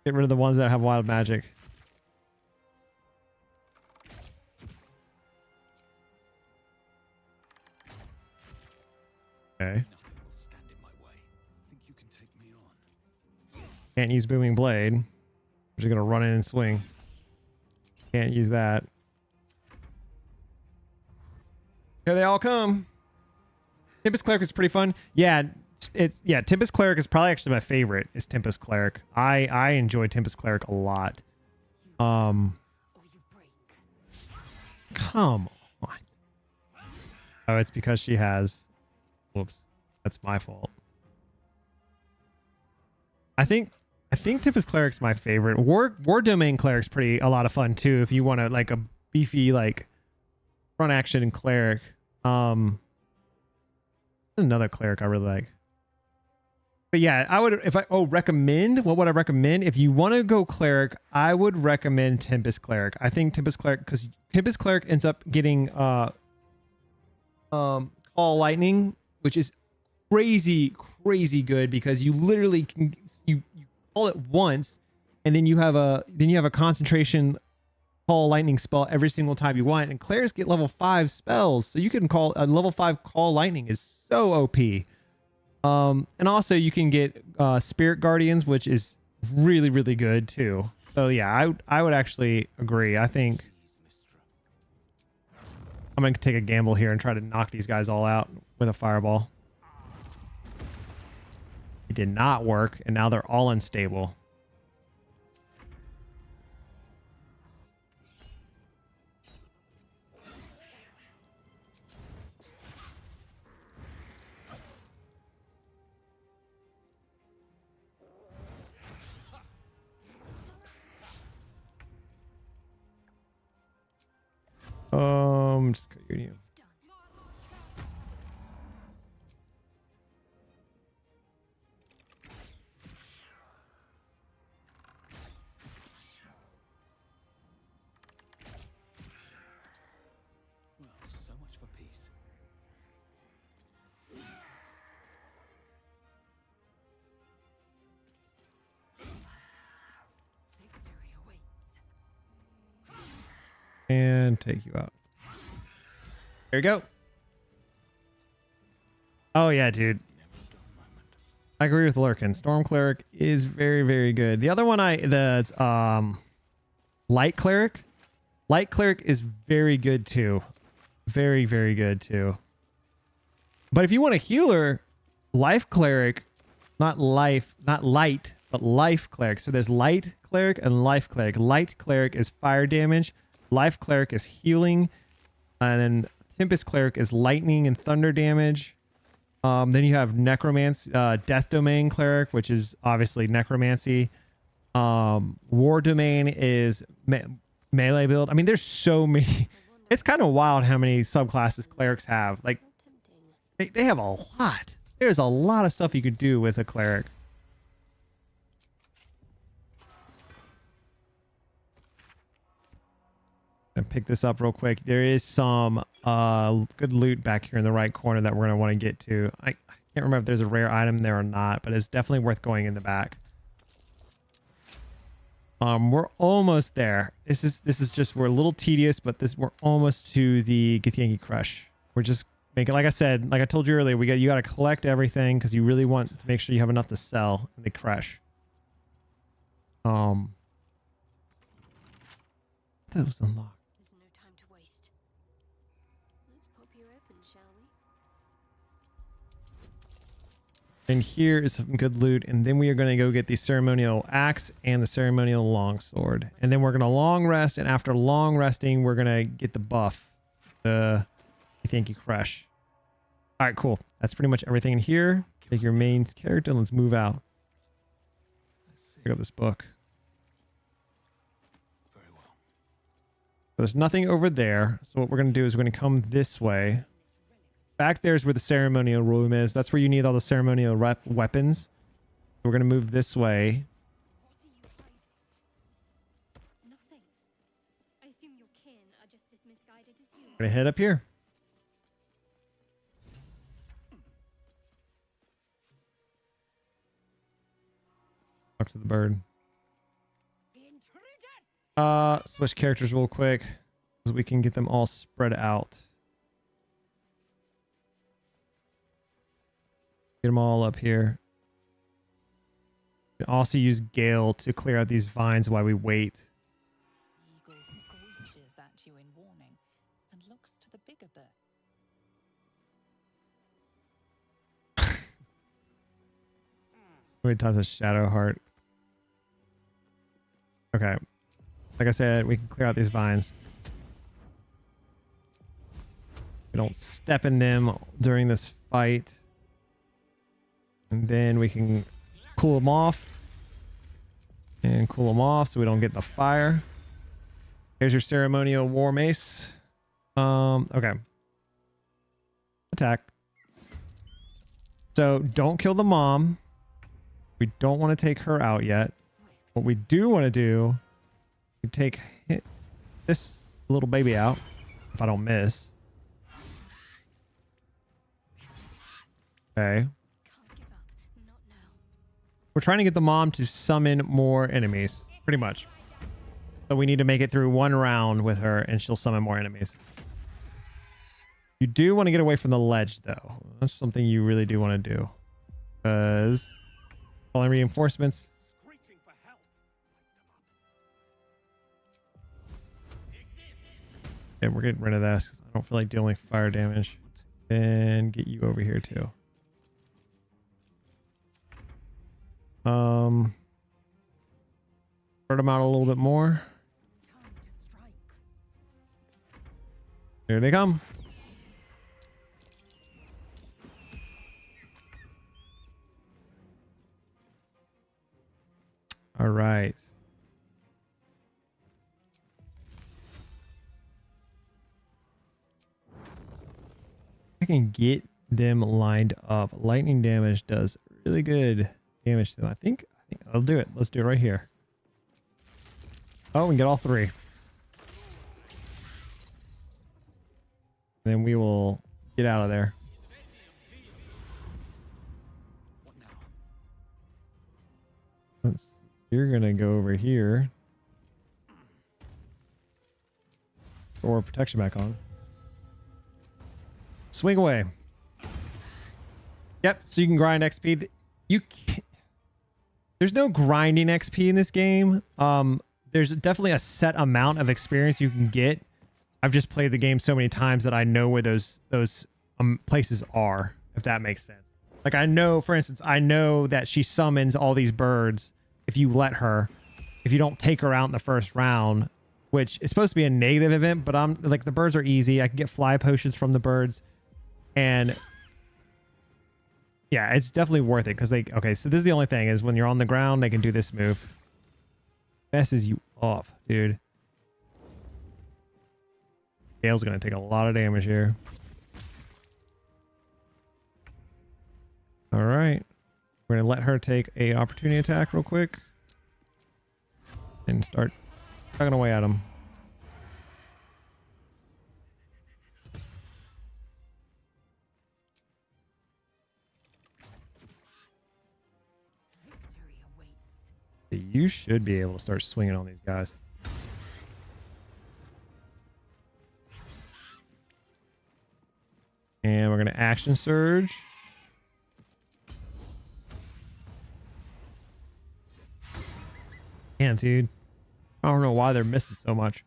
Get rid of the ones that have wild magic. Okay. Can't use Booming Blade. I'm just gonna run in and swing. Can't use that. Here they all come. Tempest Cleric is pretty fun. Yeah, Tempest Cleric is probably actually my favorite. Is Tempest Cleric. I enjoy Tempest Cleric a lot. Come on. Oh, it's because she has. Whoops, that's my fault. I think Tempest Cleric's my favorite. War Domain Cleric's a lot of fun too if you want to like a beefy like front action cleric. Another cleric I really like. But yeah, I would recommend. What would I recommend? If you want to go cleric, I would recommend Tempest Cleric. I think Tempest Cleric, because Tempest Cleric ends up getting Call Lightning, which is crazy good because you literally can you call it once and then you have a concentration Call Lightning spell every single time you want, and clerics get level 5 spells, so you can call a level 5 Call Lightning is so OP. And also you can get Spirit Guardians, which is really good too. So yeah, I would actually agree. I think I'm gonna take a gamble here and try to knock these guys all out with a fireball. It did not work, and now they're all unstable. Just cut you. Well, so much for peace. Victory awaits. And take you out. There you go. Oh yeah, dude. I agree with Lurkin. Storm Cleric is very good. The other one that's Light Cleric. Light Cleric is very good too. Very good too. But if you want a healer, Life Cleric, not light, but Life Cleric. So there's Light Cleric and Life Cleric. Light Cleric is fire damage. Life Cleric is healing. And then Tempest Cleric is lightning and thunder damage. Then you have Necromancy, Death Domain Cleric, which is obviously Necromancy. War Domain is melee build. I mean, there's so many. It's kind of wild how many subclasses clerics have. Like, they have a lot. There's a lot of stuff you could do with a cleric. Pick this up real quick. There is some good loot back here in the right corner that we're going to want to get to. I can't remember if there's a rare item there or not, but it's definitely worth going in the back. We're almost there. This is just, we're a little tedious, but we're almost to the Githyanki Crush. We're just making, like I said, like I told you earlier, you got to collect everything because you really want to make sure you have enough to sell in the Crush. That was unlocked. There's no time to waste. Let's pop you open, shall we? And here is some good loot. And then we are going to go get the ceremonial axe and the ceremonial longsword. And then we're going to long rest. And after long resting, we're going to get the buff. Thank you, Crush. All right, cool. That's pretty much everything in here. Take your main character and let's move out. Pick up this book. Very well. There's nothing over there. So what we're going to do is we're going to come this way. Back there's where the ceremonial room is. That's where you need all the ceremonial weapons. We're going to move this way. Nothing. I assume your kin are just as misguided as you. We're going to head up here. Talk to the bird. Switch characters real quick so we can get them all spread out. Get them all up here. You can also use Gale to clear out these vines while we wait. Eagle screeches at you in warning and looks to the bigger bird. How many times a shadow heart? Okay. Like I said, we can clear out these vines. We don't step in them during this fight. And then we can cool them off. And cool them off so we don't get in the fire. Here's your ceremonial war mace. Okay. Attack. So don't kill the mom. We don't want to take her out yet. What we do want to do, we take this little baby out. If I don't miss. Okay. We're trying to get the mom to summon more enemies, pretty much. So we need to make it through one round with her and she'll summon more enemies. You do want to get away from the ledge though. That's something you really do want to do. Because calling reinforcements. And we're getting rid of this because I don't feel like dealing with fire damage. And get you over here too. Spread them out a little bit more. Here they come. All right. I can get them lined up. Lightning damage does really good damage to them. I think I'll do it. Let's do it right here. Oh, we can get all three. Then we will get out of there. You're gonna go over here. Or protection back on. Swing away. Yep, so you can grind XP. You can't, there's no grinding XP in this game. There's definitely a set amount of experience you can get. I've just played the game so many times that I know where those places are, if that makes sense. Like I know, for instance, I know that she summons all these birds if you let her, if you don't take her out in the first round, which is supposed to be a negative event, but I'm like, the birds are easy. I can get fly potions from the birds. And yeah, it's definitely worth it because okay, so this is the only thing is when you're on the ground, they can do this move. Messes you up, dude. Gale's gonna take a lot of damage here. All right, we're gonna let her take a opportunity attack real quick and start chugging away at him. You should be able to start swinging on these guys. And we're going to action surge. Damn, dude. I don't know why they're missing so much.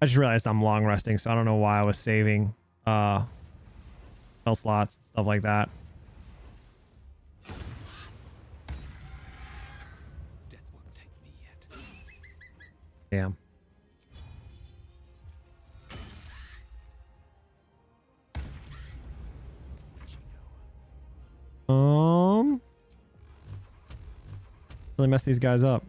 I just realized I'm long resting, so I don't know why I was saving spell slots and stuff like that. Death won't take me yet. Damn. Really mess these guys up.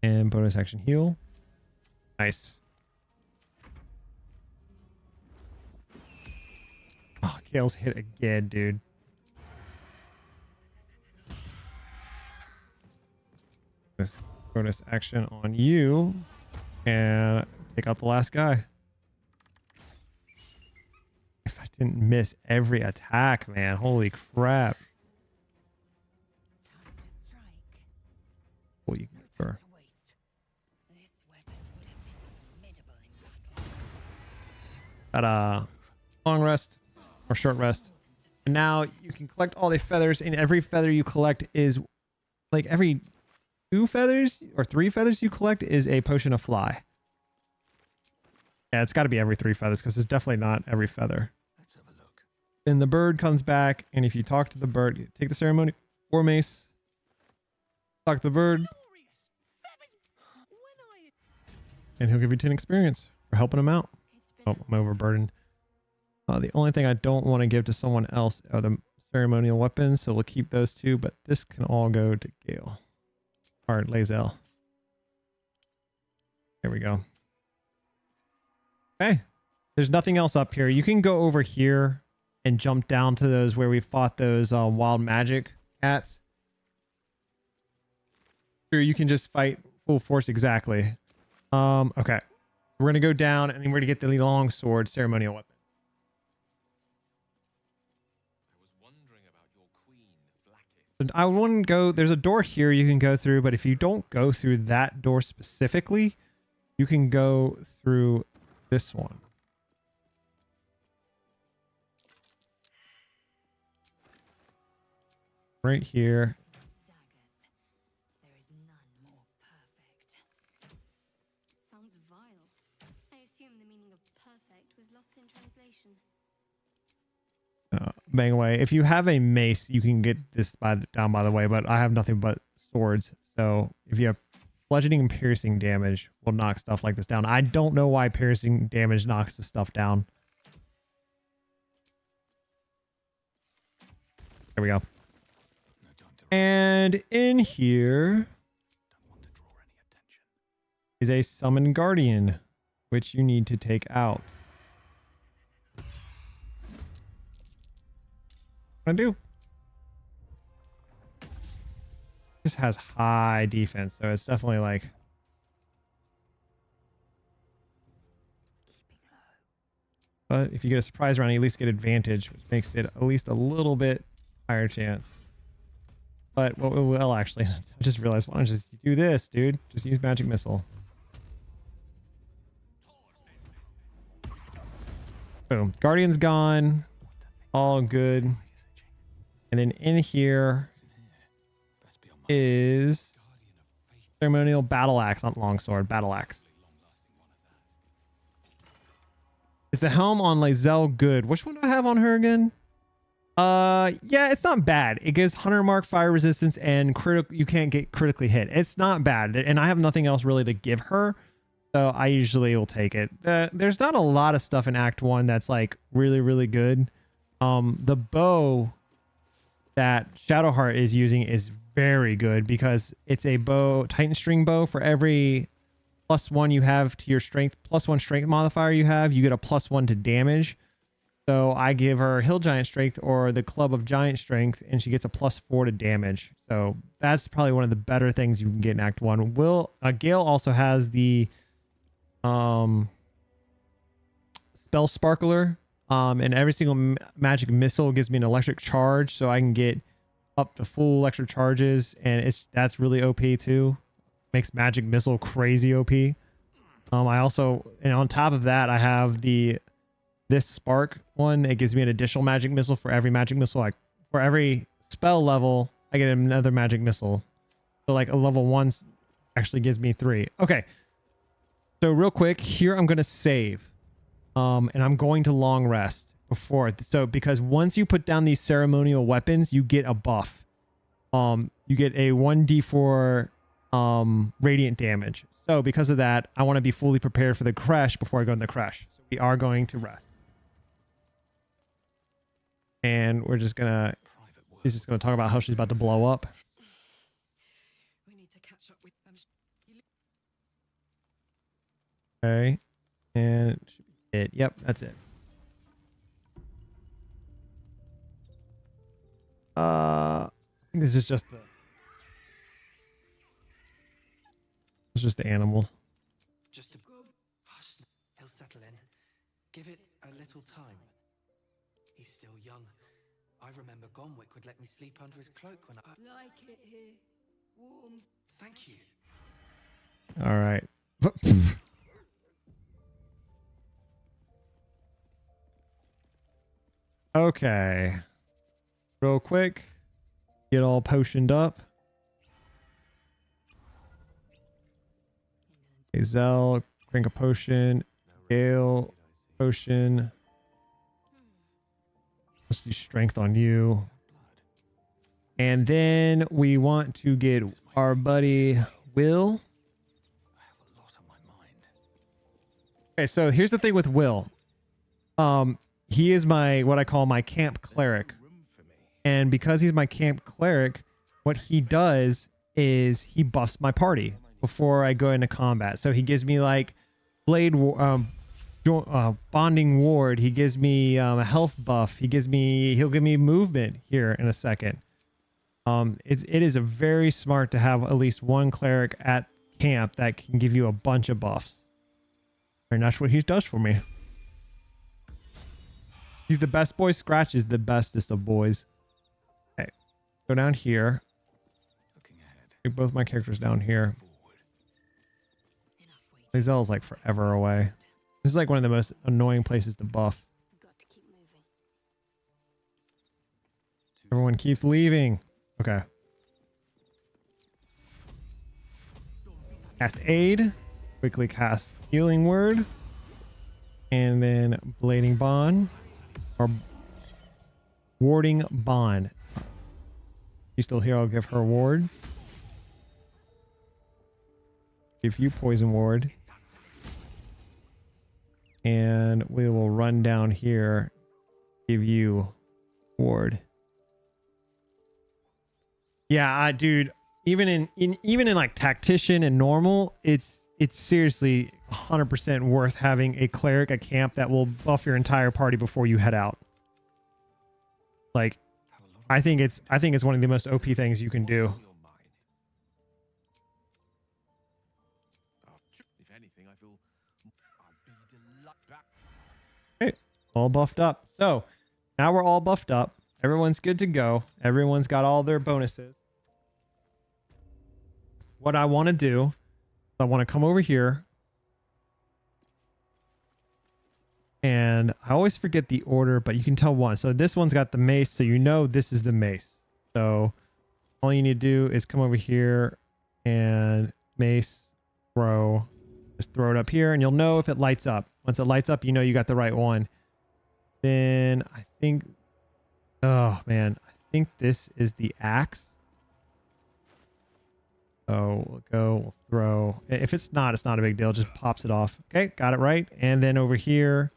And bonus action heal. Nice. Oh, Kale's hit again, dude. This bonus action on you. And take out the last guy. If I didn't miss every attack, man. Holy crap. Time to strike. Oh, you can No for time to waste. This weapon would have been formidable in battle. got a long rest or short rest. And now you can collect all the feathers, and every feather you collect is like every 2 feathers or 3 feathers you collect is a potion of fly. Yeah, it's got to be every 3 feathers because it's definitely not every feather. Let's have a look. Then the bird comes back, and if you talk to the bird, you take the ceremony war mace, talk to the bird, and he'll give you 10 experience for helping him out. Oh, I'm overburdened. The only thing I don't want to give to someone else are the ceremonial weapons, so we'll keep those 2, but this can all go to Gale. Or Lazel. There we go. Okay. There's nothing else up here. You can go over here and jump down to those where we fought those wild magic cats. Or you can just fight full force exactly. Okay. We're going to go down and we're going to get the long sword ceremonial weapon. I was wondering about your queen, Blackith. I want to go, there's a door here you can go through, but if you don't go through that door specifically, you can go through this one. Right here. Daggers. There is none more perfect. Sounds vile. I assume the meaning of perfect was lost in translation. Bang away. If you have a mace, you can get this down by the way, but I have nothing but swords. So if you have bludgeoning and piercing damage, will knock stuff like this down. I don't know why piercing damage knocks the stuff down. There we go. No time to And in here don't want to draw any attention. is a summon guardian, which you need to take out. What do I do? This has high defense, so it's definitely like but if you get a surprise round, you at least get advantage, which makes it at least a little bit higher chance. But what we will actually, I just realized, why don't you just do this, dude? Just use magic missile. Boom. Guardian's gone. All good. And then in here is ceremonial battle axe, not longsword, battle axe. Is the helm on Lazel good? Which one do I have on her again? Yeah, it's not bad. It gives Hunter Mark fire resistance and critical. You can't get critically hit. It's not bad, and I have nothing else really to give her, so I usually will take it. There's not a lot of stuff in Act 1 that's like really, really good. The bow that Shadowheart is using is very good because it's a bow, Titan string bow. For every +1 you have to your strength, +1 strength modifier you have, you get a +1 to damage. So I give her Hill Giant Strength or the Club of Giant Strength, and she gets a +4 to damage. So that's probably one of the better things you can get in Act 1. Gale also has the Spell Sparkler, and every single magic missile gives me an electric charge, so I can get up to full electric charges, and that's really OP too. Makes magic missile crazy OP. I also, and on top of that, I have this spark one. It gives me an additional magic missile for every magic missile. Like for every spell level, I get another magic missile. So like a level 1 actually gives me 3. Okay. So real quick, here I'm going to save. And I'm going to long rest before. So because once you put down these ceremonial weapons, you get a buff. You get a 1d4 radiant damage. So because of that, I want to be fully prepared for the crash before I go in the crash. So we are going to rest. And we're just gonna, she's just gonna talk about how she's about to blow up. We need to catch up with them. Okay. And it, yep, that's it. I think this is just the, it's just the animals. Just a hush. He'll settle in. Give it a little time. He's still young. I remember Gonwick would let me sleep under his cloak when I Like it here. Warm. Thank you. All right. Okay. Real quick. Get all potioned up. Zell, drink a potion. Gale, potion. Let's do strength on you. And then we want to get our buddy Will. Okay, so here's the thing with Will. He is my, what I call my camp cleric. And because he's my camp cleric, what he does is he buffs my party before I go into combat. So he gives me like bonding ward. He gives me a health buff. He'll give me movement here in a second. It is a very smart to have at least one cleric at camp that can give you a bunch of buffs. And that's what he does for me. He's the best boy. Scratch is the bestest of boys. Okay. Go down here. Take both my characters down here. Lae'zel's like forever away. This is like one of the most annoying places to buff. Everyone keeps leaving. Okay. Cast aid. Quickly cast healing word. And then blading bond. Or warding bond. She's still here. I'll give her ward. Give you poison ward. And we will run down here. Give you ward. Yeah, dude. Even in like tactician and normal, it's seriously 100% worth having a cleric at camp that will buff your entire party before you head out. Like, I think it's one of the most OP things you can do. Okay, all buffed up. So now we're all buffed up. Everyone's good to go. Everyone's got all their bonuses. What I want to do, I want to come over here. And I always forget the order, but you can tell one. So this one's got the mace, so you know this is the mace. So all you need to do is come over here and mace, throw. Just throw it up here and you'll know if it lights up. Once it lights up, you know you got the right one. Then I think, oh man, I think this is the axe. So we'll go, we'll throw. If it's not a big deal. It just pops it off. Okay, got it right. And then over here,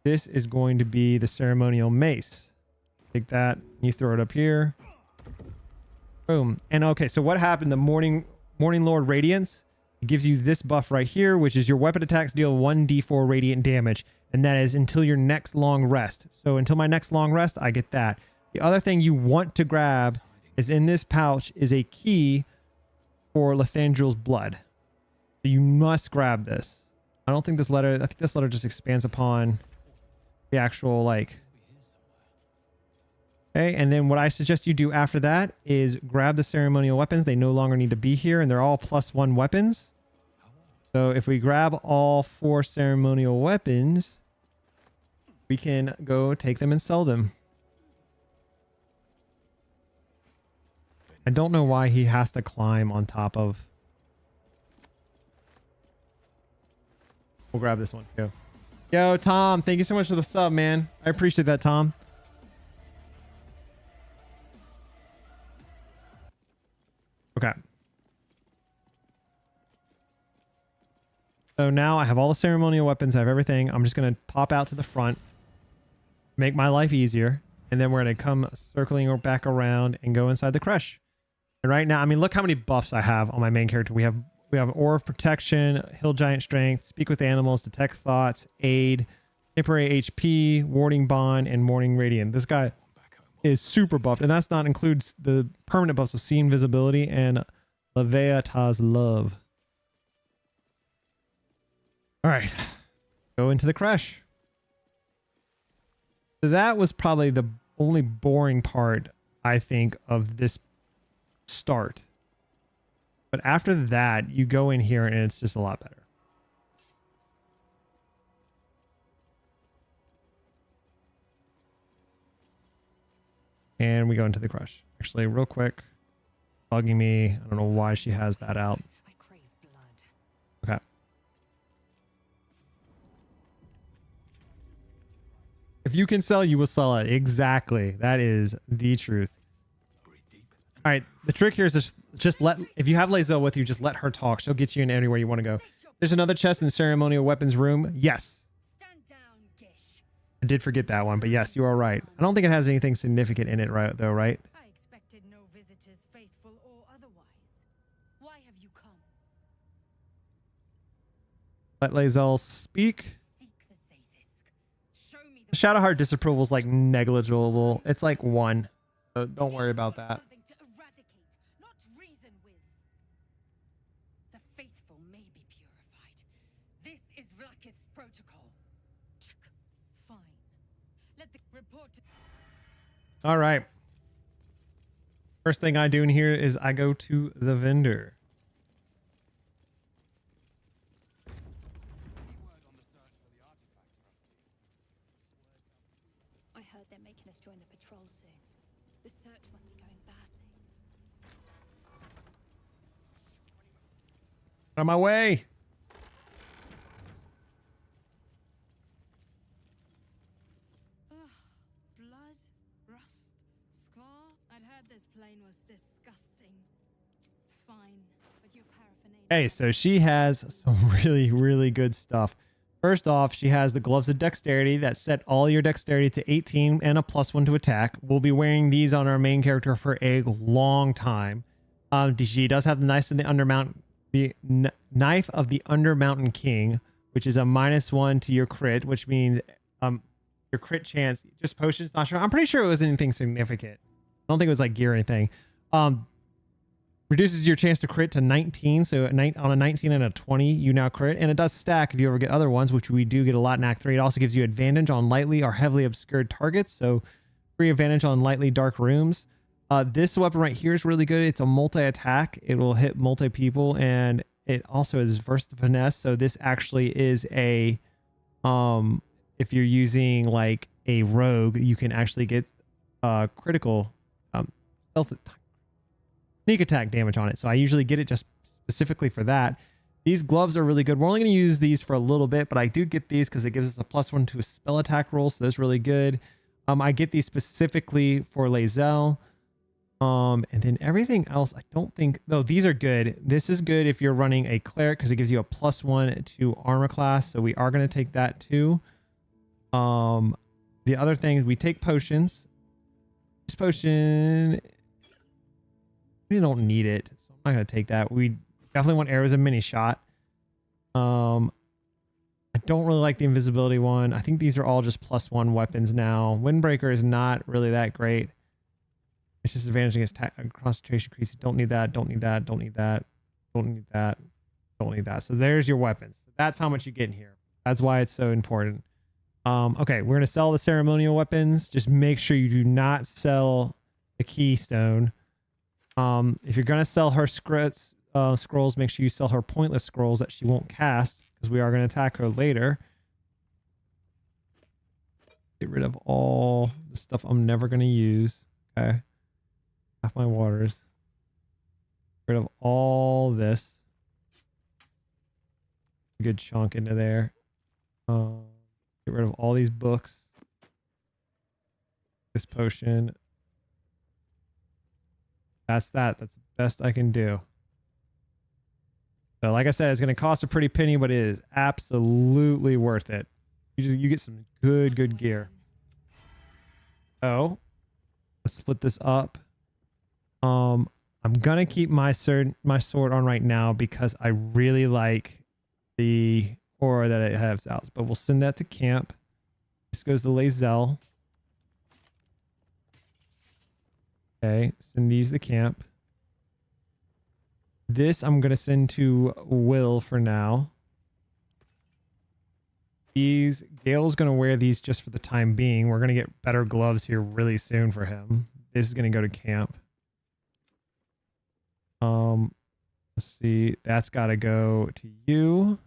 this is going to be the ceremonial mace. Take that, you throw it up here. Boom. And okay, so what happened? The Morning Lord Radiance, it gives you this buff right here, which is your weapon attacks deal 1d4 radiant damage. And that is until your next long rest. So until my next long rest, I get that. The other thing you want to grab is in this pouch is a key for Lathandril's blood. So you must grab this. I don't think this letter, I think this letter just expands upon the actual like. Okay, and then what I suggest you do after that is grab the ceremonial weapons. They no longer need to be here and they're all +1 weapons. So if we grab all 4 ceremonial weapons, we can go take them and sell them. I don't know why he has to climb on top of. We'll grab this one too. Yo, Tom, thank you so much for the sub, man. I appreciate that, Tom. Okay. So now I have all the ceremonial weapons. I have everything. I'm just going to pop out to the front, make my life easier. And then we're going to come circling back around and go inside the crush. And right now, I mean, look how many buffs I have on my main character. We have Aura of Protection, Hill Giant Strength, Speak with Animals, Detect Thoughts, Aid, Temporary HP, Warding Bond, and Morning Radiant. This guy is super buffed, and that's not includes the permanent buffs of Seeing Visibility and Leviathan's Love. All right, go into the crush. So that was probably the only boring part, I think, of this start. But after that, you go in here and it's just a lot better. And we go into the crush. Actually, real quick, bugging me. I don't know why she has that out. I crave blood. Okay. If you can sell, you will sell it. Exactly. That is the truth. All right. The trick here is just let, if you have Lae'zel with you, just let her talk. She'll get you in anywhere you want to go. There's another chest in the ceremonial weapons room. Yes. Stand down, Gish. I did forget that one, but yes, you are right. I don't think it has anything significant in it, right? Though, right? I expected no visitors, faithful or otherwise. Why have you come? Let Lae'zel speak. Seek the safest. Show me The Shadowheart disapproval is like negligible. It's like 1. So don't worry about that. Something to eradicate, not reason with. The faithful may be purified. This is Vlaakith's protocol. Fine. Let the report. All right. First thing I do in here is I go to the vendor. I heard they're making us join the patrol soon. The search must be going badly. On my way. Blood, rust, squar. I'd heard this plane was disgusting. Fine, but your paraphernalia. Hey, so she has some really, really good stuff. First off, she has the Gloves of Dexterity that set all your dexterity to 18 and a +1 to attack. We'll be wearing these on our main character for a long time. She does have the Knife of the Knife of the Undermountain King, which is a -1 to your crit, which means your crit chance, just potions, not sure. I'm pretty sure it was anything significant. I don't think it was like gear or anything. Reduces your chance to crit to 19. So on a 19 and a 20, you now crit. And it does stack if you ever get other ones, which we do get a lot in Act 3. It also gives you advantage on lightly or heavily obscured targets. So free advantage on lightly dark rooms. This weapon right here is really good. It's a multi-attack. It will hit multi-people. And it also is versed finesse. So this actually is a... if you're using like a rogue, you can actually get critical stealth sneak attack damage on it. So I usually get it just specifically for that. These gloves are really good. We're only going to use these for a little bit, but I do get these because it gives us a +1 to a spell attack roll. So that's really good. I get these specifically for Lae'zel. And then everything else, I don't think... No, these are good. This is good if you're running a cleric because it gives you a +1 to armor class. So we are going to take that too. The other things, we take potions. This potion... We don't need it, so I'm not going to take that. We definitely want arrows and mini shot. I don't really like the invisibility one. I think these are all just +1 weapons now. Windbreaker is not really that great. It's just advantage against concentration increase. Don't need that. Don't need that. Don't need that. Don't need that. Don't need that. So there's your weapons. That's how much you get in here. That's why it's so important. Okay, we're going to sell the ceremonial weapons. Just make sure you do not sell the keystone. If you're going to sell her scrolls, make sure you sell her pointless scrolls that she won't cast, because we are going to attack her later. Get rid of all the stuff I'm never going to use. Okay. Half my waters. Rid of all this. Good chunk into there. Get rid of all these books. This potion. That's that. That's the best I can do. So like I said, it's going to cost a pretty penny, but it is absolutely worth it. You get some good gear. Oh, let's split this up. I'm gonna keep my sword on right now because I really like the aura that it has out. But we'll send that to camp. This goes to Lae'zel. Okay, send these to camp. This I'm gonna send to Will for now. These, Gale's gonna wear these just for the time being. We're gonna get better gloves here really soon for him. This is gonna go to camp. Let's see, that's gotta go to you.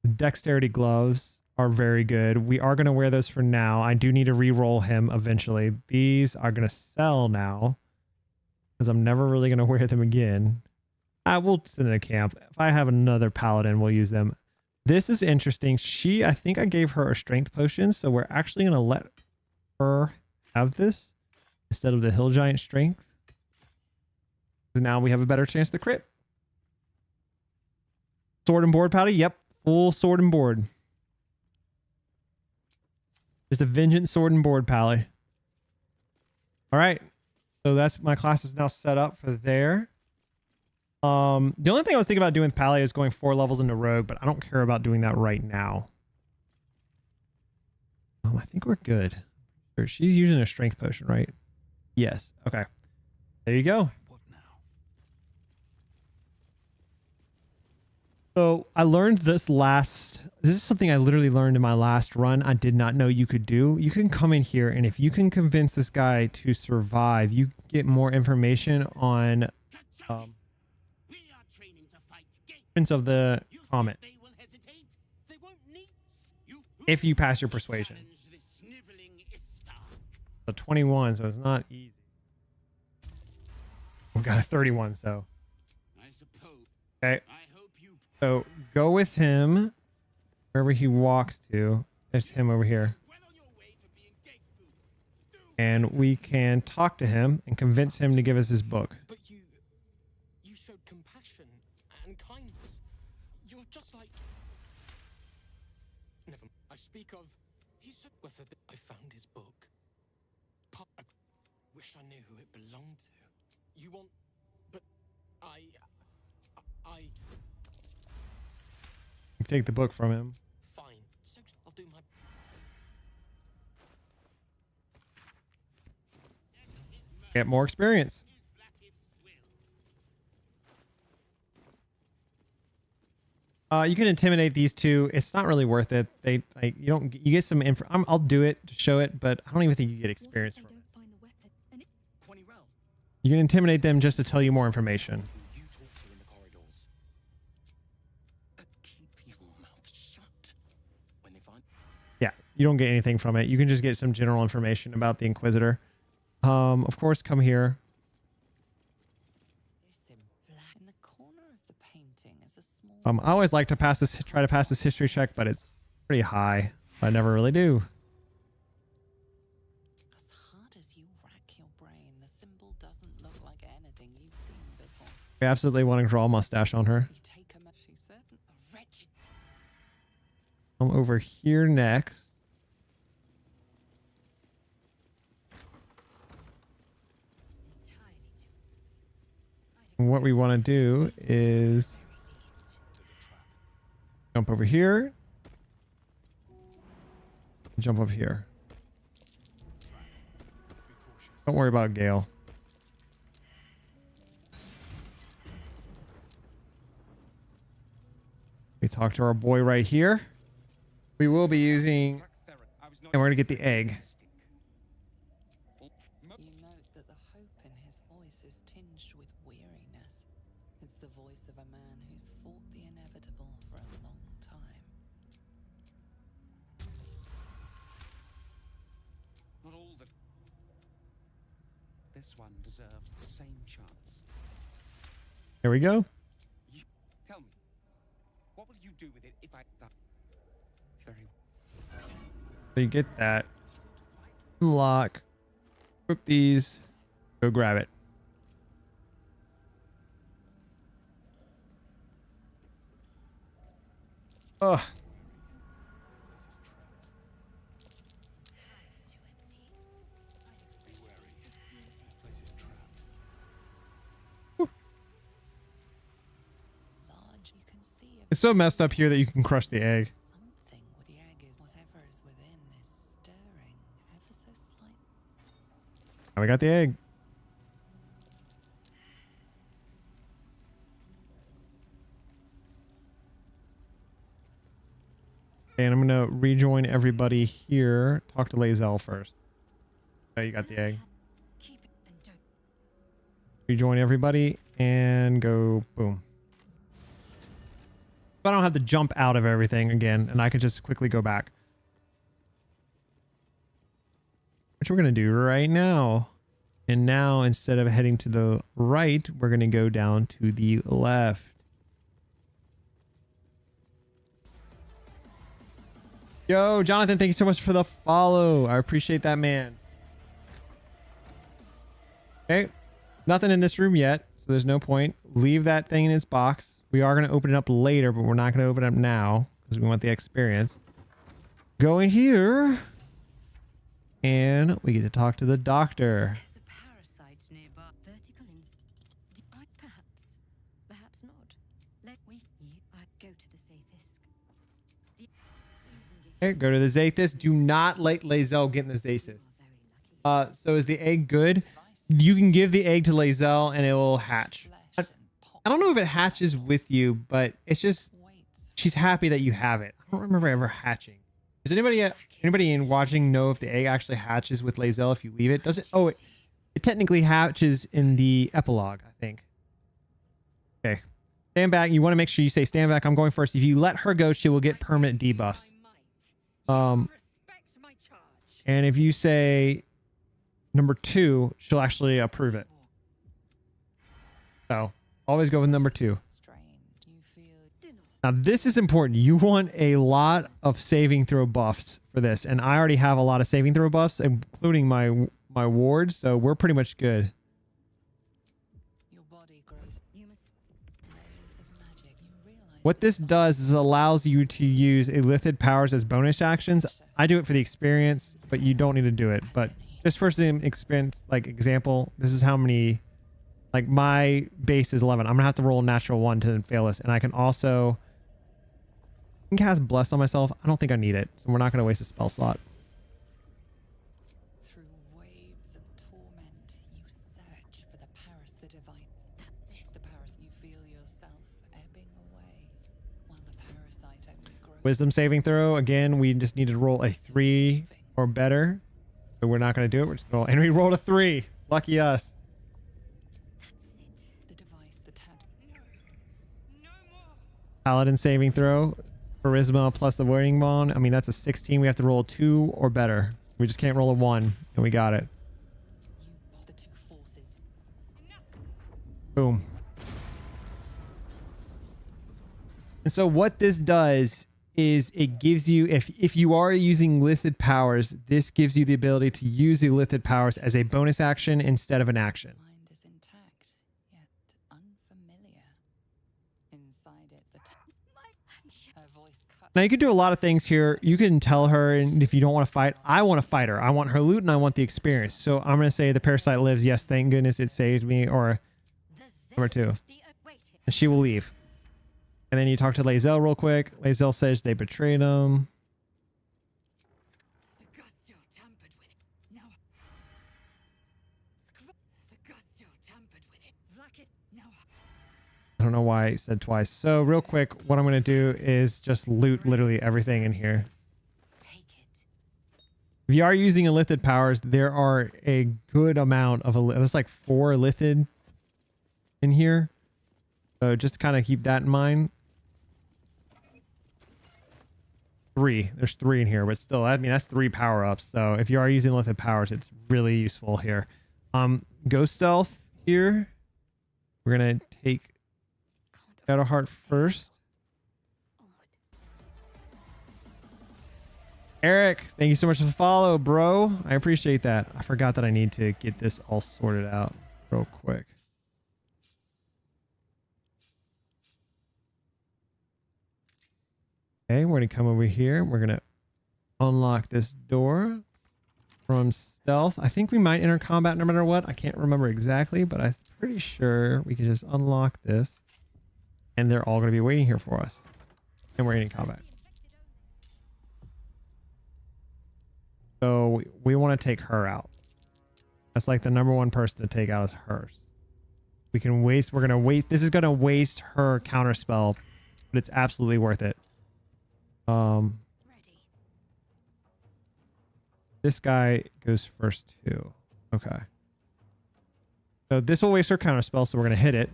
Dexterity gloves are very good. We are gonna wear those for now. I do need to re-roll him eventually. These are gonna sell now because I'm never really gonna wear them again. I will send it to camp. If I have another paladin, we'll use them. This is interesting. I think I gave her a strength potion, so we're actually gonna let her have this instead of the hill giant strength. Now we have a better chance to crit. Sword and board powder. Yep. Full sword and board. Just a vengeance sword and board pally. All right. So that's my class is now set up for there. The only thing I was thinking about doing with pally is going 4 levels into rogue, but I don't care about doing that right now. I think we're good. She's using a strength potion, right? Yes. Okay. There you go. So I learned this is something I literally learned in my last run. I did not know you could do. You can come in here and if you can convince this guy to survive, you get more information on of the comet. If you pass your persuasion. So 21, so it's not easy. We got a 31, so. Okay. So go with him wherever he walks to. There's him over here. And we can talk to him and convince him to give us his book. But you showed compassion and kindness. You're just like... Never mind. I speak of... I found his book. I wish I knew who it belonged to. You want... But I... Take the book from him. Fine. So I'll do my... Get more experience. You can intimidate these two. It's not really worth it. You get some info. I'll do it to show it, but I don't even think you get experience from it. You can intimidate them just to tell you more information. Yeah, you don't get anything from it. You can just get some general information about the Inquisitor. Of course, come here. I always like to try to pass this history check, but it's pretty high. I never really do. As hard as you rack your brain, the symbol doesn't look like anything you've seen before. We absolutely want to draw a mustache on her. I'm over here next. What we want to do is jump over here, jump up here. Don't worry about Gale. We talk to our boy right here. We will be using, and we're going to get the egg. You note that the hope in his voice is tinged with weariness. It's the voice of a man who's fought the inevitable for a long time. Not all that... This one deserves the same chance. There we go. Tell me, what will you do with it if I die? Very So you get that. Unlock. Equip these. Go grab it. Ugh. Large, you can see It's so messed up here that you can crush the egg. something with the egg is whatever is within is stirring ever so slightly. Now we got the egg. And I'm gonna rejoin everybody here. Talk to Lae'zel first. Oh, you got the egg. Keep it and don't. Rejoin everybody and go boom. So I don't have to jump out of everything again, and I could just quickly go back. Which we're gonna do right now. And now instead of heading to the right, we're gonna go down to the left. Yo, Jonathan, thank you so much for the follow. I appreciate that, man. Okay. Nothing in this room yet, so there's no point. Leave that thing in its box. We are going to open it up later, but we're not going to open it up now because we want the experience. Go in here. And we get to talk to the doctor. There's a parasite nearby. Vertical Perhaps not. Let we. I go to the safest. Okay, go to the Zathis. Do not let Lae'zel get in the Zathis. So is the egg good? You can give the egg to Lae'zel and it will hatch. I don't know if it hatches with you, but it's just she's happy that you have it. I don't remember ever hatching. Does anybody in watching know if the egg actually hatches with Lae'zel if you leave it? Does it? Oh, it technically hatches in the epilogue, I think. Okay. Stand back. You want to make sure you say stand back. I'm going first. If you let her go, she will get permanent debuffs. And if you say number 2, she'll actually approve it. So always go with number 2. Now this is important. You want a lot of saving throw buffs for this, and I already have a lot of saving throw buffs, including my ward. So we're pretty much good. What this does is allows you to use illithid powers as bonus actions. I do it for the experience, but you don't need to do it. But just for some experience, like example, this is how many, like my base is 11. I'm gonna have to roll a natural 1 to fail this. And I can also cast Bless on myself. I don't think I need it. So we're not gonna waste a spell slot. Through waves of torment, you search for the parasite device. The parasite, you feel yourself ebbing away, while the parasite only grows. Wisdom saving throw. Again, we just need to roll a 3 or better. So we're not going to do it. We're just going to roll. And we rolled a 3. Lucky us. The device, the Paladin saving throw. Charisma plus the Warring Bond. I mean, that's a 16. We have to roll a 2 or better. We just can't roll a 1. And we got it. the two forces. Boom. And so what this does is it gives you, if you are using Lithid powers, this gives you the ability to use the Lithid powers as a bonus action instead of an action. Mind is intact, yet unfamiliar. Inside it, her voice cut. Now you can do a lot of things here. You can tell her, and if you don't want to fight, I want to fight her. I want her loot and I want the experience. So I'm going to say the parasite lives. Yes, thank goodness it saved me. Or number 2. And she will leave. And then you talk to Lae'zel real quick. Lae'zel says they betrayed him. The Gustil tampered with it. Now. The Gustil tampered with it. Vlakit. Now. I don't know why I said twice. So real quick, what I'm going to do is just loot literally everything in here. If you are using illithid powers, there are a good amount of, there's like 4 illithid in here. So just kind of keep that in mind. 3. There's 3 in here, but still, I mean, that's 3 power-ups. So if you are using illithid powers, it's really useful here. Ghost stealth here. We're going to take Shadowheart first. Eric, thank you so much for the follow, bro. I appreciate that. I forgot that I need to get this all sorted out real quick. Okay, we're going to come over here. We're going to unlock this door from stealth. I think we might enter combat no matter what. I can't remember exactly, but I'm pretty sure we can just unlock this and they're all going to be waiting here for us. And we're in combat. So we want to take her out. That's like the number one person to take out is hers. We can waste. We're going to waste. This is going to waste her counter spell, but it's absolutely worth it. This guy goes first too. Okay. So this will waste her counter spell, so we're going to hit it.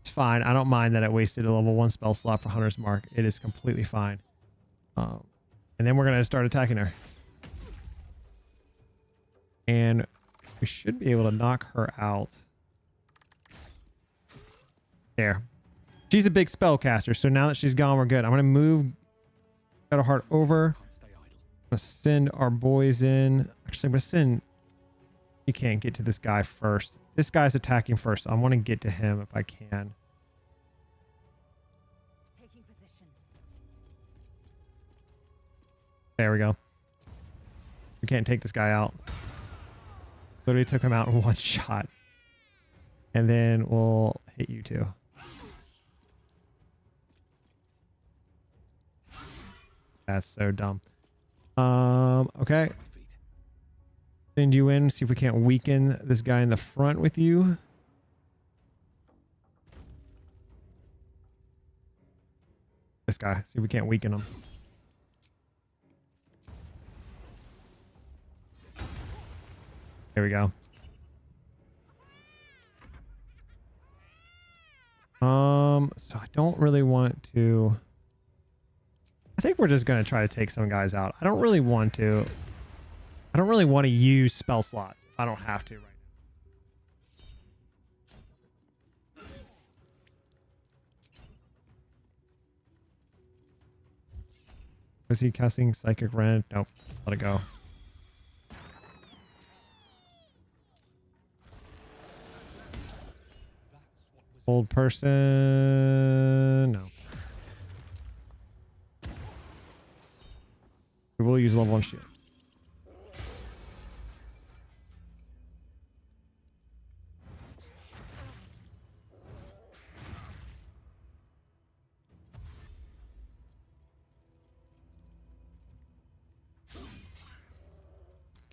It's fine. I don't mind that it wasted a level 1 spell slot for Hunter's Mark. It is completely fine. And then we're going to start attacking her. And we should be able to knock her out. There. She's a big spellcaster, so now that she's gone, we're good. I'm going to move Shadowheart over. I'm going to send our boys in. Actually, I'm going to send... You can't get to this guy first. This guy's attacking first, so I want to get to him if I can. Taking position. There we go. We can't take this guy out. Literally took him out in one shot. And then we'll hit you too. That's so dumb. Okay. Send you in, see if we can't weaken this guy in the front with you. This guy, see if we can't weaken him. There we go. So I don't really want to... I think we're just going to try to take some guys out. I don't really want to use spell slots. I don't have to right now. Was he casting Psychic Rend? Nope. Let it go. Old person. No. We will use level 1 shield.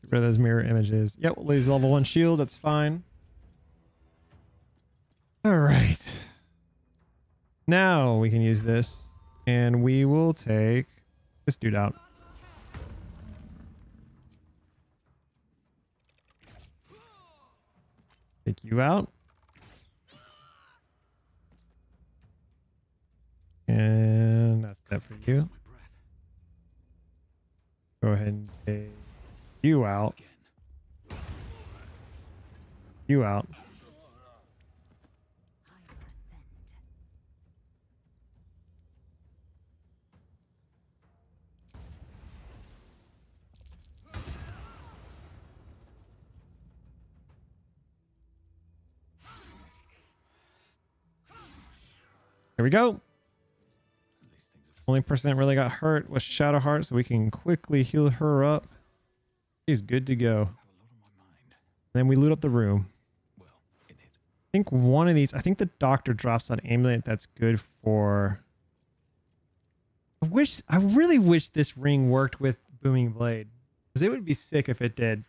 Get rid of those mirror images. Yep, we'll use level 1 shield. That's fine. All right. Now we can use this and we will take this dude out. Take you out. And that's that for you. Go ahead and take you out. You out. There we go. Only person that really got hurt was Shadowheart, so we can quickly heal her up. She's good to go. Then we loot up the room. I think one of these, I think the doctor drops an amulet that's good for... I really wish this ring worked with Booming Blade. Because it would be sick if it did.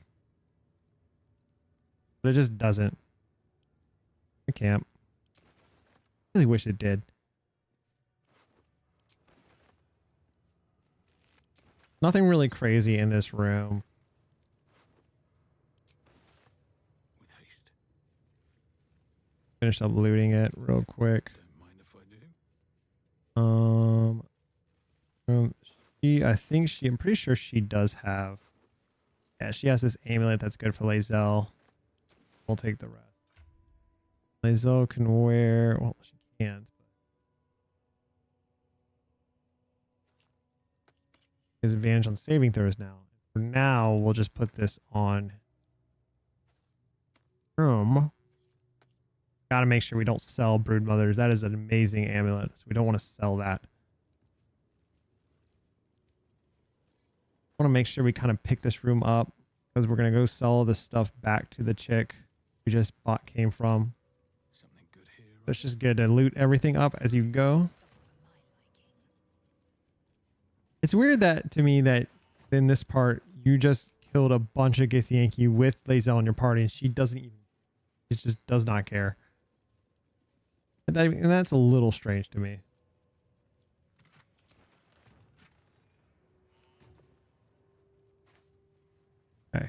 But it just doesn't. I can't. I really wish it did. Nothing really crazy in this room. With haste. Finish up looting it real quick. Don't mind if I do. I'm pretty sure she does have. Yeah, she has this amulet that's good for Lae'zel. We'll take the rest. Lizelle can wear, well, she can't. His advantage on saving throws now. For now, we'll just put this on room. Got to make sure we don't sell brood mothers. That is an amazing amulet. So we don't want to sell that. Want to make sure we kind of pick this room up because we're going to go sell this stuff back to the chick we just came from. Something good here. So it's just good to loot everything up as you go. It's weird that to me that in this part you just killed a bunch of Githyanki with Lizelle in your party and she doesn't even, it just does not care. And that's a little strange to me. Okay. I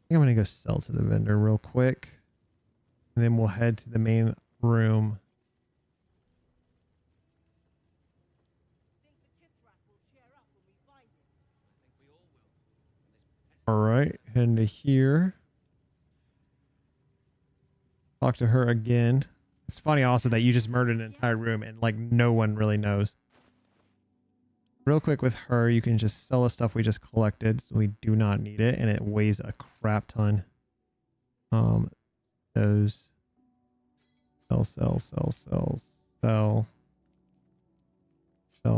think I'm going to go sell to the vendor real quick. And then we'll head to the main room. All right, heading to here. Talk to her again. It's funny also that you just murdered an entire room and like no one really knows. Real quick with her, you can just sell the stuff we just collected. So we do not need it and it weighs a crap ton. Those sell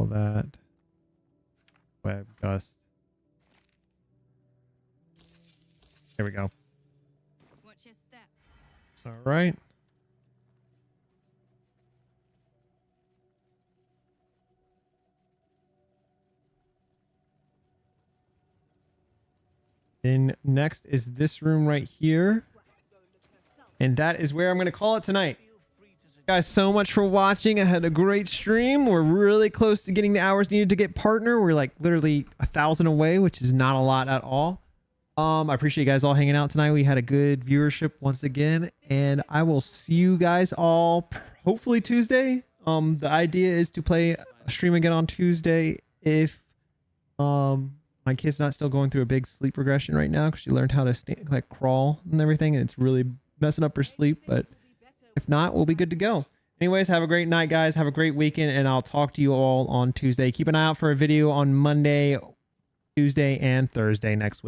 that. Web gust. There we go. Watch your step. All right. Then next is this room right here. And that is where I'm going to call it tonight. Guys, so much for watching. I had a great stream. We're really close to getting the hours needed to get partner. We're like literally 1,000 away, which is not a lot at all. I appreciate you guys all hanging out tonight. We had a good viewership once again, and I will see you guys all hopefully Tuesday. The idea is to play a stream again on Tuesday if my kid's not still going through a big sleep regression right now because she learned how to like crawl and everything, and it's really messing up her sleep. But if not, we'll be good to go. Anyways, have a great night, guys. Have a great weekend, and I'll talk to you all on Tuesday. Keep an eye out for a video on Monday, Tuesday, and Thursday next week.